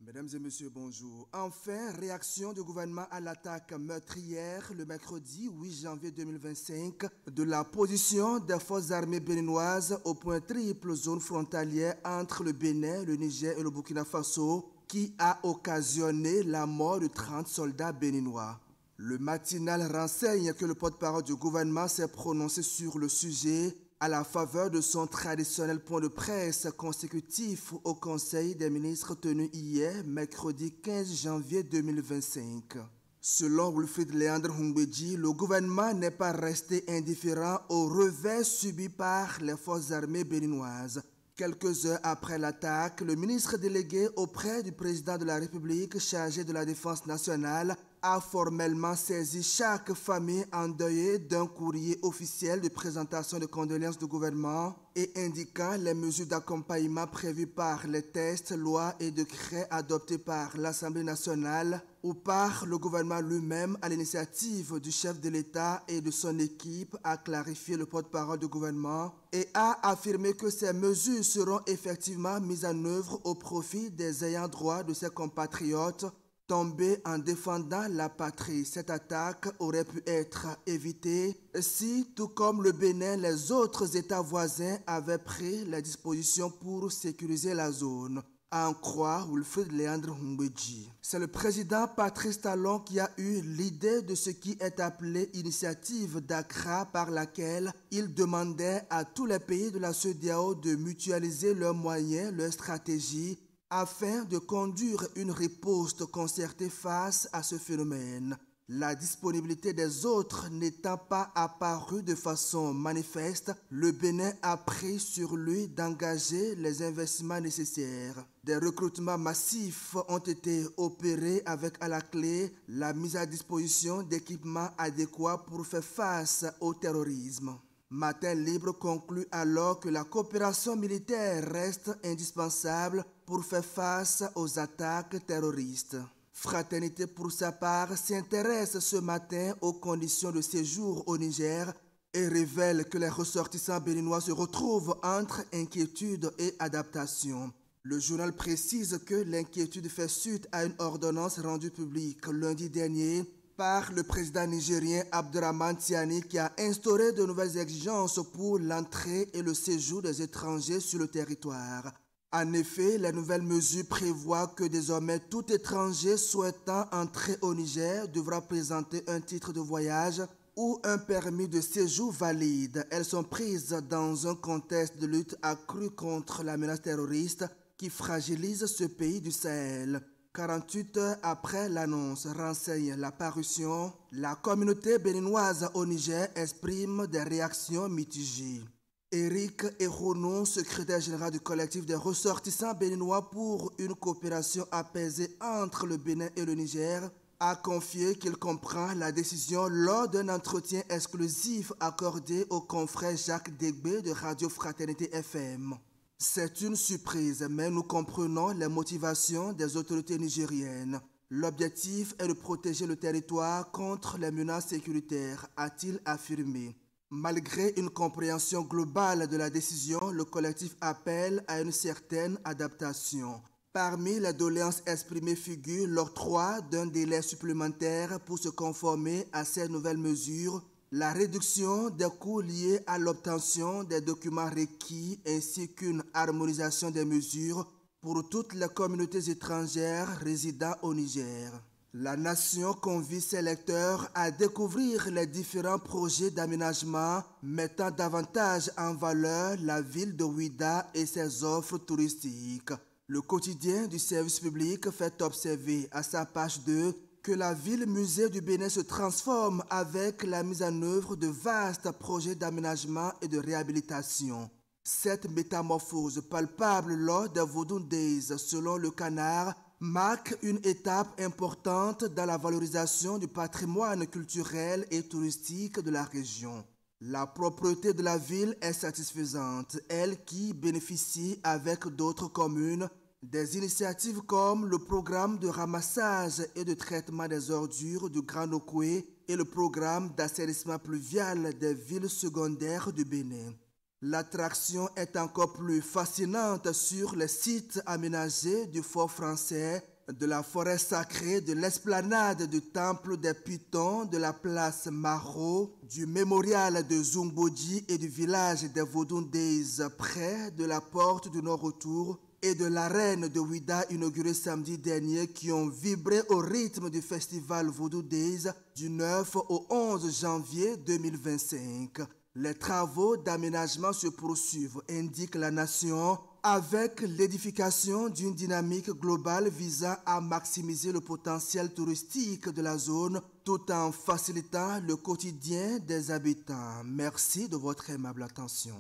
Mesdames et messieurs, bonjour. Enfin, réaction du gouvernement à l'attaque meurtrière le mercredi 8 janvier 2025 de la position des forces armées béninoises au point triple zone frontalière entre le Bénin, le Niger et le Burkina Faso qui a occasionné la mort de 30 soldats béninois. Le matinal renseigne que le porte-parole du gouvernement s'est prononcé sur le sujet à la faveur de son traditionnel point de presse consécutif au Conseil des ministres tenu hier, mercredi 15 janvier 2025. Selon Wilfried Léandre Humbedji, le gouvernement n'est pas resté indifférent au revers subi par les forces armées béninoises, Quelques heures après l'attaque, le ministre délégué auprès du président de la République chargé de la défense nationale a formellement saisi chaque famille endeuillée d'un courrier officiel de présentation de condoléances du gouvernement et indiquant les mesures d'accompagnement prévues par les textes, lois et décrets adoptés par l'Assemblée nationale ou par le gouvernement lui-même à l'initiative du chef de l'État et de son équipe, a clarifié le porte-parole du gouvernement et a affirmé que ces mesures seront effectivement mises en œuvre au profit des ayants droit de ses compatriotes tombés en défendant la patrie. Cette attaque aurait pu être évitée si, tout comme le Bénin, les autres États voisins avaient pris les dispositions pour sécuriser la zone. À en croire Wilfrid Léandre Humbedji. C'est le président Patrice Talon qui a eu l'idée de ce qui est appelé Initiative d'Accra, par laquelle il demandait à tous les pays de la CEDEAO de mutualiser leurs moyens, leurs stratégies, afin de conduire une riposte concertée face à ce phénomène. La disponibilité des autres n'étant pas apparue de façon manifeste, le Bénin a pris sur lui d'engager les investissements nécessaires. Des recrutements massifs ont été opérés avec à la clé la mise à disposition d'équipements adéquats pour faire face au terrorisme. Matin Libre conclut alors que la coopération militaire reste indispensable pour faire face aux attaques terroristes. Fraternité, pour sa part, s'intéresse ce matin aux conditions de séjour au Niger et révèle que les ressortissants béninois se retrouvent entre inquiétude et adaptation. Le journal précise que l'inquiétude fait suite à une ordonnance rendue publique lundi dernier par le président nigérien Abdurrahman Tiani, qui a instauré de nouvelles exigences pour l'entrée et le séjour des étrangers sur le territoire. En effet, les nouvelles mesures prévoient que désormais tout étranger souhaitant entrer au Niger devra présenter un titre de voyage ou un permis de séjour valide. Elles sont prises dans un contexte de lutte accrue contre la menace terroriste qui fragilise ce pays du Sahel. 48 heures après l'annonce, renseigne la parution, la communauté béninoise au Niger exprime des réactions mitigées. Éric Eronon, secrétaire général du collectif des ressortissants béninois pour une coopération apaisée entre le Bénin et le Niger, a confié qu'il comprend la décision lors d'un entretien exclusif accordé au confrère Jacques Degbé de Radio Fraternité FM. C'est une surprise, mais nous comprenons les motivations des autorités nigériennes. L'objectif est de protéger le territoire contre les menaces sécuritaires, a-t-il affirmé. Malgré une compréhension globale de la décision, le collectif appelle à une certaine adaptation. Parmi les doléances exprimées figure l'octroi d'un délai supplémentaire pour se conformer à ces nouvelles mesures, la réduction des coûts liés à l'obtention des documents requis ainsi qu'une harmonisation des mesures pour toutes les communautés étrangères résidant au Niger. La nation convie ses lecteurs à découvrir les différents projets d'aménagement mettant davantage en valeur la ville de Ouidah et ses offres touristiques. Le quotidien du service public fait observer à sa page 2 que la ville-musée du Bénin se transforme avec la mise en œuvre de vastes projets d'aménagement et de réhabilitation. Cette métamorphose palpable lors des Vodou Days, selon le Canard, marque une étape importante dans la valorisation du patrimoine culturel et touristique de la région. La propreté de la ville est satisfaisante, elle qui bénéficie avec d'autres communes des initiatives comme le programme de ramassage et de traitement des ordures du Grand Okoué et le programme d'assainissement pluvial des villes secondaires du Bénin. L'attraction est encore plus fascinante sur les sites aménagés du fort français, de la forêt sacrée, de l'esplanade du temple des Pythons, de la place Maro, du mémorial de Zumboji et du village des Vodou Days près de la porte du Nord-Retour et de l'arène de Ouidah inaugurée samedi dernier qui ont vibré au rythme du festival Vodou Days du 9 au 11 janvier 2025. Les travaux d'aménagement se poursuivent, indique la nation, avec l'édification d'une dynamique globale visant à maximiser le potentiel touristique de la zone tout en facilitant le quotidien des habitants. Merci de votre aimable attention.